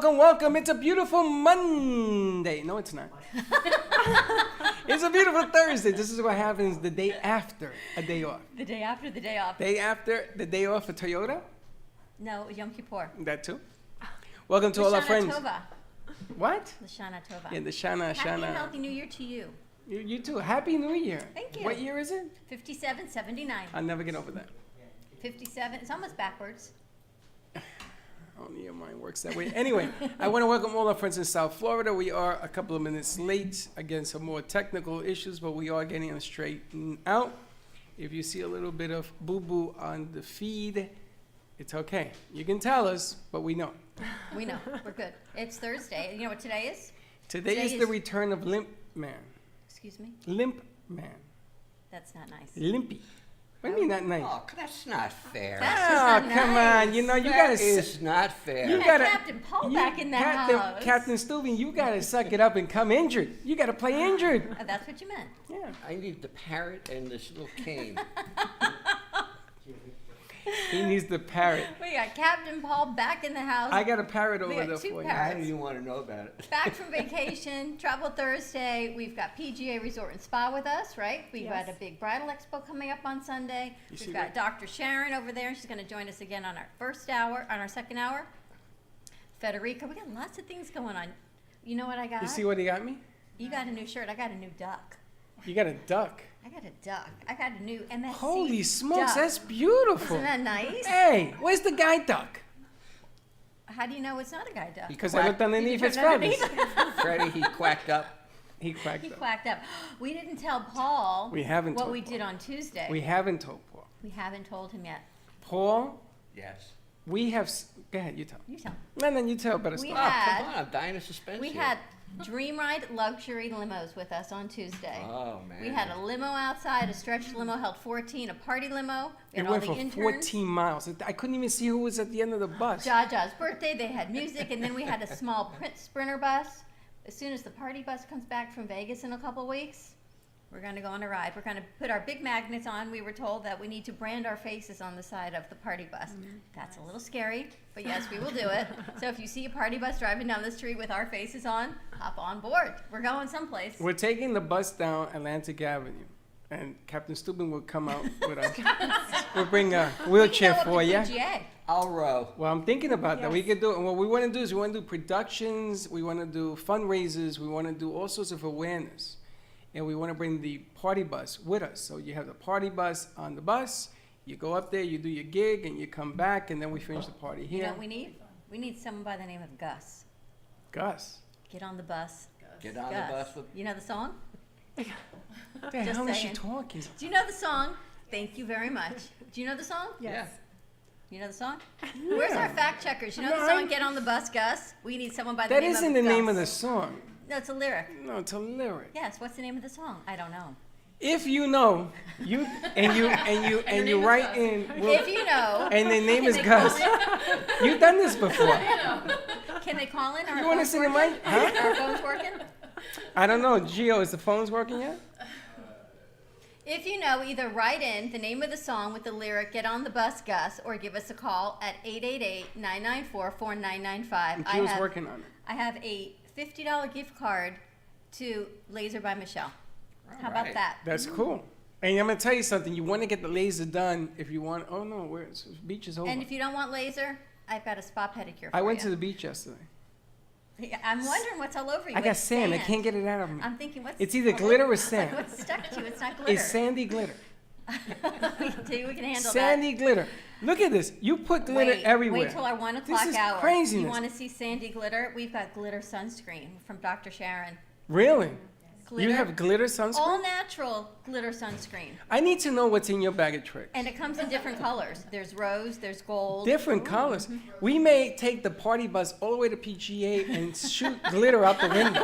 welcome. It's a beautiful Monday. No, it's not. It's a beautiful Thursday. This is what happens the day after a day off. The day after the day off. Day after the day off for Toyota? No, Yom Kippur. That too. Welcome to all our friends. Tova. What? L'Shana Tova. Yeah, the Shana. Happy and healthy New Year to you. You too. Happy New Year. Thank you. What year is it? 5779. I'll never get over that. 57. It's almost backwards. Only your mind works that way. Anyway, I want to welcome all our friends in South Florida. We are a couple of minutes late. Again, some more technical issues, but we are getting them straightened out. If you see a little bit of boo-boo on the feed, it's okay. You can tell us, but we know. We know. We're good. It's Thursday. You know what today is? Today is the return of Limp Man. Excuse me? Limp Man. That's not nice. Limpy. What do you mean not nice? Oh, that's not fair. That's just not come nice. on. You know, you That gotta... is not fair. You You gotta- got Captain Paul back in the house. Captain Stubing, you gotta suck it up and come injured. You gotta play injured. Oh, that's what you meant. Yeah. I need the parrot and this little cane. He needs the parrot. We got Captain Paul back in the house. I got a parrot over got there two for you. parrots. I don't even want to know about it. Back from vacation, Travel Thursday. We've got PGA Resort and Spa with us, right? We've got a big bridal expo coming up on Sunday. You see We've got that? Dr. Sharon over there. She's going to join us again on our first hour, on our second hour. Federico, we got lots of things going on. You know what I got? You see what he got me? You got a new shirt. I got a new duck. You got a duck. I got a duck. I got a new MSC Holy smokes, duck. that's beautiful. Isn't that nice? Hey, where's the guy duck? How do you know it's not a guy duck? Because I looked underneath You his turned feathers. underneath. Freddie, he quacked up. He quacked He up. quacked up. We didn't tell Paul We haven't what told we Paul. did on Tuesday. We haven't told Paul. We haven't told him yet. Paul, Yes. we have... Go ahead, you tell. You tell. No, no, you tell better We stuff. Oh, had- come on, I'm dying of suspense We here. had Dream Ride luxury limos with us on Tuesday. Oh, man. We had a limo outside, a stretch limo held 14, a party limo. We It had all went the for interns. 14 miles. I couldn't even see who was at the end of the bus. Jaja's birthday, they had music, and then we had a small sprinter bus. As soon as the party bus comes back from Vegas in a couple weeks, we're going to go on a ride. We're going to put our big magnets on. We were told that we need to brand our faces on the side of the party bus. That's a little scary, but yes, we will do it. So if you see a party bus driving down the street with our faces on, hop on board. We're going someplace. We're taking the bus down Atlantic Avenue, and Captain Stubin will come out with us. We'll bring a wheelchair for you. PGA. I'll row. Well, I'm thinking about that. We could do it. And what we want to do is we want to do productions. We want to do fundraisers. We want to do all sorts of awareness. And we want to bring the party bus with us. So you have the party bus on the bus. You go up there, you do your gig, and you come back, and then we finish the party You here. know what we need? We need someone by the name of Gus. Gus. Get on the bus. Get on Gus. the bus with... You know the song? What the Just hell is she saying. talking? Do you know the song? Thank you very much. Do you know the song? Yes. You know the song? Where's our fact checkers? You know the No, song I'm- Get on the Bus, Gus? We need someone by the That name of isn't the name of the Gus. song. No, it's a lyric. No, it's a lyric. Yes, what's the name of the song? I don't know. If you know, you write in. If you know. And the name can is they Gus. call You've done this before. in? Can they call in? Are You our want to phones sing the working? mic? Huh? Are our phones working? I don't know. Gio, is the phones working yet? If you know, either write in the name of the song with the lyric "Get on the Bus, Gus," or give us a call at 888-994-4995. Gio's working on it. I have a $50 gift card to Laser by Michelle. How about right. that? That's cool. And I'm gonna tell you something. You want to get the laser done if you want. Oh no, where's beach is over. And if you don't want laser, I've got a spa pedicure for I went you. to the beach yesterday. Yeah, I'm wondering what's all over you. I got It's sand. I can't get it out of me. I'm thinking, what's... It's either glitter or What's sand. stuck to you? It's not glitter. It's sandy glitter. we can handle Sandy glitter. Look at this. You put that. glitter Wait, everywhere. Wait till our 1 This o'clock is hour. craziness. You want to see sandy glitter? We've got glitter sunscreen from Dr. Sharon. Really? Glitter. You have glitter sunscreen? All natural glitter sunscreen. I need to know what's in your bag of tricks. And it comes in different colors. There's rose, there's gold. Different colors. We may take the party bus all the way to PGA and shoot glitter out the window.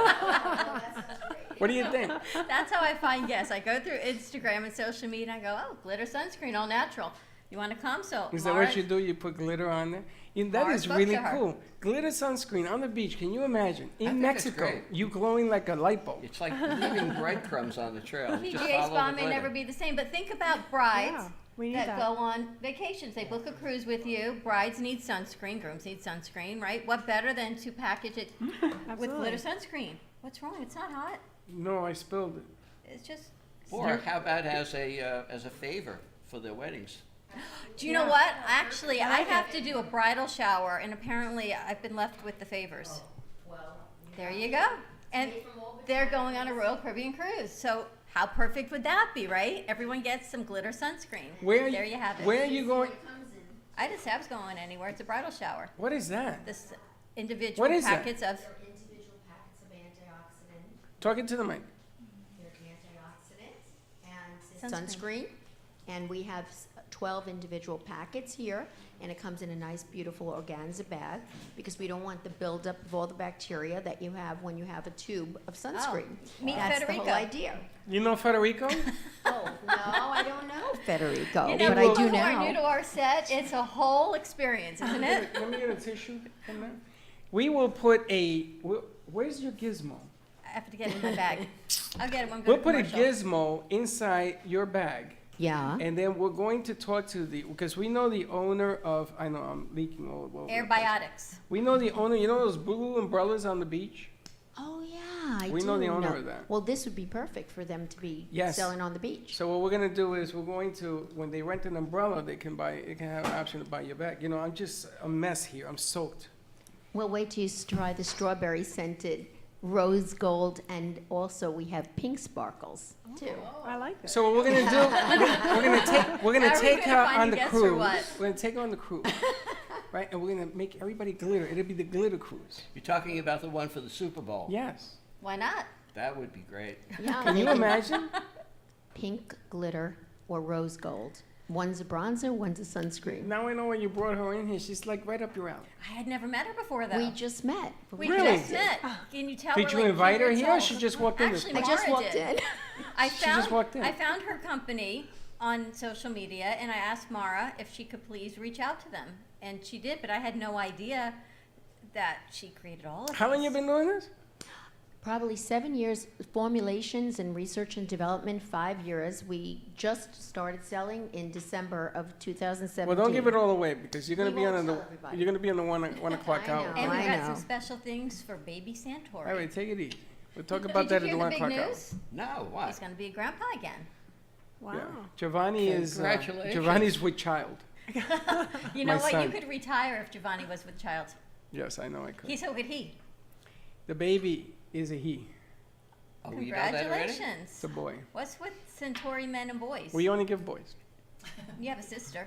What do you think? That's how I find guests. I go through Instagram and social media and I go, oh, glitter sunscreen, all natural. You want to come? So Is that Laura- what you do? You put glitter on there? That Mars is spoke really to her. cool. Glitter sunscreen on the beach. Can you imagine? In think that's Mexico, great. you glowing like a light bulb. It's like leaving breadcrumbs on the trail. You just PGA follow spa the may glitter. never be the same, but think about brides We need that that. go on vacations. They book a cruise with you. Brides need sunscreen. Grooms need sunscreen, right? What better than to package it with Absolutely. glitter sunscreen? What's wrong? It's not hot. No, I spilled it. It's just. Or how about as a favor for their weddings? Do you know what? Actually, I have to do a bridal shower, and apparently I've been left with the favors. There you go. And they're going on a Royal Caribbean cruise. So how perfect would that be, right? Everyone gets some glitter sunscreen. Where There you have it. Where are you going? I just have going anywhere. It's a bridal shower. What is that? This individual What is that? packets of. They're individual packets of antioxidant. Talking to the mic. They're antioxidant and Sunscreen. sunscreen. And we have 12 individual packets here, and it comes in a nice, beautiful organza bag because we don't want the buildup of all the bacteria that you have when you have a tube of sunscreen. meet That's Federico. the whole idea. You know Federico? Oh, no, I don't know Federico, You know, but I people do who are new now. to our set, it's a whole experience, isn't it? Let me get a tissue from there. We will put a. Where's your gizmo? I have to get it in my bag. I'll get it when we We'll go put to a commercial. gizmo inside your bag, Yeah. and then we're going to talk to because we know the owner of. I know I'm leaking all over. the place. Airbiotics. We know the owner. You know those blue umbrellas on the beach? Oh, yeah, I do We know the owner of that. Well, this would be perfect for them to be Yes. selling on the beach. So what we're gonna do is we're going to, when they rent an umbrella, they can have an option to buy your bag. You know, I'm just a mess here. I'm soaked. Well, wait till you try the strawberry scented rose gold, and also we have pink sparkles too. I like it. So what we're gonna do, we're gonna Are we take her gonna find on a the guest or cruise. what? We're gonna take her on the cruise, right? And we're gonna make everybody glitter. It'll be the glitter cruise. You're talking about the one for the Super Bowl. Yes. Why not? That would be great. Yeah, Can you imagine? pink glitter or rose gold. One's a bronzer, one's a sunscreen. Now I know when you brought her in here. She's like right up your alley. I had never met her before, though. We just met. We Really? just met. Can you tell Did we're you like invite her kindred here, or souls? she just walked in? this Actually, place? I just Mara walked did. in. I She just walked in. I found her company on social media, and I asked Mara if she could please reach out to them, and she did. But I had no idea that she created all of How long this. you been doing this? Probably 7 years, formulations and research and development, 5 years. We just started selling in December of 2017. Well, don't give it all away because you're gonna We be won't on the tell everybody. you're gonna be on the one o'clock I hour. know. And we I got know. some special things for baby Santori. All right, take it easy. We'll talk about that Did at you the hear the 1 big o'clock hour. news? No, what? He's going to be a grandpa again. Wow. Yeah. Giovanni is Congratulations. Giovanni's with child. You know My what? son. You could retire if Giovanni was with child. Yes, I know I could. So could he. The baby is a he. Oh, you know that already? Congratulations. It's a boy. What's with Centauri men and boys? We only give boys. You have a sister.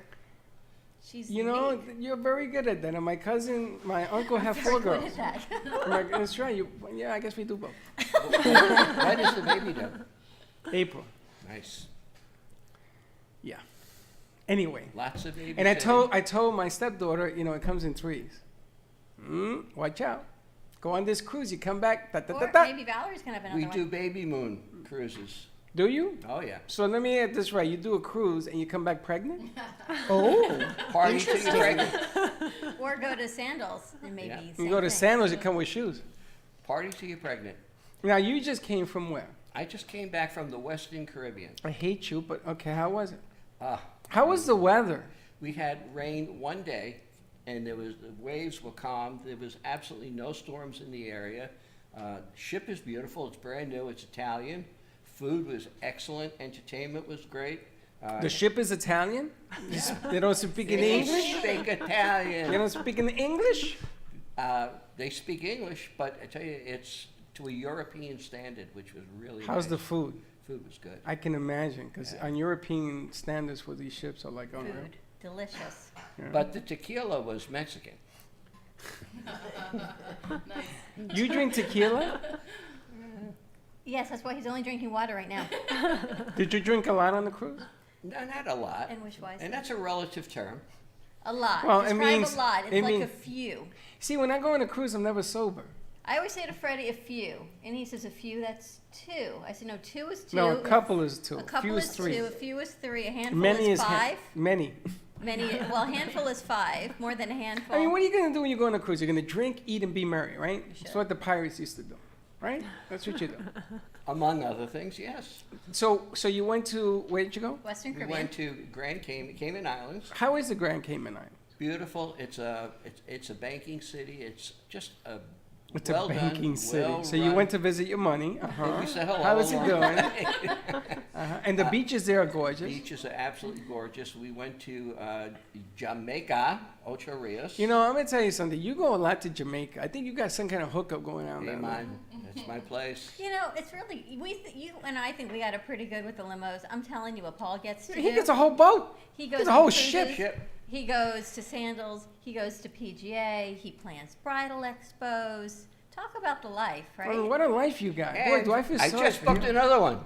She's You know, unique. you're very good at that. And my uncle have Very four good girls. at that. I'm like, that's right. Yeah, I guess we do both. When is the baby due? April. Nice. Yeah. Anyway, Lots of baby. and I told my stepdaughter, you know, it comes in threes. Watch out. Go on this cruise. You come back. Da, da, da, Or da. maybe Valerie's going to have another We one. do baby moon cruises. Do you? Oh, yeah. So let me get this right. You do a cruise and you come back pregnant? Oh, Party till you're pregnant. Or go to Sandals and maybe Yeah. You same go to thing. Sandals, you come with shoes. Party till you're pregnant. Now, you just came from where? I just came back from the Western Caribbean. I hate you, but okay, how was it? Ah, How was the weather? we had rain one day, and the waves were calm. There was absolutely no storms in the area. Ship is beautiful. It's brand new. It's Italian. Food was excellent. Entertainment was great. The ship is Italian? Yeah. They don't speak in They English? speak They Italian. don't speak in English? They speak English, but I tell you, it's to a European standard, which was really How's nice. the food? Food was good. I can imagine, because Yeah. on European standards for these ships are like, unreal. Food. Delicious. Yeah. But the tequila was Mexican. You drink tequila? Yes, that's why he's only drinking water right now. Did you drink a lot on the cruise? No, not a lot. And which wise? And that's a relative term. A lot. Well, it Describe means- a lot. It's it like a means- few. See, when I go on a cruise, I'm never sober. I always say to Freddie, a few. And he says, a few, that's two. I said, no, two is two. No, a couple is two. A couple few is is three. two. A few is three. A handful Many is is five. many. Many, well, a handful is five. More than a handful. I mean, what are you going to do when you go on a cruise? You're going to drink, eat, and be merry, right? should. That's what the pirates used to do. right? That's what you do. Among other things, yes. So you went to, where did you go? Western We Caribbean. went to Cayman Islands. How is the Grand Cayman Island? Beautiful. It's a banking city. It's just a It's well a banking done, city. well So you went to visit your money. Uh-huh. We said hello. How is it along doing? the way. And the beaches there are gorgeous. Beaches are absolutely gorgeous. We went to Jamaica, Ocho Rios. You know, I'm gonna tell you something. You go a lot to Jamaica. I think you got some kind of hookup going on Hey, there. man, that's my place. You know, it's really you and I think we got it pretty good with the limos. I'm telling you, what Paul gets to He do. gets a whole boat. He goes There's a on whole cruises, ship. Ship. He goes to Sandals. He goes to PGA. He plans bridal expos. Talk about the life, right? Oh, what a life you got. Boy, And do I feel I sorry just for booked you. another one.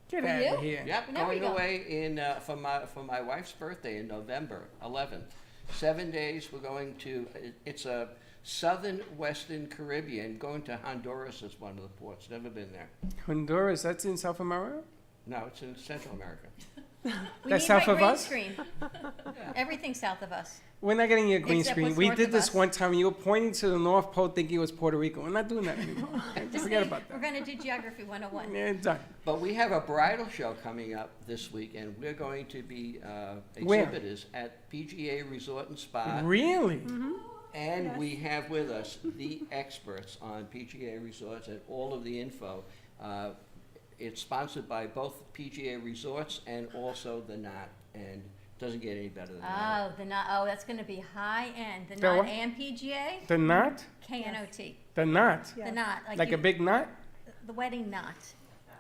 Get For out you? of here. Yep, There we going go. away in for my wife's birthday in November 11th. 7 days. We're going to. It's a southern western Caribbean. Going to Honduras is one of the ports. Never been there. Honduras, that's in South America? No, it's in Central America. We That's need south my of green us? Screen. Everything's south of us. We're not getting your green Except screen. what's We north did of this us. one time. You were pointing to the North Pole thinking it was Puerto Rico. We're not doing that anymore. Okay? Forget about We're that. going to do Geography 101. Yeah, done. But we have a bridal show coming up this week, and we're going to be Where? exhibitors at PGA Resort and Spa. Really? And we have with us the experts on PGA Resorts and all of the info. It's sponsored by both PGA Resorts and also the Knot, and doesn't get any better than that. Oh, the knot. Oh, that's going to be high end. The The knot what? and PGA. The knot? KNOT. The knot? The knot. Like you- a big knot? The wedding knot.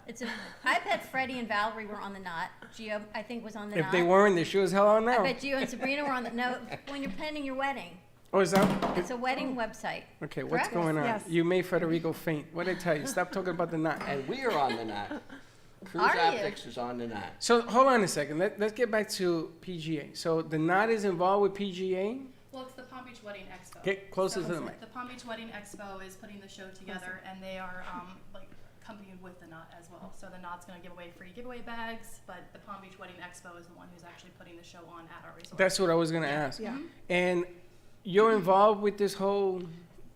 It's a. I bet Freddie and Valerie were on the knot. Gio, I think, was on the If knot. they weren't, they sure as hell are I now. bet Gio and Sabrina were on the. No, when you're planning your wedding, Oh, is that? it's a wedding website. Okay, what's Correct? going on? Yes. You made Federico faint. What did I tell you? Stop talking about the knot. And we are on the Knot. Cruise Are you? Optics is on the Knot. So hold on a second. Let's get back to PGA. So the knot is involved with PGA? Well, it's the Palm Beach Wedding Expo. Get closer So to the mic. The Palm Beach Wedding Expo is putting the show together, and they are like accompanied with the Knot as well. So the Knot's going to give away free giveaway bags, but the Palm Beach Wedding Expo is the one who's actually putting the show on at our resort. That's what I was going to ask. Yeah. And you're involved with this whole.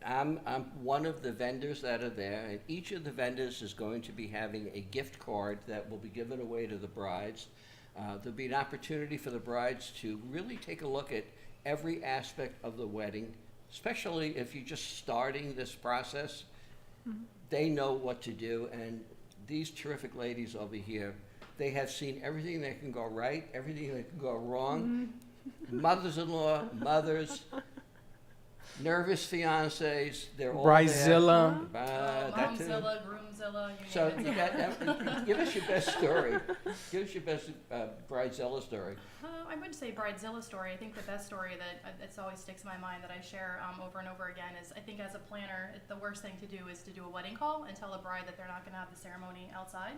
I'm one of the vendors that are there, and each of the vendors is going to be having a gift card that will be given away to the brides. There'll be an opportunity for the brides to really take a look at every aspect of the wedding, especially if you're just starting this process. They know what to do, and these terrific ladies over here, they have seen everything that can go right, everything that can go wrong. Mothers-in-law, mothers, nervous fiancés, they're all there. Bridezilla. That too. Momzilla, Groomzilla, you So name you it. got, give us your best story. Give us your best Bridezilla story. I wouldn't say Bridezilla story. I think the best story that it's always sticks in my mind that I share over and over again is I think as a planner, the worst thing to do is to do a wedding call and tell the bride that they're not going to have the ceremony outside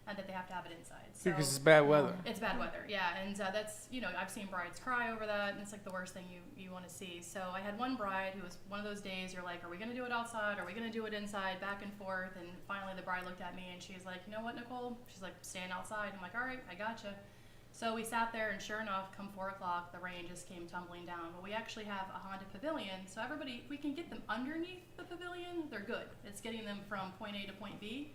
and that they have to have it inside. So Because it's bad weather. it's bad weather, yeah, and that's, you know, I've seen brides cry over that, and it's like the worst thing you want to see. So I had one bride who was one of those days you're like, are we going to do it outside? Are we going to do it inside? Back and forth, and finally the bride looked at me and she's like, you know what, Nicole? She's like, stand outside. I'm like, all right, I gotcha. So we sat there, and sure enough, come 4 o'clock, the rain just came tumbling down. But we actually have a Honda Pavilion, so everybody, if we can get them underneath the pavilion, they're good. It's getting them from point A to point B.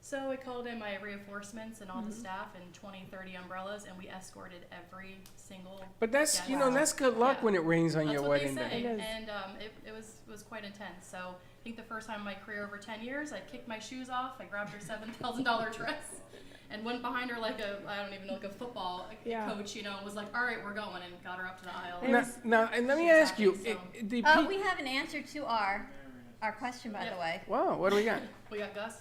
So I called in my reinforcements and all the staff and 20, 30 umbrellas, and we escorted every single. But that's, guest. you know, that's good luck Yeah. when it rains on That's your what wedding they say, day. and it was quite intense. So I think the first time in my career over 10 years, I kicked my shoes off. I grabbed her $7,000 dress and went behind her like a, I don't even know, like a football coach, you know, and was like, all right, we're going, and got her up to the aisle. Now, and let me She's ask you, happy, so- the Oh, pe- we have an answer to our question, by Yep. the way. wow, what do we got? We got Gus.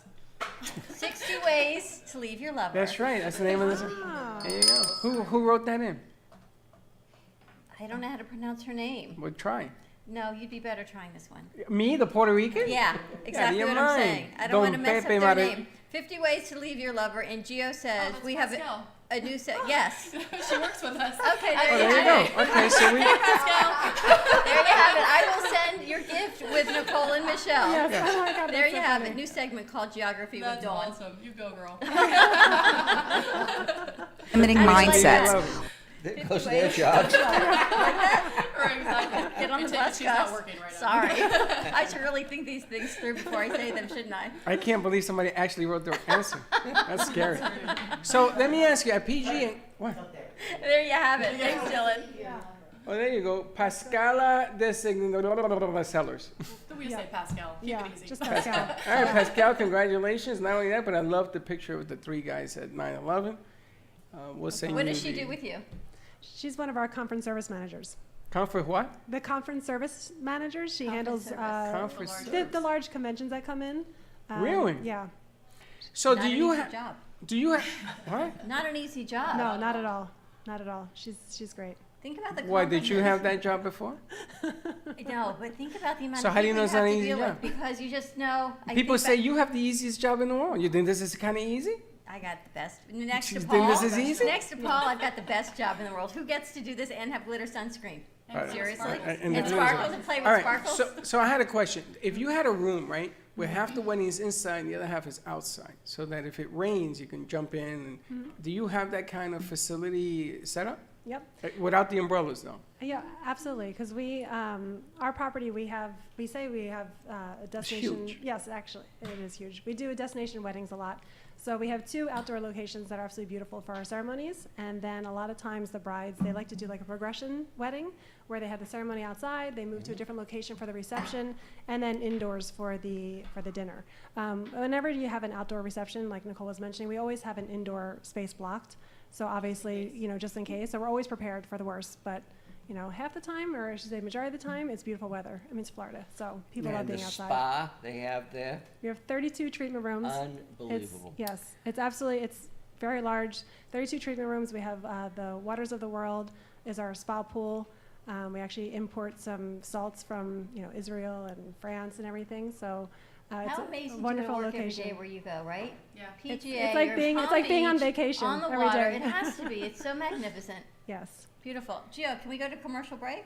60 ways to leave your lover. That's right. That's the name of this. There you go. Who wrote that in? I don't know how to pronounce her name. Well, try. No, you'd be better trying this one. Me, the Puerto Rican? Yeah, exactly your what I'm mind. saying. I don't want to Don mess up Pepe their Mare- name. 50 ways to leave your lover, and Gio says that's we have Pascal. a new set. Yes. She works with us. Okay, Oh, there there you you have go. it. Okay, so we. There you have it. I will send your gift with Nicole and Michelle. Yeah. There you have it. New segment called Geography That's with Dawn. awesome. You go, girl. Limiting I like mindsets. that. There goes their jobs. Right, exactly. Get on the Take it, bus, she's not Gus. working right now. Sorry. I should really think these things through before I say them, shouldn't I? I can't believe somebody actually wrote their answer. That's scary. So let me ask you, at PG, what? There you have it. Thanks, Dylan. Oh, there you go. Pascala de Sellers. We just say Pascal. Keep Yeah, it easy. just Pascal. All right, Pascal, congratulations. Not only that, but I love the picture with the three guys at 9/11. We'll send What you does she the do with you? She's one of our conference service managers. Conference what? The conference service managers, she handles service. Conference large- service. the large conventions that come in. Really? Yeah. So Not do an you easy have? job. Do you have? What? Not an easy job. No, not at all. Not at all. She's great. Think about the Why did you conferences. have that job before? No, but think about the amount So of how do you people know it's have not to an easy deal with job? because you just know. People say you have the easiest job in the world. You think this is kind of easy? I got the best. Next You to think Paul. this is easy? Next to Paul, I've got the best job in the world. Who gets to do this and have glitter sunscreen? And Seriously? sparkles. And the And glitter sparkles sunscreen. and play with All right. sparkles? So I had a question. If you had a room, right, where half the wedding is inside and the other half is outside, so that if it rains, you can jump in. And do you have that kind of facility set up? Yep. Without the umbrellas, though. Yeah, absolutely. Because we, our property, we say we have a destination. huge. Yes, actually, it is huge. We do destination weddings a lot. So we have 2 outdoor locations that are absolutely beautiful for our ceremonies. And then a lot of times the brides, they like to do like a progression wedding where they have the ceremony outside, they move to a different location for the reception, and then indoors for the dinner. Whenever you have an outdoor reception, like Nicole was mentioning, we always have an indoor space blocked. So obviously, just in case. So we're always prepared for the worst. But, half the time, or I should say majority of the time, it's beautiful weather. I mean, it's Florida, so people love And being the outside. spa they have there, We have 32 treatment rooms. unbelievable. It's very large. 32 treatment rooms. We have the Waters of the World is our spa pool. We actually import some salts from, Israel and France and everything. So it's How a amazing to wonderful work every location. day where you go, right? Yeah. PGA, It's like you're being- it's like Palm being on Beach, vacation on the every water. day. It has to be. It's so magnificent. Yes. Beautiful. Gio, can we go to commercial break?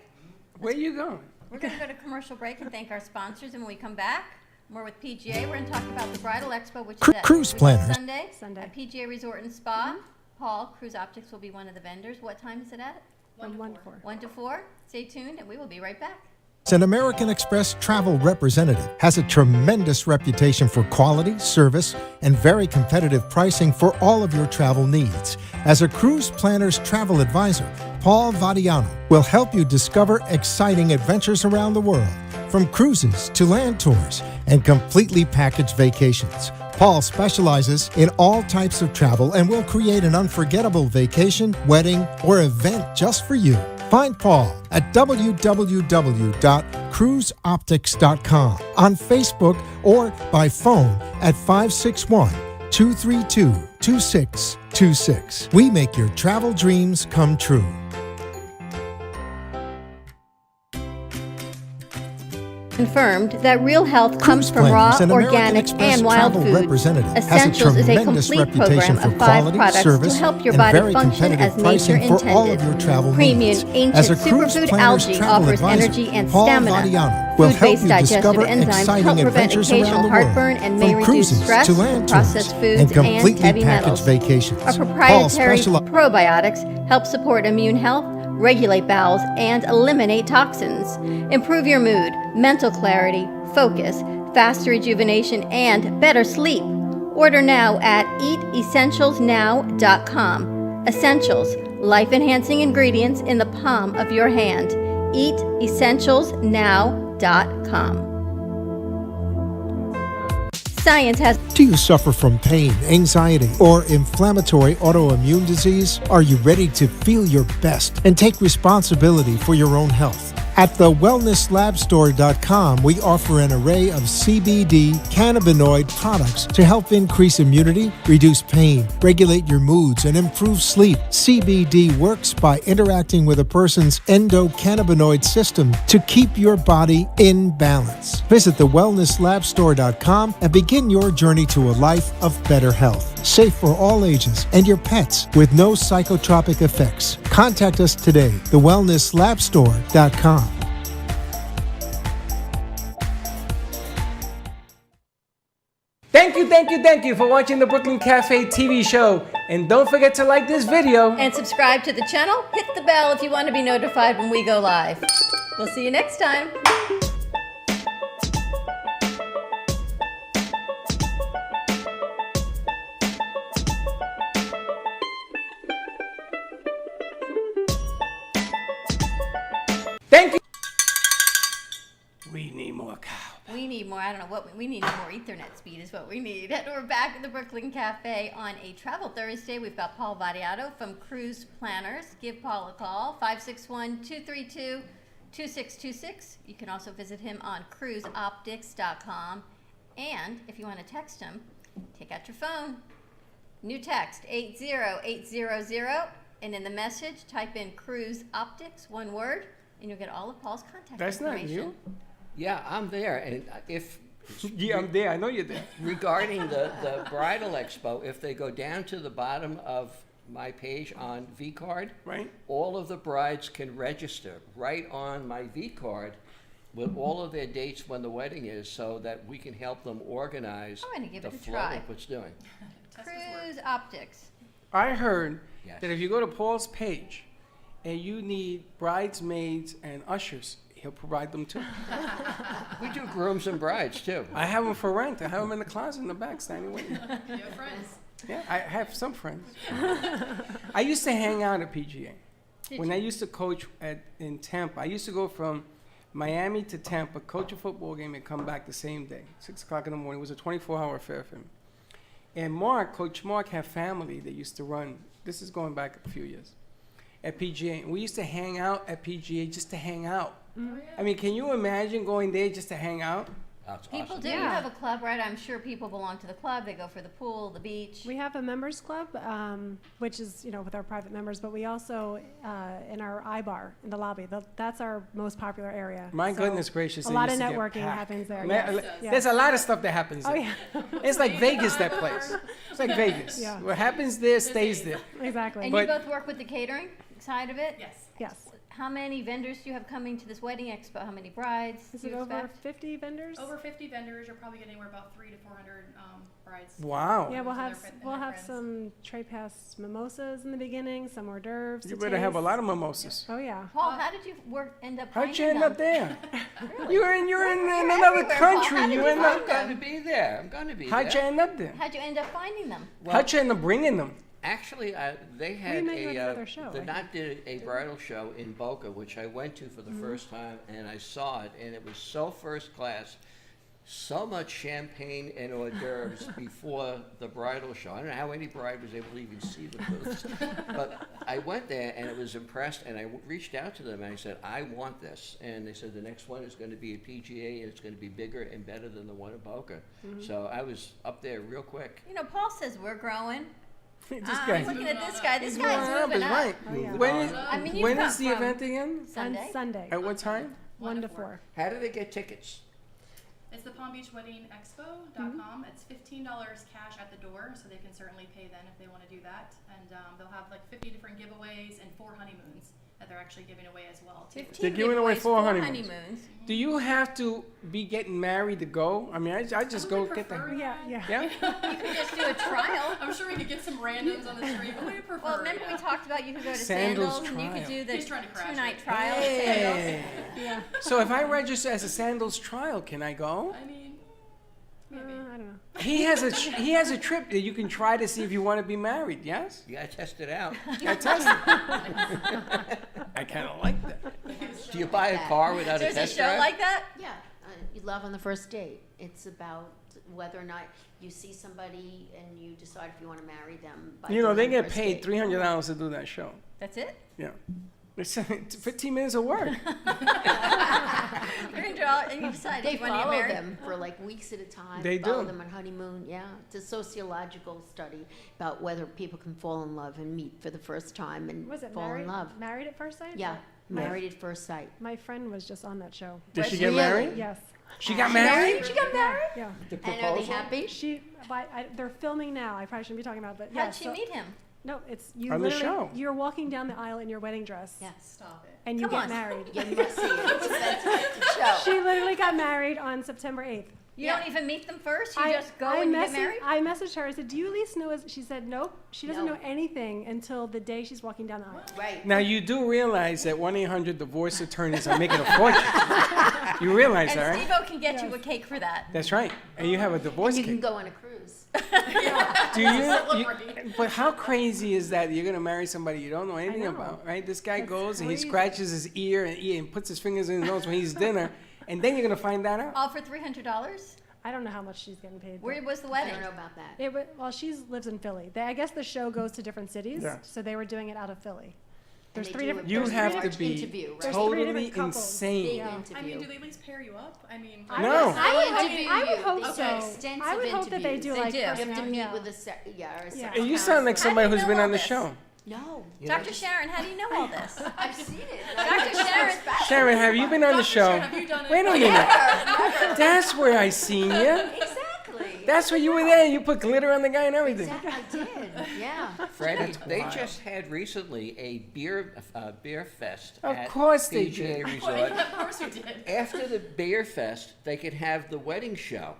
Where you going? We're going to go to commercial break and thank our sponsors. And when we come back, more with PGA. We're going to talk about the Bridal Expo, which is Cruise which is planners. Sunday at PGA Resort and Spa. Paul, Cruise Optics will be one of the vendors. What time is it at? From 1 to 4. 1 to 4. Stay tuned, and we will be right back. An American Express travel representative has a tremendous reputation for quality, service, and very competitive pricing for all of your travel needs. As a cruise planner's travel advisor, Paul Vadiano will help you discover exciting adventures around the world, from cruises to land tours and completely packaged vacations. Paul specializes in all types of travel and will create an unforgettable vacation, wedding, or event just for you. Find Paul at www.cruiseoptics.com, on Facebook, or by phone at 561-232-2626. We make your travel dreams come true. Confirmed that real health comes Cruise from raw, Planners, an American organic, Express and wild travel foods. representative, has a Essentials is a tremendous complete reputation program for of 5 quality, products service, to help your and body very function competitive as nature pricing for all of intended. your travel Premium needs. ancient As a cruise superfood planner's algae travel offers advisor, energy and Paul stamina. Vadiano will help Food-based you digestive discover enzymes exciting help prevent adventures occasional around the heartburn world, and may from reduce cruises stress to from land processed tours foods and and completely heavy packaged metals. vacations. Our Paul proprietary specializes probiotics help support immune health, regulate bowels, and eliminate toxins. Improve your mood, mental clarity, focus, faster rejuvenation, and better sleep. Order now at eatessentialsnow.com. Essentials, life-enhancing ingredients in the palm of your hand. Eatessentialsnow.com. Science has Do you suffer from pain, anxiety, or inflammatory autoimmune disease? Are you ready to feel your best and take responsibility for your own health? At thewellnesslabstore.com, we offer an array of CBD cannabinoid products to help increase immunity, reduce pain, regulate your moods, and improve sleep. CBD works by interacting with a person's endocannabinoid system to keep your body in balance. Visit thewellnesslabstore.com and begin your journey to a life of better health. Safe for all ages and your pets with no psychotropic effects. Contact us today, thewellnesslabstore.com. Thank you thank you for watching the Brooklyn Cafe TV show. And don't forget to like this video. And subscribe to the channel. Hit the bell if you want to be notified when we go live. We'll see you next time. Thank you. We need more cow. We need more, I don't know what, we need more Ethernet speed is what we need. And we're back at the Brooklyn Cafe on a Travel Thursday. We've got Paul Variato from Cruise Planners. Give Paul a call, 561-232-2626. You can also visit him on cruiseoptics.com. And if you want to text him, take out your phone. New text, 80800. And in the message, type in Cruise Optics, one word, and you'll get all of Paul's contact That's not information. you. Yeah, I'm there, and if Yeah, I'm there. I know you're there. regarding the bridal expo, if they go down to the bottom of my page on V-Card, Right? all of the brides can register right on my V-Card with all of their dates when the wedding is, so that we can help them organize I'm gonna give the it a flow try. of what's doing. Test his work. Cruise Optics. I heard Yes. that if you go to Paul's page and you need bridesmaids and ushers, he'll provide them too. We do grooms and brides too. I have them for rent. I have them in the closet in the back, standing waiting. You have friends. Yeah, I have some friends. I used to hang out at PGA. When I used to coach in Tampa, I used to go from Miami to Tampa, coach a football game, and come back the same day, 6 o'clock in the morning. It was a 24-hour affair for me. And Coach Mark had family that used to run, this is going back a few years, at PGA. And we used to hang out at PGA just to hang out. I mean, can you imagine going there just to hang out? That's People awesome. do. You Yeah. have a club, right? I'm sure people belong to the club. They go for the pool, the beach. We have a members club, which is, with our private members, but we also, in our iBar in the lobby, that's our most popular area. My So goodness gracious. A it lot of used to get networking packed. happens there. Ma- yes. There's a lot of stuff that happens Oh, there. yeah, It's like Vegas, that place. It's like Vegas. Yeah. What happens there stays there. exactly. And But- you both work with the catering side of it? Yes. Yes. How many vendors do you have coming to this wedding expo? How many brides Is do it you over expect? 50 vendors? Over 50 vendors. You're probably getting about 300 to 400 brides. Wow. Yeah, we'll to their have friend- and we'll their have friends. some tray pass mimosas in the beginning, some hors d'oeuvres. You to better have a taste. lot of mimosas. Oh yeah. Paul, how did you end up How'd you finding end up them? there? You're in another everywhere, Paul. country. How did You you end find up. I'm going to be there. I'm going to be How'd you there. end up there? How'd you end up finding them? How'd you end up bringing them? Actually, they had met you at another show, I the think. Knot did a bridal show in Boca, which I went to for the first time, and I saw it, and it was so first class. So much champagne and hors d'oeuvres before the bridal show. I don't know how any bride was able to even see the booths. But I went there and I was impressed, and I reached out to them and I said, I want this. And they said the next one is going to be at PGA and it's going to be bigger and better than the one in Boca. So I was up there real quick. Paul says we're growing. This I'm guy. looking at this guy. This He's guy's moving up, moving is up. right. Oh, yeah. When is, I mean, you've when come is the from event again? Sunday. On Sunday, At what time? 1 to 4. How do they get tickets? It's the Palm Beach Wedding Expo.com. It's $15 cash at the door, so they can certainly pay then if they want to do that. And they'll have like 50 different giveaways and 4 honeymoons that they're actually giving away as well too. 15 They're giving away giveaways, 4 4 honeymoons. Do you have to be getting married to go? I mean, I just go would get prefer the. Yeah, that. yeah. Yeah? You could just do a trial. I'm sure we could get some randoms on the street, but we prefer. Well, remember we talked about you could go to Sandals Sandals, and you could trial. do the He's trying to crash 2-night it. trial at Sandals. Hey. Yeah. So if I register as a Sandals trial, can I go? I mean, maybe. I don't know. He has a trip that you can try to see if you want to be married. Yes, You got to test it out. I tested. I kind of like that. Do you buy a car without a There's a test show drive? like that? Yeah, you love on the first date. It's about whether or not you see somebody and you decide if you want to marry them. By You know, they doing the get first paid date. $300 to do that show. That's it? Yeah, it's 15 minutes of work. $300 and you decide They if you want to get follow married. them for like weeks at a time. They follow do. them on honeymoon. Yeah, it's a sociological study about whether people can fall in love and meet for the first time and Was it fall married? in love. Married at first sight? Yeah, married at first sight. My friend was just on that show. Did she Was get really? married? Yes. She got married? She got married? Yeah. The And are they proposal? happy? They're filming now. I probably shouldn't be talking about it, but How yeah. did she so- meet him? No, it's you. On the literally, show. You're walking down the aisle in your wedding dress, Yeah. Stop it. and you Come get on. married. Yeah, you must see it. It's a fantastic show. She literally got married on September 8th. You Yeah. don't even meet them first. You just go and get married. I messaged her. I said, "Do you at least know?" She said, "Nope." She doesn't No. know anything until the day she's walking down the aisle. Right. Now you do realize that 1-800 divorce attorneys are making a fortune. You realize And that, right? Steve-O can get you a cake for that. That's right. And you have a divorce You can cake. go on a cruise. Do you, Celebrity. But how crazy is that? You're gonna marry somebody you don't know anything know. about, right? This guy That's goes and he crazy. scratches his ear and puts his fingers in his nose when he's dinner, and then you're gonna find that out. All for $300. I don't know how much she's getting paid. Where was the I wedding? don't know about that. Well, she lives in Philly. I guess the show goes to different cities, Yeah. so they were doing it out of Philly. And There's they three do different. You there's there's have three to large be interview, right? There's three totally different couples. insane. Big Yeah. I interview. mean, do they at least pair you up? I mean, I No. would, I would hope, interview I would you. hope They so. do extensive I would hope that they do interviews. like They do. You have to personality. meet Yeah. with a Yeah. And you sound like somebody How do who's you been know on all the this? show. No. Dr. Sharon, how do you know all this? I've seen it. Dr. Sharon, Sharon, have you been on the Dr. show? Sharon, have you done it? Wait a minute. That's where I seen you. Exactly. That's where you were there. You put glitter on the guy and everything. Exactly. I did. Yeah. Freddie, they wild. just had recently a beer fest Of at course they PGA did. Resort. Of course we did. After the beer fest, they could have the wedding show.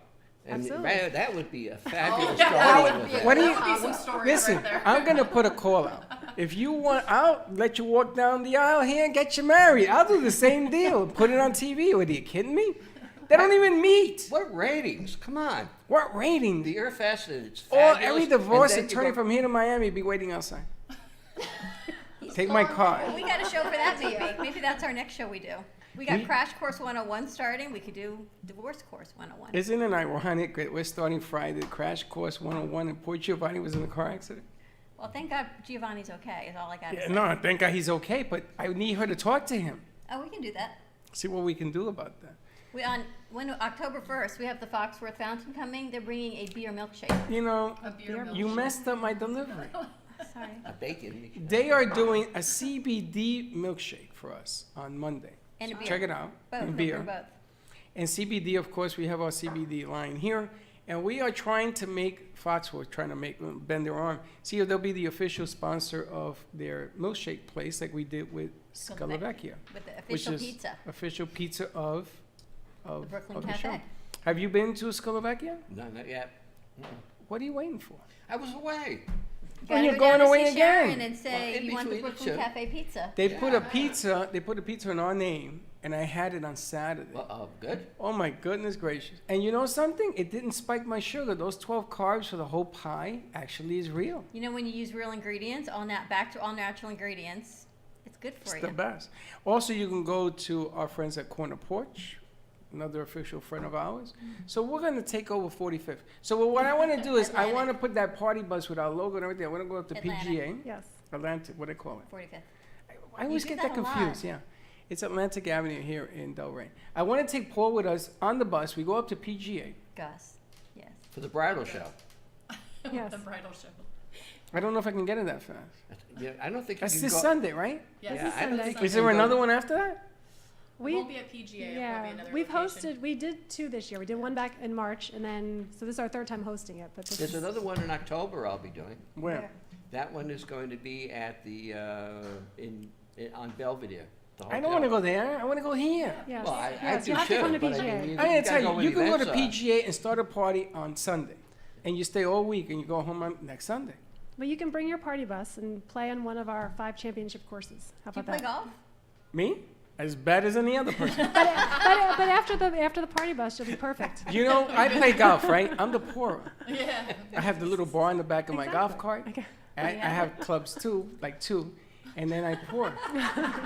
And Absolutely. man, that would be a fabulous yeah, that starting would be event. What do That you- would be some stories Listen, right there. I'm gonna put a call out. If you want, I'll let you walk down the aisle here and get you married. I'll do the same deal. Put it on TV. What, are you kidding me? They don't even meet. What ratings? Come on. What rating? The Beer Fest, it's Or fabulous. every And divorce then you attorney go- from here to Miami be waiting outside. Take my car. we got a show for that maybe. Maybe that's our next show we do. We got We- Crash Course 101 starting. We could do Divorce Course 101. Isn't it ironic that we're starting Friday, Crash Course 101, and poor Giovanni was in a car accident? Well, thank God Giovanni's okay, is all I got to Yeah, say. no, thank God he's okay, but I need her to talk to him. Oh, we can do that. See what we can do about that. October 1st, we have the Foxworth Fountain coming. They're bringing a beer milkshake. You know, A beer you milkshake. messed up my delivery. Sorry. A bacon. They are doing a CBD milkshake for us on Monday. And a beer. Check it out. Both. And we'll beer. bring both. And CBD, of course, we have our CBD line here. And we are trying to make, Foxworth trying to make them bend their arm. See if they'll be the official sponsor of their milkshake place like we did with Scalavecchia. With the Which official is pizza. official pizza of The Brooklyn of the Cafe. show. Have you been to Scalavecchia? No, not yet. What are you waiting for? I was away. You And gotta you're go going down to away see again. Sharon and say Well, in you want the between the Brooklyn two. Cafe pizza. They put a pizza in our name, and I had it on Saturday. Uh-oh, good. Oh my goodness gracious. And you know something? It didn't spike my sugar. Those 12 carbs for the whole pie actually is real. You know when you use real ingredients, back to all natural ingredients, it's good for It's you. the best. Also, you can go to our friends at Corner Porch, another official friend of ours. So we're going to take over 45th. So what I want to do is I Atlantic. want to put that party bus with our logo and everything. I want to go up to Atlantic. PGA. Yes. Atlantic, what do they call it? 45th. I always do get that that a lot. confused, yeah. It's Atlantic Avenue here in Delray. I want to take Paul with us on the bus. We go up to PGA. Gus. Yes. For the bridal show. Yes. The bridal show. I don't know if I can get it that fast. Yeah, I don't think you That's can this go. Sunday, right? Yes. Yeah, I don't Sunday. think you Is can there go- another one after that? It We won't be at PGA. It will be yeah, another we've location. hosted. We did 2 this year. We did one back in March, and then so this is our 3rd time hosting it. But this There's is, another one in October I'll be doing. Where? That one is going to be at the, on Belvedere. the I don't want to hotel. go there. I want to go here. Yes. Well, I Yes, do you have to come too, to but I PGA. mean, you I gotta gotta tell go you, when you the can go to events are. PGA and start a party on Sunday, and you stay all week, and you go home on next Sunday. But you can bring your party bus and play on one of our 5 championship courses. How Do you about play that? golf? Me? As bad as any other person. But after the party bus, you'll be perfect. You know, I play golf, right? I'm the poorer. Yeah. I have the little bar in the back of my golf Exactly. cart. Okay. I have clubs too, like 2, and then I pour.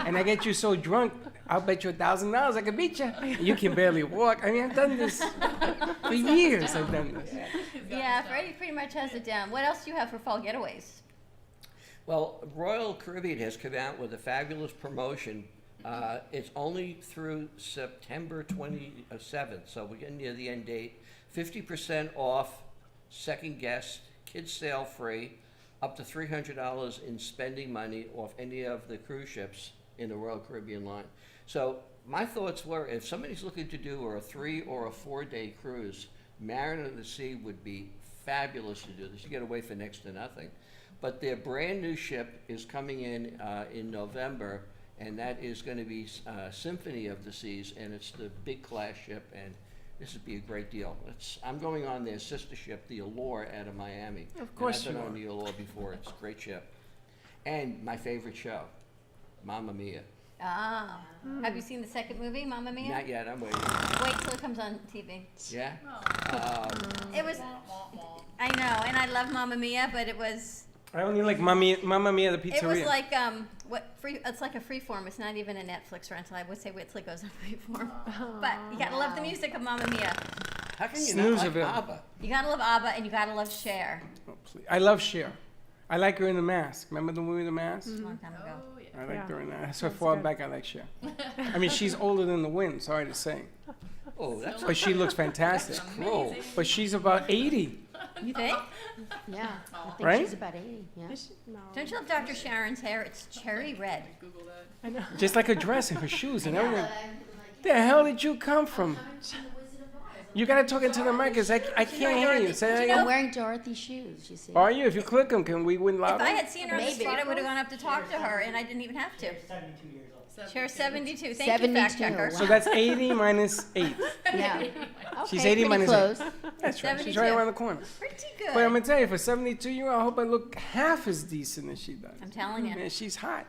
And I get you so drunk, I'll bet you $1,000 I can beat you. You can barely walk. I mean, I've done this for years. I've done this. Yeah, Freddie pretty much has it down. What else do you have for fall getaways? Well, Royal Caribbean has come out with a fabulous promotion. It's only through September 27th, so we're getting near the end date. 50% off, second guest, kids sail free, up to $300 in spending money off any of the cruise ships in the Royal Caribbean line. So my thoughts were, if somebody's looking to do a 3 or a 4-day cruise, Mariner of the Sea would be fabulous to do this. You get away for next to nothing. But their brand new ship is coming in November, and that is going to be Symphony of the Seas, and it's the big class ship, and this would be a great deal. I'm going on their sister ship, the Allure, out of Miami. Of course and I've you been on are. the Allure before. It's a great ship. And my favorite show, Mamma Mia. Ah. Have you seen the second movie, Mamma Mia? Not yet, I'm waiting. Wait till it comes on TV. Yeah? It was, I know, and I love Mamma Mia, but it was, I only like Mamma Mia, the it was pizzeria. like, it's like a freeform. It's not even a Netflix rental. I would say wait till it goes on freeform. But you gotta love the music of Mamma Mia. How can you not like Snoozeville. ABBA? You gotta love ABBA and you gotta love Cher. Oh, please. I love Cher. I like her in The Mask. Remember the movie The Mask? A long time ago. Oh, yeah. I like Yeah. her in that. That's how That's far good. back I like Cher. I mean, she's older than the wind, sorry to say. Oh, that's But she looks fantastic. cruel. But she's about 80. You think? Yeah, I think Right? she's about 80, yeah. Is she- No. Don't you love Dr. Sharon's hair? It's cherry red. Google that. I know. Just like her dress and her shoes and everything. The hell did you come from? You gotta talk into the mic, 'cause I can't hear you. Say that I'm again. wearing Dorothy's shoes, you see. Are you? If you click them, can we win If lottery? I had seen her on the Maybe. street, I would have gone up to talk to her, and I didn't even have to. 72 years old. Cher's 72. Thank you, fact 72. checker. So that's 80 minus 8. Yeah. She's Okay, 80 pretty minus close. 8. That's right. She's 72. right around the corner. Pretty But I'm good. gonna tell you, for 72-year-old, I hope I look half as decent as she does. I'm telling you. Man, she's hot.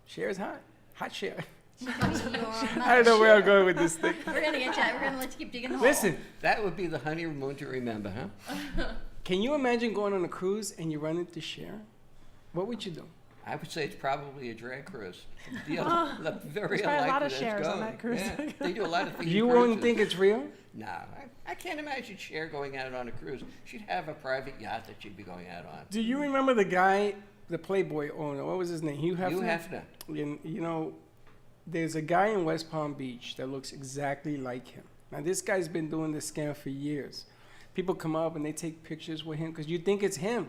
Cher's hot. Hot Cher. Your I don't know where I'm going with this thing. We're gonna get you. We're gonna let you keep digging the hole. Listen, That would be the honeymoon to remember, huh? can you imagine going on a cruise and you run into Cher? What would you do? I would say it's probably a drag cruise. The very There's probably a lot unlikely of that's Chers on going. that cruise. Yeah, they do a lot of things. You wouldn't think it's real? No, I can't imagine Cher going out on a cruise. She'd have a private yacht that she'd be going out on. Do you remember the guy, the Playboy owner? What was his name? Hugh Hefner? Hugh Hefner. You know, there's a guy in West Palm Beach that looks exactly like him. Now, this guy's been doing this scam for years. People come up and they take pictures with him because you think it's him.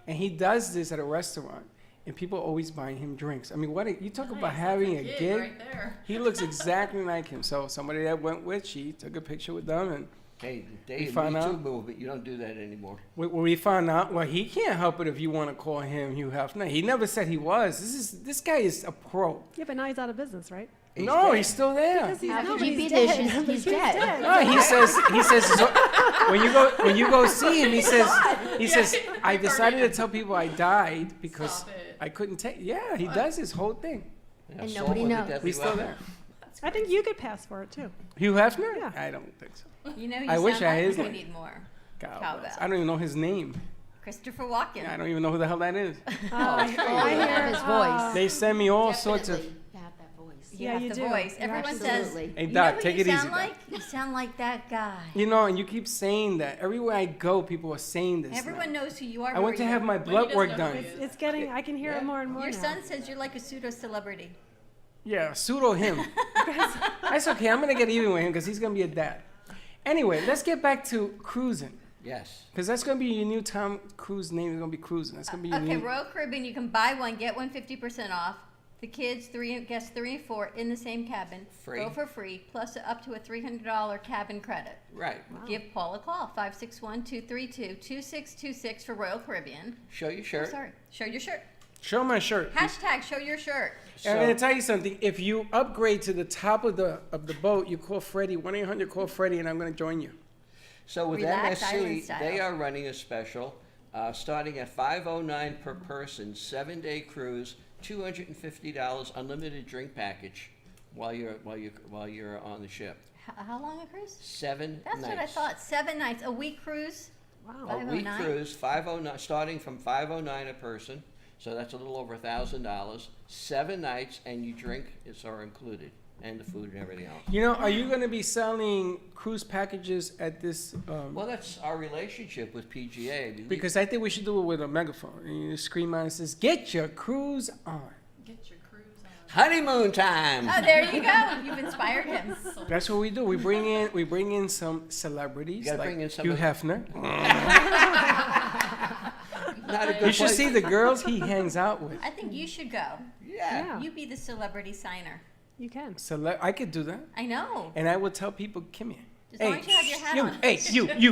And he does this at a restaurant, and people always buying him drinks. I mean, you talk Nice, about that's having a gig gig. right there. He looks exactly like him. So somebody that went with, she took a picture with them, and Hey, the day of found Me Too out? movement, you don't do that anymore. when we found out, well, he can't help it if you want to call him Hugh Hefner. He never said he was. This guy is a pro. Yeah, but now he's out of business, right? No, dead. he's still there. Because he's, How no, could but you be he's there? dead. He's dead. No, he says so, when you go see him, he says I decided to tell people I died because Stop it. I couldn't take. Yeah, he does his whole thing. Yeah, And sold nobody with a knows. deadly He's still weapon. there. I think you could pass for it too. Hugh Hefner? Yeah. I don't think so. You know, you I wish sound I had like his we name. need more. God Cowbell. bless. I don't even know his name. Christopher Walken. I don't even know who the hell that is. I You have his voice. They send me all sorts of. Definitely. You have that voice. You Yeah, have you the do. voice. You Everyone absolutely- says. Hey, You know Doc, who take you it easy, sound Doc. like? You sound like that guy. You know, and you keep saying that. Everywhere I go, people are saying this. Everyone now. knows who you are. I went to have my But he blood doesn't work know done. who he is. It's getting. I can hear it more and more Your now. son says you're like a pseudo celebrity. Yeah, pseudo him. That's okay. I'm gonna get even with him because he's gonna be a dad. Anyway, let's get back to cruising Yes. because that's gonna be your new Tom Cruise name. Is gonna be cruising. That's gonna be your Okay, new. Royal Caribbean, you can buy one, get one 50% off. The kids, guests 3 and 4 in the same cabin. Free. Go for free, plus up to a $300 cabin credit. Right. Give Paul a call, 561-232-2626 for Royal Caribbean. Show your Oh, shirt. sorry, show your shirt. Show my shirt. Hashtag show your shirt. And I'm gonna So, tell you something. If you upgrade to the top of the boat, you call Freddy 1-800 call Freddy, and I'm gonna join you. so with Relax island MSC, style. they are running a special starting at $509 per person, 7-day cruise, $250 unlimited drink package while you're on the ship. How long a cruise? 7 That's nights. what I thought. 7 nights, a week cruise. Wow. A week 509? cruise, 509, starting from 509 a person, so that's a little over $1,000. 7 nights, and you drink are included, and the food and everything else. You know, are you gonna be selling cruise packages at this? Well, that's our relationship with PGA. I mean, Because I think we should do it with a megaphone. And you scream out and says, "Get your cruise on." Get your cruise on. honeymoon time. Oh, there you go. You've inspired him. That's what we do. We bring in some celebrities You gotta like bring in Hugh somebody- Hefner. Not a good You should place. see the girls he hangs out with. I think you should go. Yeah. Yeah. You be the celebrity signer. You can. I could do that, I know. and I will tell people, "Come here." As long as you have your hat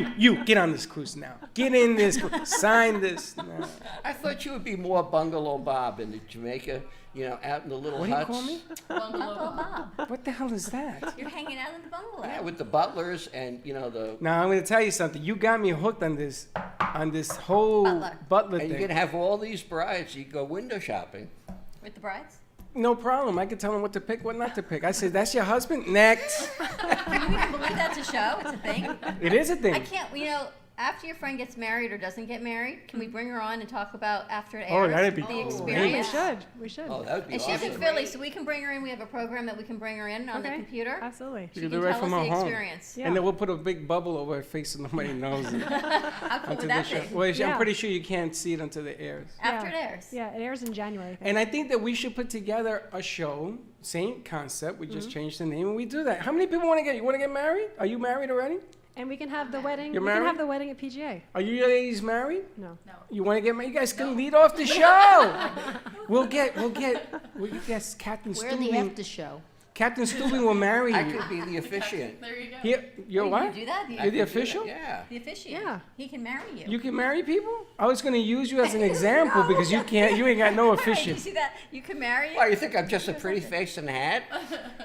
on. you, get on this cruise now. Get in this, sign this now. I thought you would be more Bungalow Bob in the Jamaica, out in the little What do you huts. call me? Uncle Bob. What the hell is that? You're hanging out in the bungalow. Yeah, with the butlers and, the... Now, I'm going to tell you something. You got me hooked on this whole butler And you thing. can have all these brides. You can go window shopping. With the brides? No problem. I can tell them what to pick, what not to pick. I said, that's your husband? Next. Can you even believe that's a show? It's a thing? It is a thing. I can't, after your friend gets married or doesn't get married, can we bring her on and talk about after it airs? Oh, that'd be the cool. experience? We should. Oh, that would be And awesome. she's in Philly, so we can bring her in. We have a program that we can bring her in on the Okay. computer. Absolutely. She You can can do it right tell from us her the home. experience. Yeah. And then we'll put a big bubble over her face so nobody knows it. How cool Until would that the show. be? Well, I'm Yeah. pretty sure you can't see it until it airs. After it airs. Yeah, it airs in January. I think. And I think that we should put together a show, same concept. We just changed the name and we do that. How many people want to get? You want to get married? Are you married already? And we can have the wedding. You're we can married? have the wedding at PGA. Are you ladies married? No. No. You want to get married? You guys can lead off the show. we'll get Captain We're in the Stubing. after show. Captain Stubing will marry I you. could be the officiant. There you go. You're You what? do that? You're the I could do that, official? Yeah. The officiant. Yeah. He can marry you. You can marry people? I was going to use you as an example because you ain't got no You officiant. see that? You can marry you. Why, you think I'm just a pretty face and hat?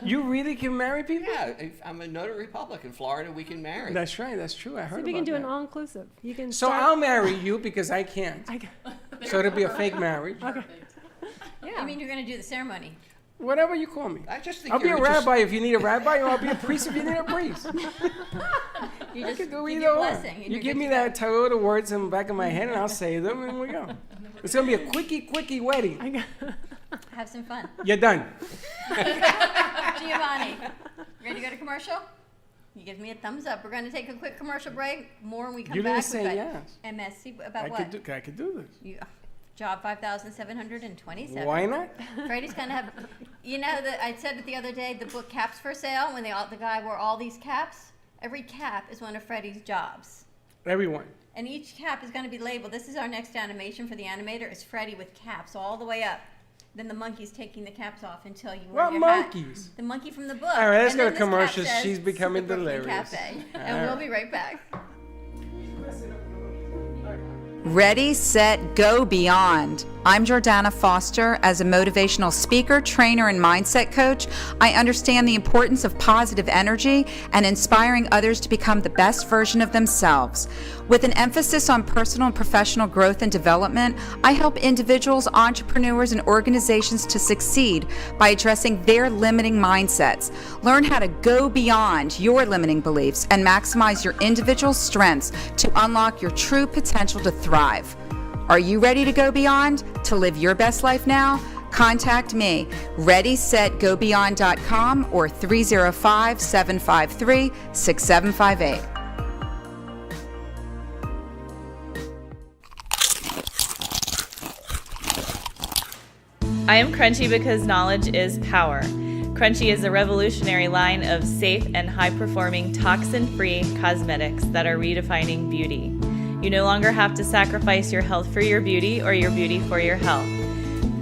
You really can marry people? Yeah, I'm a notary public in Florida. We can marry. That's right. That's true. I heard So about we can do that. an all-inclusive. You can. So start- I'll marry you because I can't. I can- So it'll be a fake marriage. Perfect. yeah. I mean, you're going to do the ceremony. Whatever you call me. I just think I'll be a you're just- rabbi if you need a rabbi, or I'll be a priest if you need a priest. You I just can do give either your one. blessing. and You you're give good me to go. that tarot of words in the back of my head, and I'll say them, and we go. It's gonna be a quickie wedding. I got- Have some fun. You're done. Giovanni, ready to go to commercial? You give me a thumbs up. We're going to take a quick commercial break. More when we come You back. didn't say We've yes. got MSC about I what? could do this. Job 5,727. Why not? Freddy's gonna have. You know that I said it the other day. The book Caps for Sale. When the guy wore all these caps. Every cap is one of Freddy's jobs. Everyone. And each cap is going to be labeled. This is our next animation for the animator. Is Freddy with caps all the way up. Then the monkey's taking the caps off until you wear What your monkeys? hat. The monkey from the book. All right, let's And go then to this cap commercials. says, She's becoming "The Brooklyn delirious." Cafe." All And we'll right. be right back. Ready, set, go beyond. I'm Jordana Foster. As a motivational speaker, trainer, and mindset coach, I understand the importance of positive energy and inspiring others to become the best version of themselves. With an emphasis on personal and professional growth and development, I help individuals, entrepreneurs, and organizations to succeed by addressing their limiting mindsets. Learn how to go beyond your limiting beliefs and maximize your individual strengths to unlock your true potential to thrive. Are you ready to go beyond, to live your best life now? Contact me, ReadySetGoBeyond.com or 305-753-6758. I am Crunchy because knowledge is power. Crunchy is a revolutionary line of safe and high-performing toxin-free cosmetics that are redefining beauty. You no longer have to sacrifice your health for your beauty or your beauty for your health.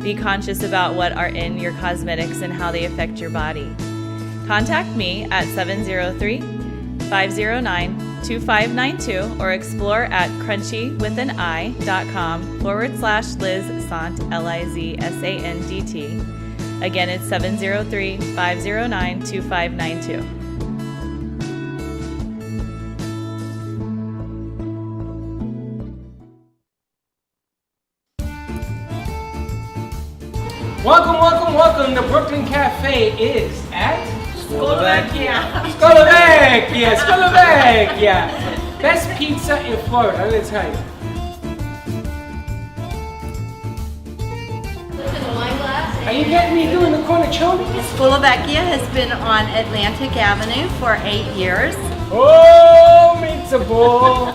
Be conscious about what are in your cosmetics and how they affect your body. Contact me at 703-509-2592 or explore at crunchywithanI.com/Liz Sant, LIZSANDT. Again, it's 703-509-2592. Welcome. The Brooklyn Cafe is at Slovakia. Best pizza in Florida, I'm gonna tell you. Are you getting me doing the cornichoni? Slovakia has been on Atlantic Avenue for 8 years. Oh, pizza ball.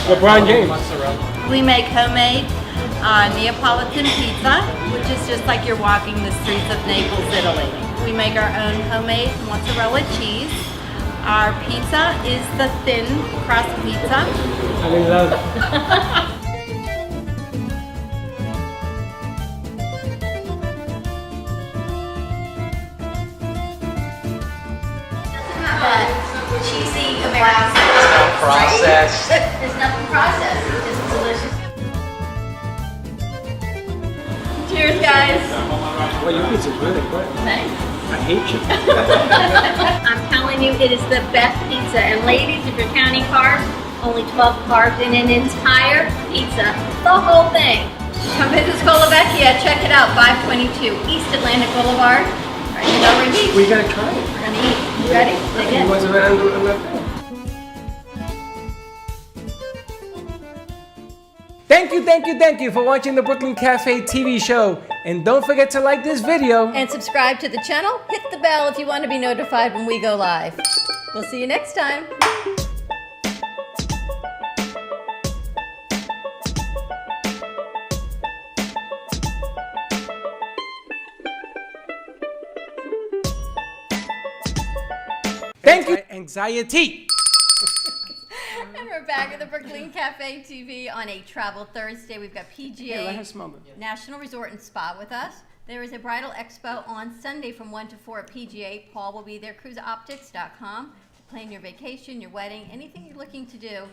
LeBron James. We make homemade Neapolitan pizza, which is just like you're walking the streets of Naples, Italy. We make our own homemade mozzarella cheese. Our pizza is the thin crust pizza. I love it. processed. There's nothing processed, it's just delicious. Cheers, guys. Well, your pizza's really good. Thanks. I hate you. I'm telling you, it is the best pizza. And ladies, if you're counting carbs, only 12 carbs in an entire pizza. The whole thing. Come visit Colavecchia. Check it out. 522 East Atlantic Boulevard. Right in Delray Beach. We gotta try it. We're gonna eat. You ready? Dig He in. wasn't right on the thing. Thank you for watching the Brooklyn Cafe TV show. And don't forget to like this video. And subscribe to the channel. Hit the bell if you want to be notified when we go live. We'll see you next time. Thank you. Anxiety. And we're back at the Brooklyn Cafe TV on a Travel Thursday. We've got Here, let her PGA smell it. National Resort and Spa with us. There is a bridal expo on Sunday from 1 to 4 at PGA. Paul will be there. CruiseOptics.com to plan your vacation, your wedding, anything you're looking to do. You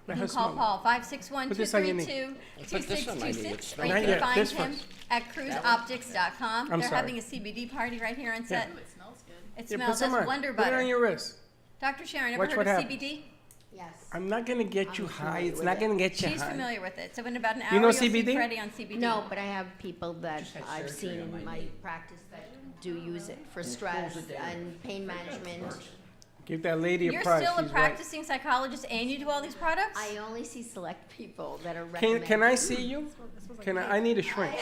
Let can her call smell Paul, Put this on your knee. 561-232-2626, or you Not can yet, find this him first. at CruiseOptics.com. I'm They're sorry. having a CBD party right here on set. Ooh, it smells good. It Yeah, put smells some that's on. Wonder Put it on Butter. your wrist. Dr. Sharon, ever Watch heard what of happens. CBD? Yes. I'm not gonna get you I'm high. familiar It's with not it. gonna get you She's high. familiar with it. So in about an hour, You know you'll see CBD? Freddie on CBD. No, but I have people that I've seen in my practice that do use it for stress and pain management. Give that lady a You're prize. still a She's right. practicing psychologist and you do all these products? I only see select people that are recommended. Can I see you? Can I need a shrink.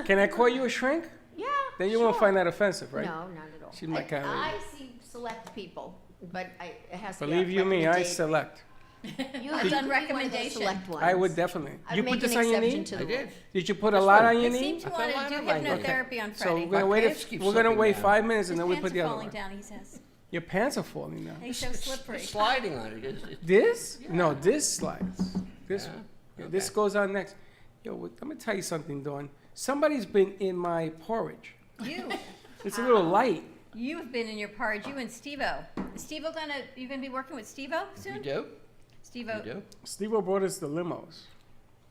Can I call you a shrink? Yeah. Then you won't sure. find that offensive, right? No, not at all. She's my kind of I lady. see select people, but it has to Believe be you me, I recommended. select. You It's you on be one of the recommendation. Select ones. I would definitely. I'd You make put this an on your exception knee? to I the did. rule. Did you put a lot on your They knee? seem to I want thought to do a lot of mine did. hypnotherapy on So Freddie. we're gonna My wait. pants keep We're gonna slipping wait down. 5 minutes and His then we pants put the are other falling one. down, he says. Your pants are falling now. They're so slippery. Sliding on it. This? No, this slides. This Yeah. one. Yeah, this Okay. goes on next. Yo, let me tell you something, Dawn. Somebody's been in my porridge. You. It's a little light. You've been in your porridge, you and Steve-O. Is Steve-O you gonna be working with Steve-O You soon? do? Steve-O. You do? Steve-O brought us the limos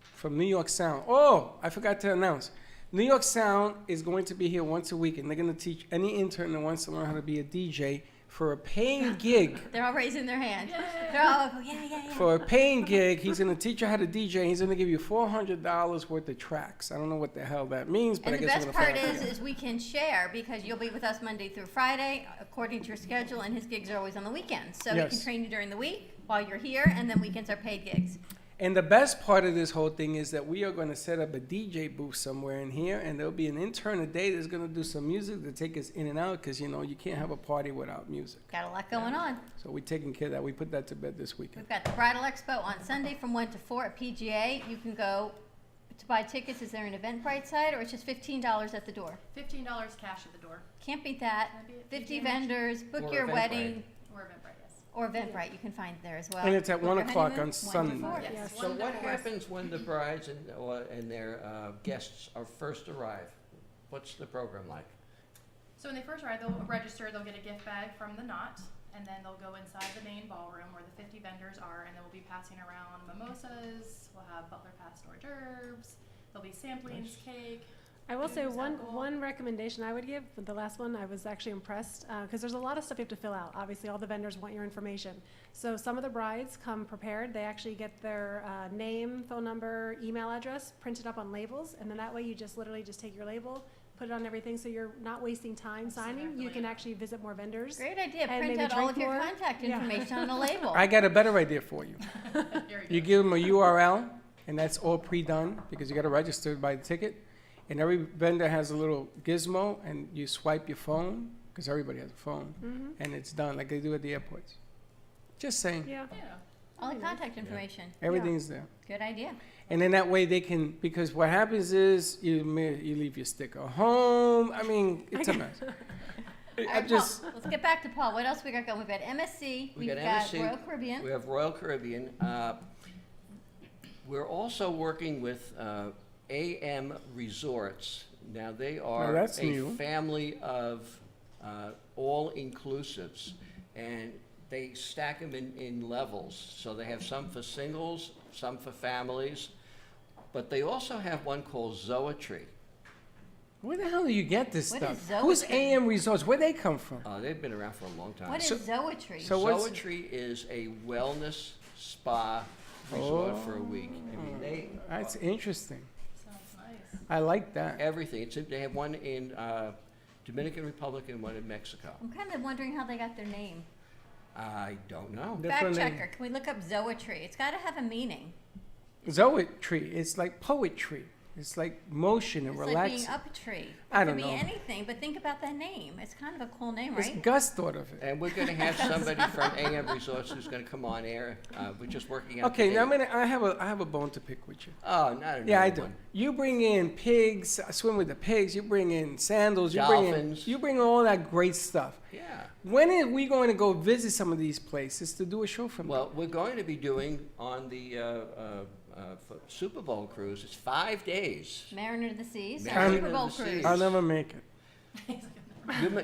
from New York Sound. Oh, I forgot to announce. New York Sound is going to be here once a week, and they're going to teach any intern that wants to learn how to be a DJ for a paying gig. They're all raising their hand. They're all, oh, yeah. For a paying gig, he's going to teach you how to DJ. He's going to give you $400 worth of tracks. I don't know what the hell that means, but And I the guess best we're going to part find out. is we can share because you'll be with us Monday through Friday according to your schedule, and his gigs are always on the weekends. So he can Yes. train you during the week while you're here, and then weekends are paid gigs. And the best part of this whole thing is that we are going to set up a DJ booth somewhere in here, and there'll be an intern a day that's going to do some music to take us in and out, because, you know, you can't have a party without music. Got a lot going on. So we're taking care of that. We put that to bed this weekend. We've got the Bridal Expo on Sunday from 1 to 4 at PGA. You can go to buy tickets. Is there an Eventbrite site, or it's just $15 at the door? $15 cash at the door. Can't beat that. Can I beat it? 50 PGA vendors. Book Or your Eventbrite. wedding. Or Eventbrite, yes. Or Eventbrite, you can find it there as well. And it's at Book 1 your o'clock honeymoon, on 1 to Sunday. 4. Yes. So One what to four. happens when the brides and their guests are first arrive? What's the program like? So when they first arrive, they'll register, they'll get a gift bag from the knot, and then they'll go inside the main ballroom where the 50 vendors are, and then we'll be passing around mimosas, we'll have butler passed hors d'oeuvres, there'll be samplings, cake. I will say Food one sample. recommendation I would give, with the last one, I was actually impressed, because there's a lot of stuff you have to fill out. Obviously, all the vendors want your information. So some of the brides come prepared. They actually get their name, phone number, email address printed up on labels, and then that way you just literally just take your label, put it on everything, so you're not wasting time signing. You can actually visit more vendors. Great idea. And Print maybe out all drink of your more. contact Yeah. information on a label. I got a better idea for you. Here we You go. give them a URL, and that's all pre-done, because you got to register by the ticket. And every vendor has a little gizmo, and you swipe your phone, because everybody has a phone, and it's done, like they do at the airports. Just saying, Yeah. Yeah. All the contact information. everything's there. Good idea. And then that way they can, because what happens is you leave your sticker home. I mean, it's a mess. All I'm right, just, Paul, let's get back to Paul. What else we got going? We've got MSC. We We've got got MSC, Royal Caribbean. We have Royal Caribbean. We're also working with AM Resorts. Now, they are that's a new. family of all-inclusives. And they stack them in levels. So they have some for singles, some for families, but they also have one called Zoetry. Where the hell do you get this What stuff? is Who's Zoetry? AM Resorts? Where they come from? They've been around for a long time. What is Zoetry? so what's- Zoetry is a wellness spa resort for a week. I mean, That's interesting. Sounds nice. I like that. everything. They have one in Dominican Republic and one in Mexico. I'm kind of wondering how they got their name. I don't know. They're Fact from the- checker, can we look up Zoetry? It's got to have a meaning. Zoetry. It's like poetry. It's like motion and It's like relaxing. being up a tree. I It don't could know. be anything, but think about that name. It's kind of a cool name, It's right? Gus thought of it. And we're going to have somebody from AM Resorts who's going to come on air. We're just working out. Okay, the now date. I have a bone to pick with you. Oh, not another Yeah, I do. one. You bring in pigs, swim with the pigs. You bring in sandals. Dolphins. You bring all that great stuff. Yeah. When are we going to go visit some of these places to do a show from Well, we're going to be doing on the Super Bowl cruise. It's 5 days. Mariner of the Seas, Mariner our of Super Bowl the cruise. Seas. I'll never make it.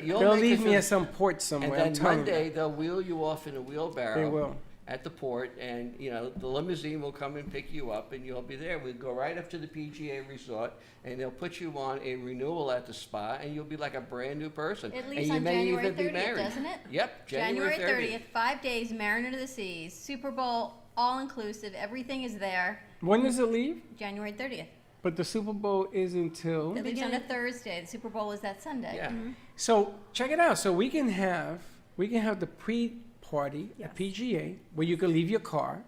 You'll They'll make leave it me through- at some port somewhere. And I'm then telling Monday you. they'll wheel you off in a wheelbarrow. They will. At the port, and the limousine will come and pick you up, and you'll be there. We'll go right up to the PGA Resort, and they'll put you on a renewal at the spa, and you'll be like a brand new person. It and leaves you on may January even be 30th, married. doesn't it? Yep, January 30th, 5 days, Mariner to the Seas, Super Bowl, all inclusive, everything is there. When does it leave? January 30th. But the Super Bowl is until. It leaves on a Thursday. The Super Bowl is that Sunday. Yeah. So check it out. So we can have the pre-party at PGA where you can leave your car,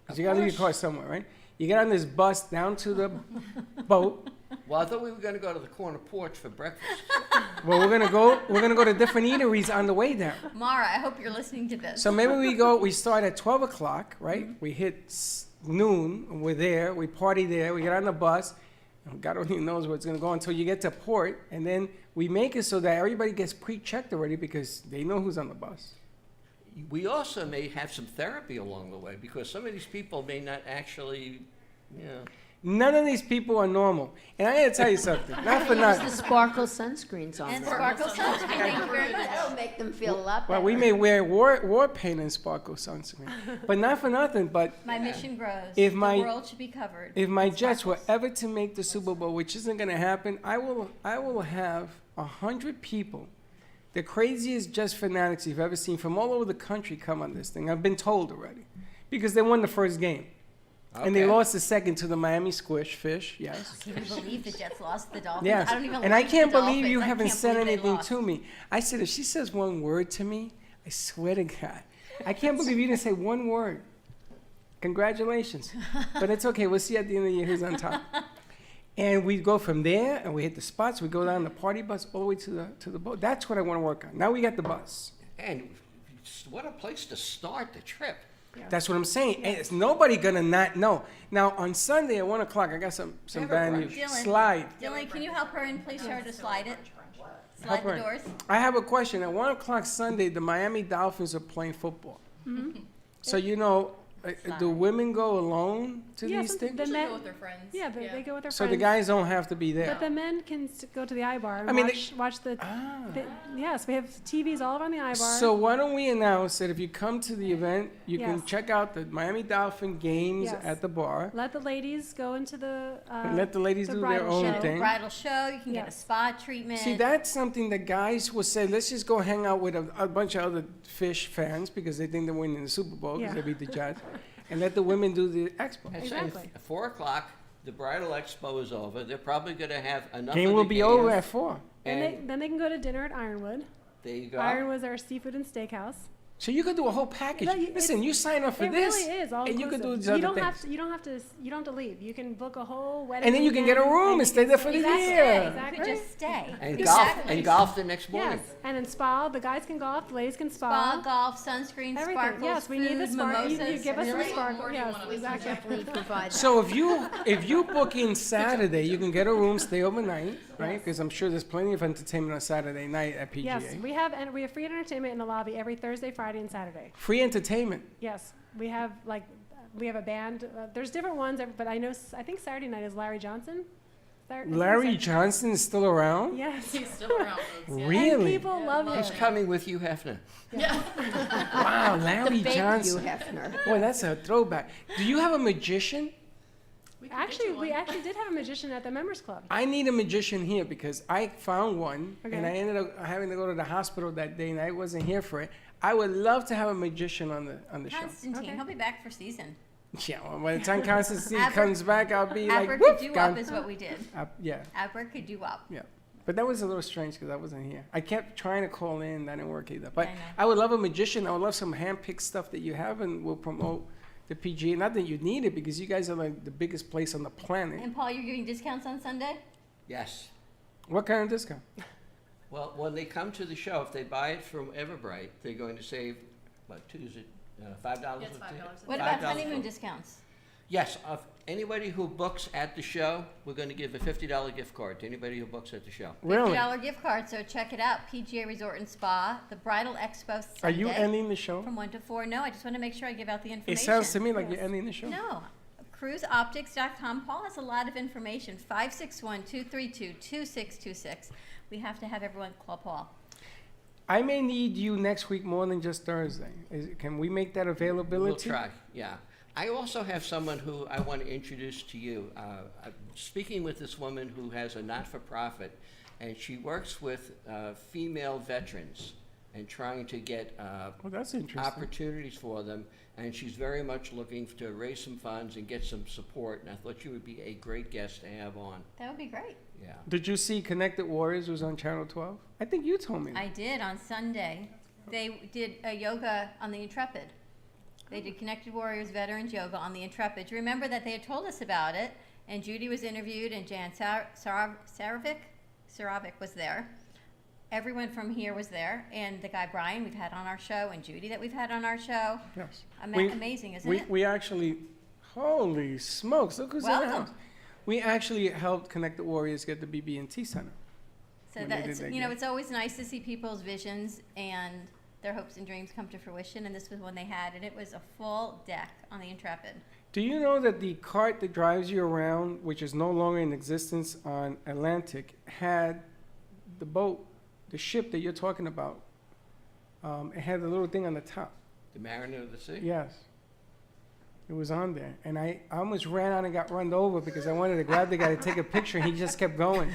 because you gotta leave your car somewhere, right? You get on this bus down to the boat. Well, I thought we were going to go to the corner porch for breakfast. Well, we're gonna go to different eateries on the way down. Mara, I hope you're listening to this. So maybe we start at 12 o'clock, right? We hit noon, and we're there, we party there, we get on the bus, and God only knows where it's gonna go until you get to port, and then we make it so that everybody gets pre-checked already because they know who's on the bus. We also may have some therapy along the way because some of these people may not actually, None of these people are normal. And I gotta tell you something, not for Use the nothing. sparkle sunscreens on and them. Sparkle Sunscreen, thank you very much. That'll make them feel a lot better. Well, we may wear war paint and sparkle sunscreen, but not for nothing, but My mission grows. If my- the world should be covered. if my in Jets were sparkles. ever to make the Super Bowl, which isn't gonna happen, I will have 100 people, the craziest Jets fanatics you've ever seen from all over the country come on this thing. I've been told already, because they won the first game. And they Okay. lost the second to the Miami Squish Fish, yes. Can you believe the Jets lost to the Dolphins? Yes. I don't even And I like can't the believe Dolphins. you I haven't can't said believe they anything lost. to me. I said, if she says one word to me, I swear to God. I can't believe you didn't say one word. Congratulations. But it's okay. We'll see at the end of the year who's on top. And we go from there, and we hit the spots. We go down the party bus all the way to the boat. That's what I want to work on. Now we got the bus. and what a place to start the trip. That's what I'm saying. And it's nobody gonna not know. Now on Sunday at 1 o'clock, I got some Have a bad brunch. news. Dylan. Slide. Dylan, can you help her and please show her to slide it? Slide Help the her. doors. I have a question. At 1 o'clock Sunday, the Miami Dolphins are playing football. So do women go alone to Yeah, these some- things? the Usually men- go with their friends. Yeah, they go with their So friends. the guys don't have to be there. But the men can go to the iBar and I mean, watch the. Yes, we have TVs all around the iBar. So why don't we announce that if you come to the event, you can Yes. check out the Miami Dolphin games Yes. at the bar, let the ladies go into the. and let the ladies the do their bridal own show. thing. Bridal show. You can get a Yes. spa treatment. See, that's something that guys will say, let's just go hang out with a bunch of other fish fans because they think they're winning the Super Bowl because Yeah. they beat the Jets, and let the women do the expo. And so Exactly. at 4 o'clock, the bridal expo is over. They're probably going to have enough Game of will the be over games. at 4. And Then they can go to dinner at Ironwood. there you go. Ironwood's our seafood and steakhouse. So you could do a whole package. No, you- Listen, you sign up for It this, really is all and you could do inclusive. these You other don't things. have to. You don't have to leave. You can book a whole wedding. And then you can get a weekend, room and stay there for the Exactly. year. Exactly. You could just stay. And Exactly. golf the next morning. Yes, and in spa, the guys can golf, the ladies can Spa, golf, sunscreen, Everything. sparkles, Yes, we need the food, sparkle. You mimosas. give us the Really? sparkle. Or do you Yes, want us to exactly. Definitely provide that. So if you book in Saturday, you can get a room, stay overnight, right? Because I'm sure there's plenty of entertainment on Saturday night at PGA. Yes, we have free entertainment in the lobby every Thursday, Friday, and Saturday. Free entertainment. Yes, we have a band. There's different ones, but I think Saturday night is Larry Johnson. Larry Johnson is still around? Yes. He's still around, folks. Yeah. Really? And people love him. He's coming with you, Hefner. Wow, Larry The big Johnson. Hugh Hefner. Boy, that's a throwback. Do you have a magician? We can get you We one. actually did have a magician at the members club. I need a magician here because I found one and Okay. I ended up having to go to the hospital that day and I wasn't here for it. I would love to have a magician on the show. Constantine, Okay. he'll be back for season. Yeah, well, by the time Constantine Aber- comes back, I'll be like, Abracadoo whoop, up gone. is what we did. Yeah, Abracadoo up. yeah. But that was a little strange because I wasn't here. I kept trying to call in, that didn't work either. But I know. I would love a magician. I would love some hand-picked stuff that you have and we'll promote the PGA. Not that you need it because you guys are like the biggest place on the planet. And Paul, you're giving discounts on Sunday? Yes. What kind of discount? Well, when they come to the show, if they buy it from Everbright, they're going to save, what, $5? Yeah, it's $5. What about $5 honeymoon for- discounts? Yes, of anybody who books at the show, we're going to give a $50 gift card to anybody who books at the show. Really? $50 gift card, so check it out. PGA Resort and Spa, the Bridal Expo Sunday. Are you ending the show? From 1 to 4. No, I just want to make sure I give out the information. It sounds to me like you're ending the show. No. CruiseOptics.com. Paul has a lot of information. 561-232-2626. We have to have everyone call Paul. I may need you next week more than just Thursday. Can we make that availability? We'll try, yeah. I also have someone who I want to introduce to you. I'm speaking with this woman who has a not-for-profit, and she works with female veterans and trying to get Oh, that's interesting. opportunities for them. And she's very much looking to raise some funds and get some support. And I thought you would be a great guest to have on. That would be great. Yeah. Did you see Connected Warriors was on Channel 12? I think you told me. I did on Sunday. They did a yoga on the Intrepid. They did Connected Warriors Veterans Yoga on the Intrepid. Do you remember that they had told us about it? And Judy was interviewed, and Jan Sarovic was there. Everyone from here was there, and the guy Brian we've had on our show, and Judy that we've had on our show. Yes. Amazing, isn't it? We actually, holy smokes, look who's in the Welcome. house. We actually helped Connected Warriors get the BB&T Center. So when they that's, did that you know, gig. it's always nice to see people's visions and their hopes and dreams come to fruition, and this was one they had, and it was a full deck on the Intrepid. Do you know that the cart that drives you around, which is no longer in existence on Atlantic, had the boat, the ship that you're talking about, it had the little thing on the top. The Mariner of the Sea? Yes. It was on there. And I almost ran out and got run over because I wanted to grab the guy to take a picture, and he just kept going.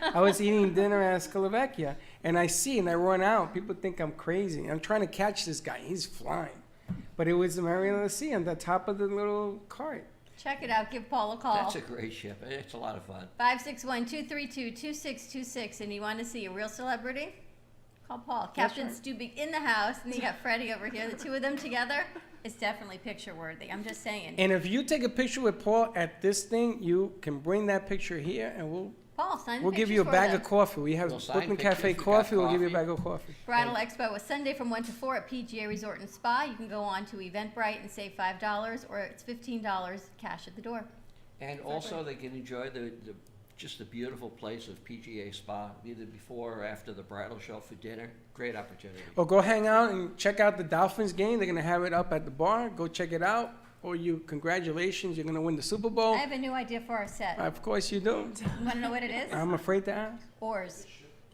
I was eating dinner at Sclovacchia, and I see, and I run out. People think I'm crazy. I'm trying to catch this guy. He's flying. But it was the Mariner of the Sea on the top of the little cart. Check it out. Give Paul a call. That's a great ship. It's a lot of fun. 561-232-2626. And you want to see a real celebrity? Call Paul. Captain Stubig in the house, and you got Freddy over here. The two of them together is definitely picture worthy. I'm just saying. And if you take a picture with Paul at this thing, you can bring that picture here, and Paul, sign we'll give you a pictures for bag them. of coffee. We have We'll sign Brooklyn Cafe pictures. We got coffee. We'll give you a coffee. bag of coffee. Bridal Expo is Sunday from 1 to 4 at PGA Resort and Spa. You can go on to Eventbrite and save $5, or it's $15 cash at the door. And also they can enjoy just the beautiful place of PGA Spa, either before or after the bridal show for dinner. Great opportunity. Or go hang out and check out the Dolphins game. They're going to have it up at the bar. Go check it out. Or congratulations, you're going to win the Super Bowl. I have a new idea for our set. Of course you do. You want to know what it is? I'm afraid to ask. Oars.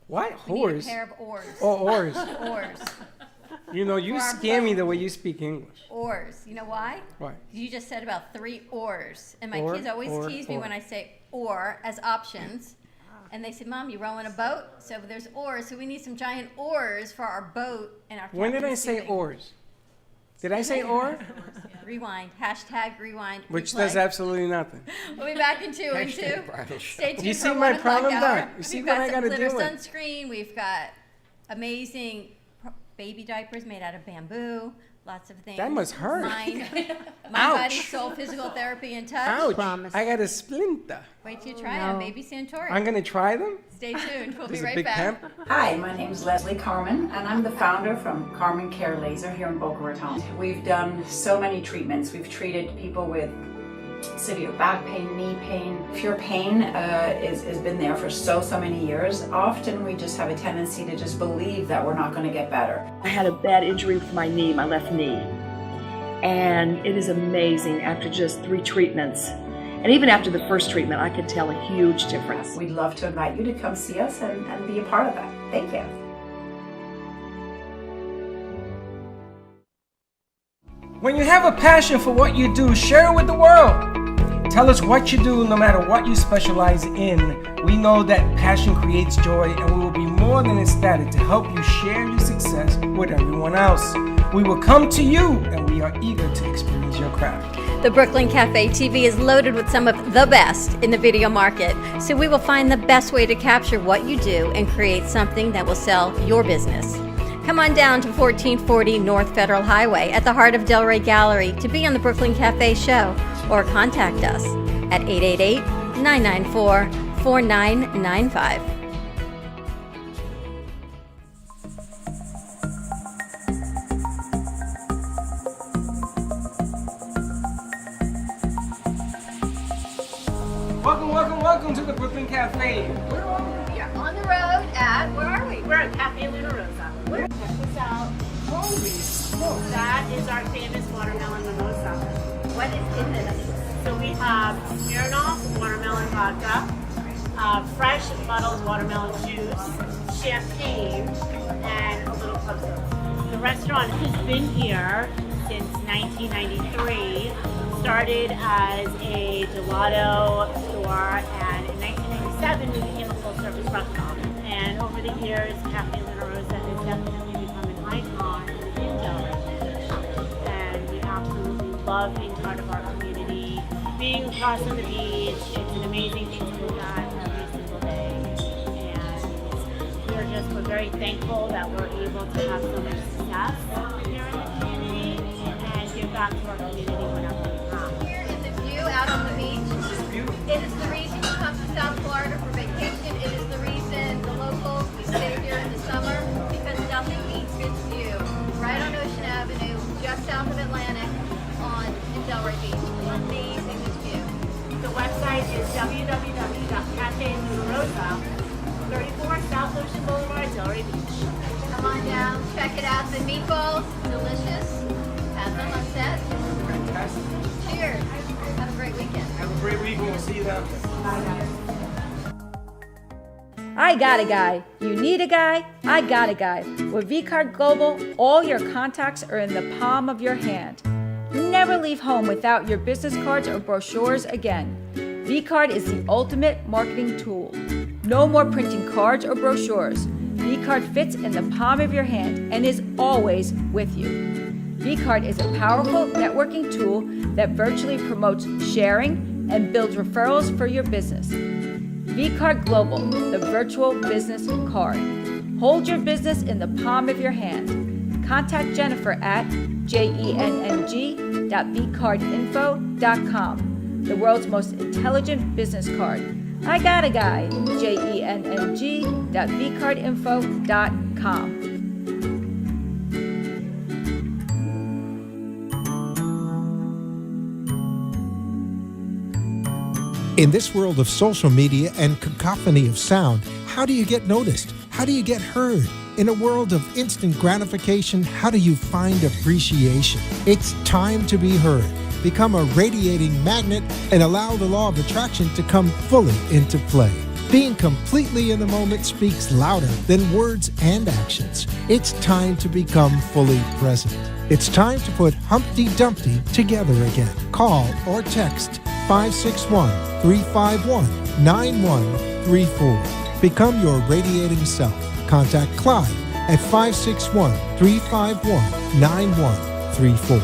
What? We need a Whores? pair of oars. Oh, oars. Oars. You know, you For our scare me boat. the way you speak English. Oars. You know why? Why? You just said about 3 oars. And my Or, kids always or, tease me or. when I say or as options. And they say, Mom, you rowing a boat? So there's oars. So we need some giant oars for our boat and our When did I captain's say tubing. oars? Did I say or? Rewind. Hashtag rewind. Which replay. does absolutely nothing. We'll be back in 2 and 2. Hashtag bridal show. Stay tuned You for see a my 1 o'clock problem, hour. Doc? You see We've what got I some gotta glitter deal with? sunscreen. We've got amazing baby diapers made out of bamboo. Lots of things. That must hurt. Mind, Ouch. body, soul, physical therapy, and touch. Ouch. Promise. I got a splinter. Wait till you try it on Baby Santori. I'm going to try them. Stay tuned. We'll This be is a right big back. pimp. Hi, my name is Leslie Carmen, and I'm the founder from Carmen Care Laser here in Boca Raton. We've done so many treatments. We've treated people with severe back pain, knee pain. If your pain has been there for so many years, often we just have a tendency to just believe that we're not going to get better. I had a bad injury with my knee, my left knee. And it is amazing after just 3 treatments. And even after the first treatment, I could tell a huge difference. We'd love to invite you to come see us and be a part of that. Thank you. When you have a passion for what you do, share it with the world. Tell us what you do no matter what you specialize in. We know that passion creates joy, and we will be more than ecstatic to help you share your success with everyone else. We will come to you, and we are eager to experience your craft. The Brooklyn Cafe TV is loaded with some of the best in the video market, so we will find the best way to capture what you do and create something that will sell your business. Come on down to 1440 North Federal Highway at the heart of Delray Gallery to be on the Brooklyn Cafe show, or contact us at 888-994-4995. Welcome to the Brooklyn Cafe. We are on the road at, where are we? We're at Cafe Luna Rosa. Check this out. Holy smoke. That is our famous watermelon mimosa. What is in this? So we have Smirnoff watermelon vodka, fresh muddled watermelon juice, champagne, and a little club soda. The restaurant has been here since 1993. Started as a gelato store, and in 1997 we became a full-service restaurant. And over the years, Cafe Luna Rosa has definitely become an icon in Delray. And we absolutely love being part of our community. Being across on the beach, it's an amazing thing to look at every single day. And we're very thankful that we're able to have so much success here in the community and give back to our community whenever we can. Here is the view out on the beach. It is the reason you come to South Florida for vacation. It is the reason the locals, we stay here in the summer, because nothing beats this view. Right on Ocean Avenue, just south of Atlantic, in Delray Beach. Amazing this view. The website is www.cafelunarosa, 34 South Ocean Boulevard, Delray Beach. Come on down, check it out. The meatballs, delicious. Have them on set. Fantastic. Cheers. Have a great weekend. Have a great week, and we'll see you then. I got a guy. You need a guy? I got a guy. With vCard Global, all your contacts are in the palm of your hand. Never leave home without your business cards or brochures again. vCard is the ultimate marketing tool. No more printing cards or brochures. vCard fits in the palm of your hand and is always with you. vCard is a powerful networking tool that virtually promotes sharing and builds referrals for your business. vCard Global, the virtual business card. Hold your business in the palm of your hand. Contact Jennifer at jenng.vcardinfo.com, the world's most intelligent business card. I got a guy, jenng.vcardinfo.com. In this world of social media and cacophony of sound, how do you get noticed? How do you get heard? In a world of instant gratification, how do you find appreciation? It's time to be heard. Become a radiating magnet and allow the law of attraction to come fully into play. Being completely in the moment speaks louder than words and actions. It's time to become fully present. It's time to put Humpty Dumpty together again. Call or text 561-351-9134. Become your radiating self. Contact Clyde at 561-351-9134.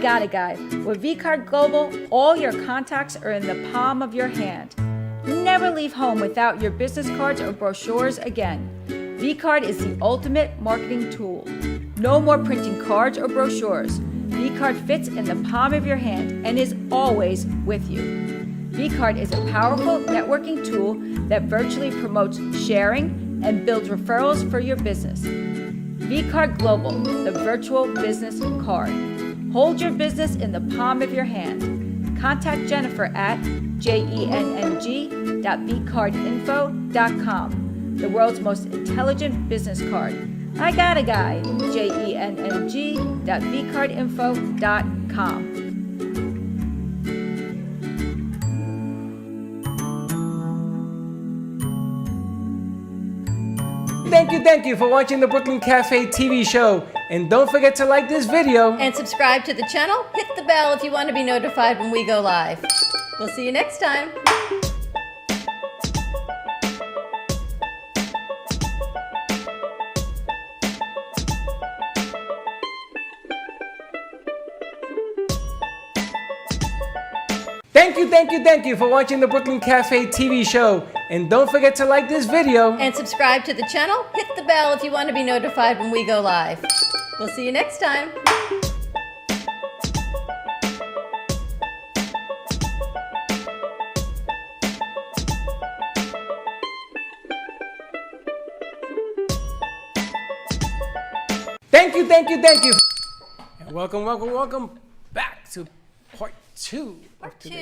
got a guy. With VCard Global, all your contacts are in the palm of your hand. Never leave home without your business cards or brochures again. VCard is the ultimate marketing tool. No more printing cards or brochures. VCard fits in the palm of your hand and is always with you. VCard is a powerful networking tool that virtually promotes sharing and builds referrals for your business. VCard Global, the virtual business card. Hold your business in the palm of your hand. Contact Jennifer at jenng.vcardinfo.com, the world's most intelligent business card. I got a guy, jenng.vcardinfo.com. Thank you for watching the Brooklyn Cafe TV show. And don't forget to like this video. And subscribe to the channel. Hit the bell if you want to be notified when we go live. We'll see you next time. Thank you for watching the Brooklyn Cafe TV show. And don't forget to like this video. And subscribe to the channel. Hit the bell if you want to be notified when we go live. We'll see you next time. Thank you. And welcome back to part two.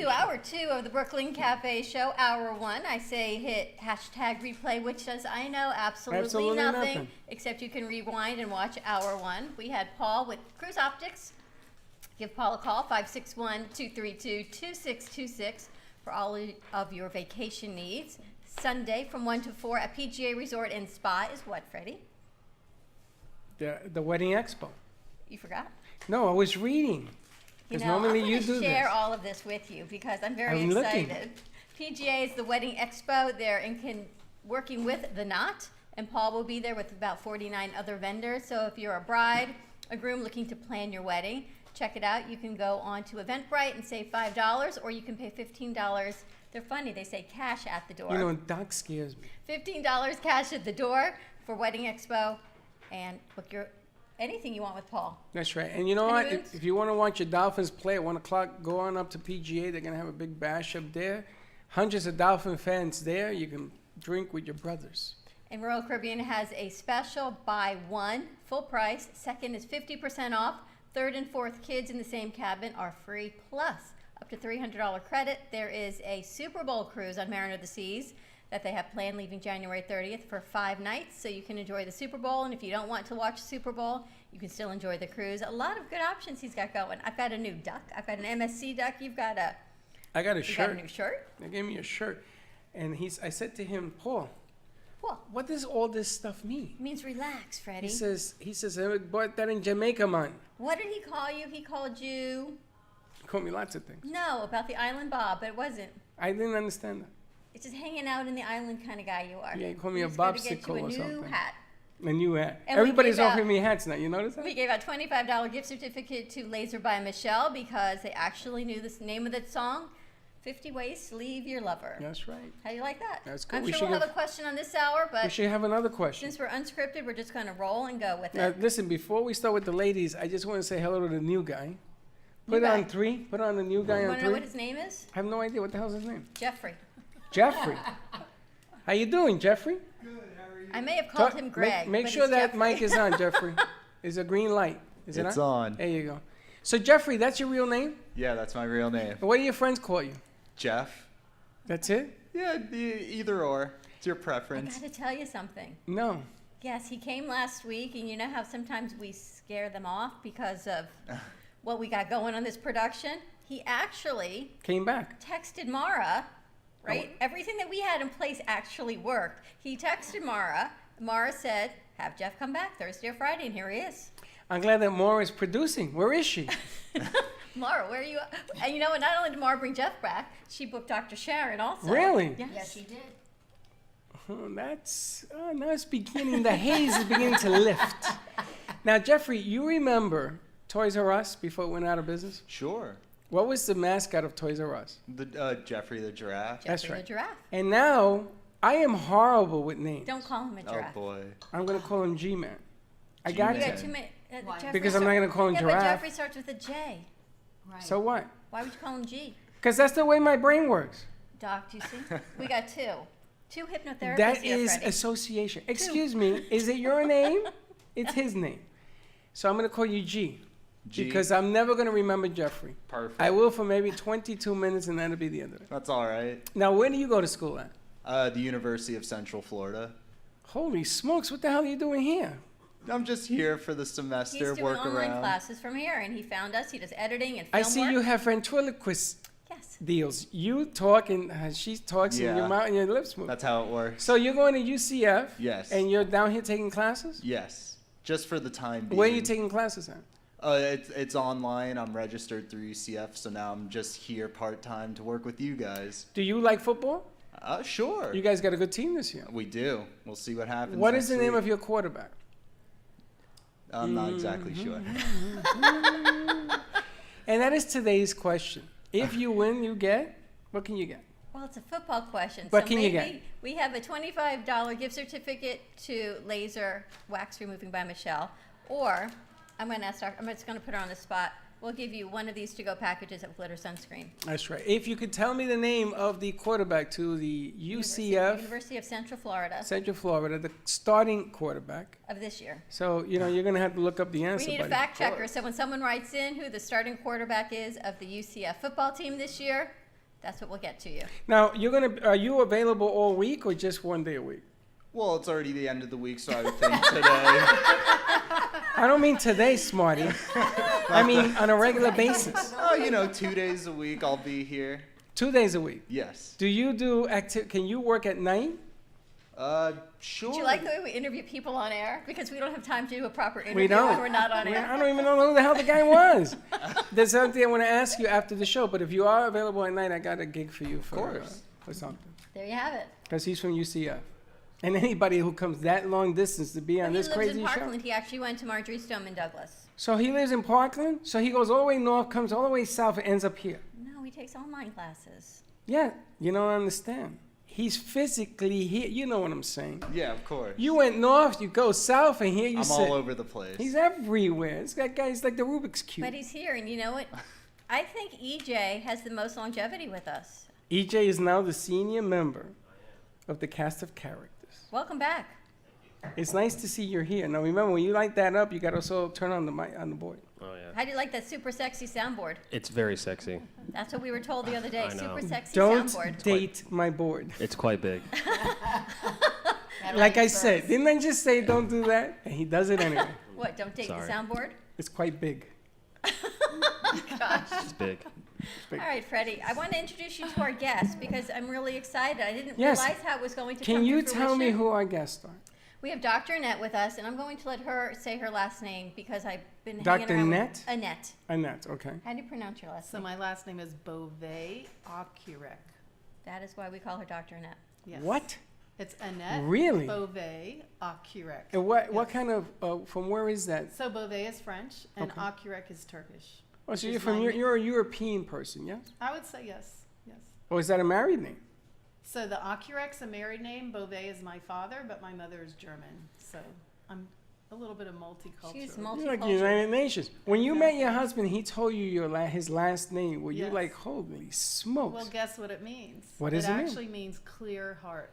Hour two of the Brooklyn Cafe show, hour one. I say hit hashtag replay, which does I know absolutely nothing, except you can rewind and watch hour one. We had Paul with Cruise Optics. Give Paul a call, 561-232-2626 for all of your vacation needs. Sunday from 1 to 4 at PGA Resort and Spa is what, Freddie? The Wedding Expo. You forgot? No, I was reading. You know, normally I'm you going do to share this. all of this with you because I'm very I'm excited. PGA is the Wedding Expo. They're working with The Knot, and Paul will be there with about 49 other vendors. So if you're a bride, a groom looking to plan your wedding, check it out. You can go on to Eventbrite and save $5, or you can pay $15. They're funny. They say cash at the door. You know, Doc scares me. $15 cash at the door for Wedding Expo, and book anything you want with Paul. That's right. And you know what? If you want to watch your Dolphins play at 1 o'clock, go on up to PGA. They're going to have a big bash up there. Hundreds of Dolphin fans there. You can drink with your brothers. And Royal Caribbean has a special buy one, full price. Second is 50% off. Third and fourth kids in the same cabin are free, plus up to $300 credit. There is a Super Bowl cruise on Mariner of the Seas that they have planned leaving January 30th for 5 nights, so you can enjoy the Super Bowl, and if you don't want to watch the Super Bowl, you can still enjoy the cruise. A lot of good options he's got going. I've got a new duck. I've got an MSC duck. I got a shirt. Got a new shirt? They gave me a shirt, and I said to him, Paul, what does all this stuff mean? It means relax, Freddie. He says, I bought that in Jamaica, man. What did he call you? He called you? He called me lots of things. No, about the Island Bob, but it wasn't. I didn't understand that. It's just hanging out in the island kind of guy you are. Yeah, he called me a bobsicle or something. A new hat. A new hat. And everybody's offering me hats now. You notice that? We gave out $25 gift certificate to Laser by Michelle because they actually knew the name of that song, 50 Ways to Leave Your Lover. That's right. How do you like that? That's cool. I'm sure we'll have a question on this hour, but we should have another question. Since we're unscripted, we're just going to roll and go with now, it. Listen, before we start with the ladies, I just want to say hello to the new guy. Put on 3. Put on the new guy on 3. You want to know what his name is? I have no idea. What the hell's his name? Jeffrey. Jeffrey. How you doing, Jeffrey? Good. How are you? I may have called him Greg. Make sure that mic is on, Jeffrey. It's a green light. Is it on? It's on. There you go. So, Jeffrey, that's your real name? Yeah, that's my real name. What do your friends call you? Jeff. That's it? Yeah, either or. It's your preference. I got to tell you something. No. Yes, he came last week, and you know how sometimes we scare them off because of what we got going on this production? He actually came back. Texted Mara. Right? Everything that we had in place actually worked. He texted Mara. Mara said, have Jeff come back Thursday or Friday, and here he is. I'm glad that Mara is producing. Where is she? Mara, where are you? And you know what? Not only did Mara bring Jeff back, she booked Dr. Sharon also. Really? Yes, yes she did. Now it's beginning, the haze is beginning to lift. Now, Jeffrey, you remember Toys R Us before it went out of business? Sure. What was the mascot of Toys R Us? The Jeffrey the giraffe. That's Jeffrey right. the giraffe. And now I am horrible with names. Don't call him a Oh giraffe. boy. I'm gonna call him G-Man. I got You got to. too many. Jeffrey Because I'm not gonna call him yeah, giraffe. but Jeffrey starts with a J. Right. So what? Why would you call him G? Because that's the way my brain works. Doc, do you see? We got two. Two hypnotherapists That here, is Freddy. association. Excuse me, is it your name? It's his name. So I'm gonna call you G. G. Because I'm never gonna remember Jeffrey. Perfect. I will for maybe 22 minutes and that'll be the end of it. That's all right. Now, where do you go to school at? The University of Central Florida. Holy smokes, what the hell are you doing here? I'm just here for the semester, He's doing work online around. classes from here, and he found us. He does editing and film I see work. you have ventriloquist Yes. deals. You talk and she talks and your Yeah. mouth and your lips move. That's how it works. So you're going to UCF? Yes. And you're down here taking classes? Yes. Just for the time being. Where are you taking classes at? It's online. I'm registered through UCF, so now I'm just here part-time to work with you guys. Do you like football? Sure. You guys got a good team this year. We do. We'll see what happens. What is next the name week. of your quarterback? I'm not exactly sure. And that is today's question. If you win, you get, what can you get? Well, it's a football question. What so can you maybe get? we have a $25 gift certificate to laser wax removing by Michelle, or I'm going to ask I'm just going to put her on the spot. We'll give you one of these to-go packages of glitter sunscreen. That's right. If you could tell me the name of the quarterback to the UCF, University of Central Florida Central Florida, the starting quarterback. of this year. So, you're going to have to look up the answer. We need a buddy. fact checker. So when someone writes in who the starting quarterback is of the UCF football team this year, that's what we'll get to you. Now, are you available all week or just one day a week? Well, it's already the end of the week, so I would think today. I don't mean today, smarty. I mean on a regular basis. 2 days a week I'll be here. 2 days a week. Yes. Do you do can you work at night? Sure. Do you like the way we interview people on air? Because we don't have time to do a proper interview We don't. when we're not on air. I don't even know who the hell the guy was. There's something I want to ask you after the show, but if you are available at night, I got a gig for you for something. There you have it. Because he's from UCF. And anybody who comes that long distance to be on this He lives crazy in show. Parkland. He actually went to Marjorie Stoneman Douglas. So he lives in Parkland? So he goes all the way north, comes all the way south, and ends up here. No, he takes online classes. Yeah, you don't understand. He's physically here. You know what I'm saying. Yeah, of course. You went north, you go south, and here you I'm sit. all over the place. He's everywhere. This guy's like the Rubik's Cube. But he's here, and you know what? I think EJ has the most longevity with us. EJ is now the senior member of the cast of characters. Welcome back. It's nice to see you're here. Now remember, when you light that up, you got to also turn on the mic on the board. Oh yeah. How do you like that super sexy soundboard? It's very sexy. That's what we were told the other day. I know. Super sexy Don't soundboard. date my board. It's quite big. Like I said, didn't I just say don't do that? And he does it anyway. What? Don't date Sorry. the soundboard? It's quite big. Gosh. It's big. All right, Freddie. I want to introduce you to our guest because I'm really excited. I didn't Yes. realize how it was going to Can come you to tell me fruition. who our guests are? We have Dr. Annette with us, and I'm going to let her say her last name because I've been Dr. hanging around Annette? with Annette. Annette, okay. How do you pronounce your last So name? my last name is Beauvais Akurek. That is why we call her Dr. Annette. Yes. What? It's Annette Really? Beauvais Akurek. And what kind of, from where is that? So Beauvais is French and Okay. Akurek is Turkish. Oh, so which you're is from, my you're a European person, yes? I would say yes, yes. Or is that a married name? So the Akurek's a married name. Beauvais is my father, but my mother is German. So I'm a little bit of multicultural. She's You're like the United Nations. When you met your husband, he told you his last name. Were you Yes. like, holy smokes? Well, guess what it means? What does it mean? It actually means clear heart.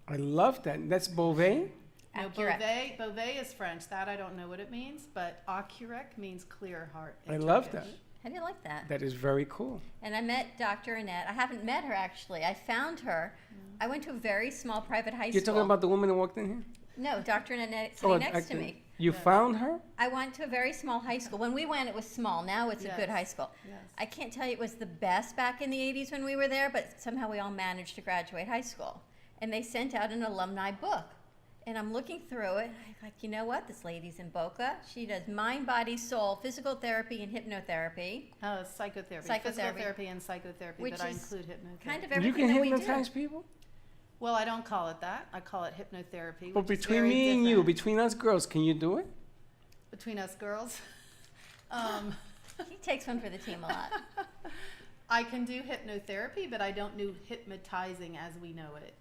I love that. That's Beauvais? No, Akurek. Beauvais is French. That I don't know what it means, but Akurek means clear heart. in I love Turkish. that. How do you like that? That is very cool. And I met Dr. Annette. I haven't met her actually. I found her. I went to a very small private high You're school. talking about the woman that walked in here? No, Dr. Annette sitting next to me. You found her? I went to a very small high school. When we went, it was small. Now it's a good Yes. high school. Yes. I can't tell you it was the best back in the 80s when we were there, but somehow we all managed to graduate high school. And they sent out an alumni book. And I'm looking through it. I'm like, you know what? This lady's in Boca. She does mind, body, soul, physical therapy, and hypnotherapy. Oh, it's psychotherapy. Physical Psychotherapy. therapy and psychotherapy, Which but I is include hypnotherapy. kind of You everything can that we do. hypnotize people? Well, I don't call it that. I call it hypnotherapy. But which is between very me and you, different. between us girls, can you do it? Between us girls, He takes one for the team a lot. I can do hypnotherapy, but I don't do hypnotizing as we know it.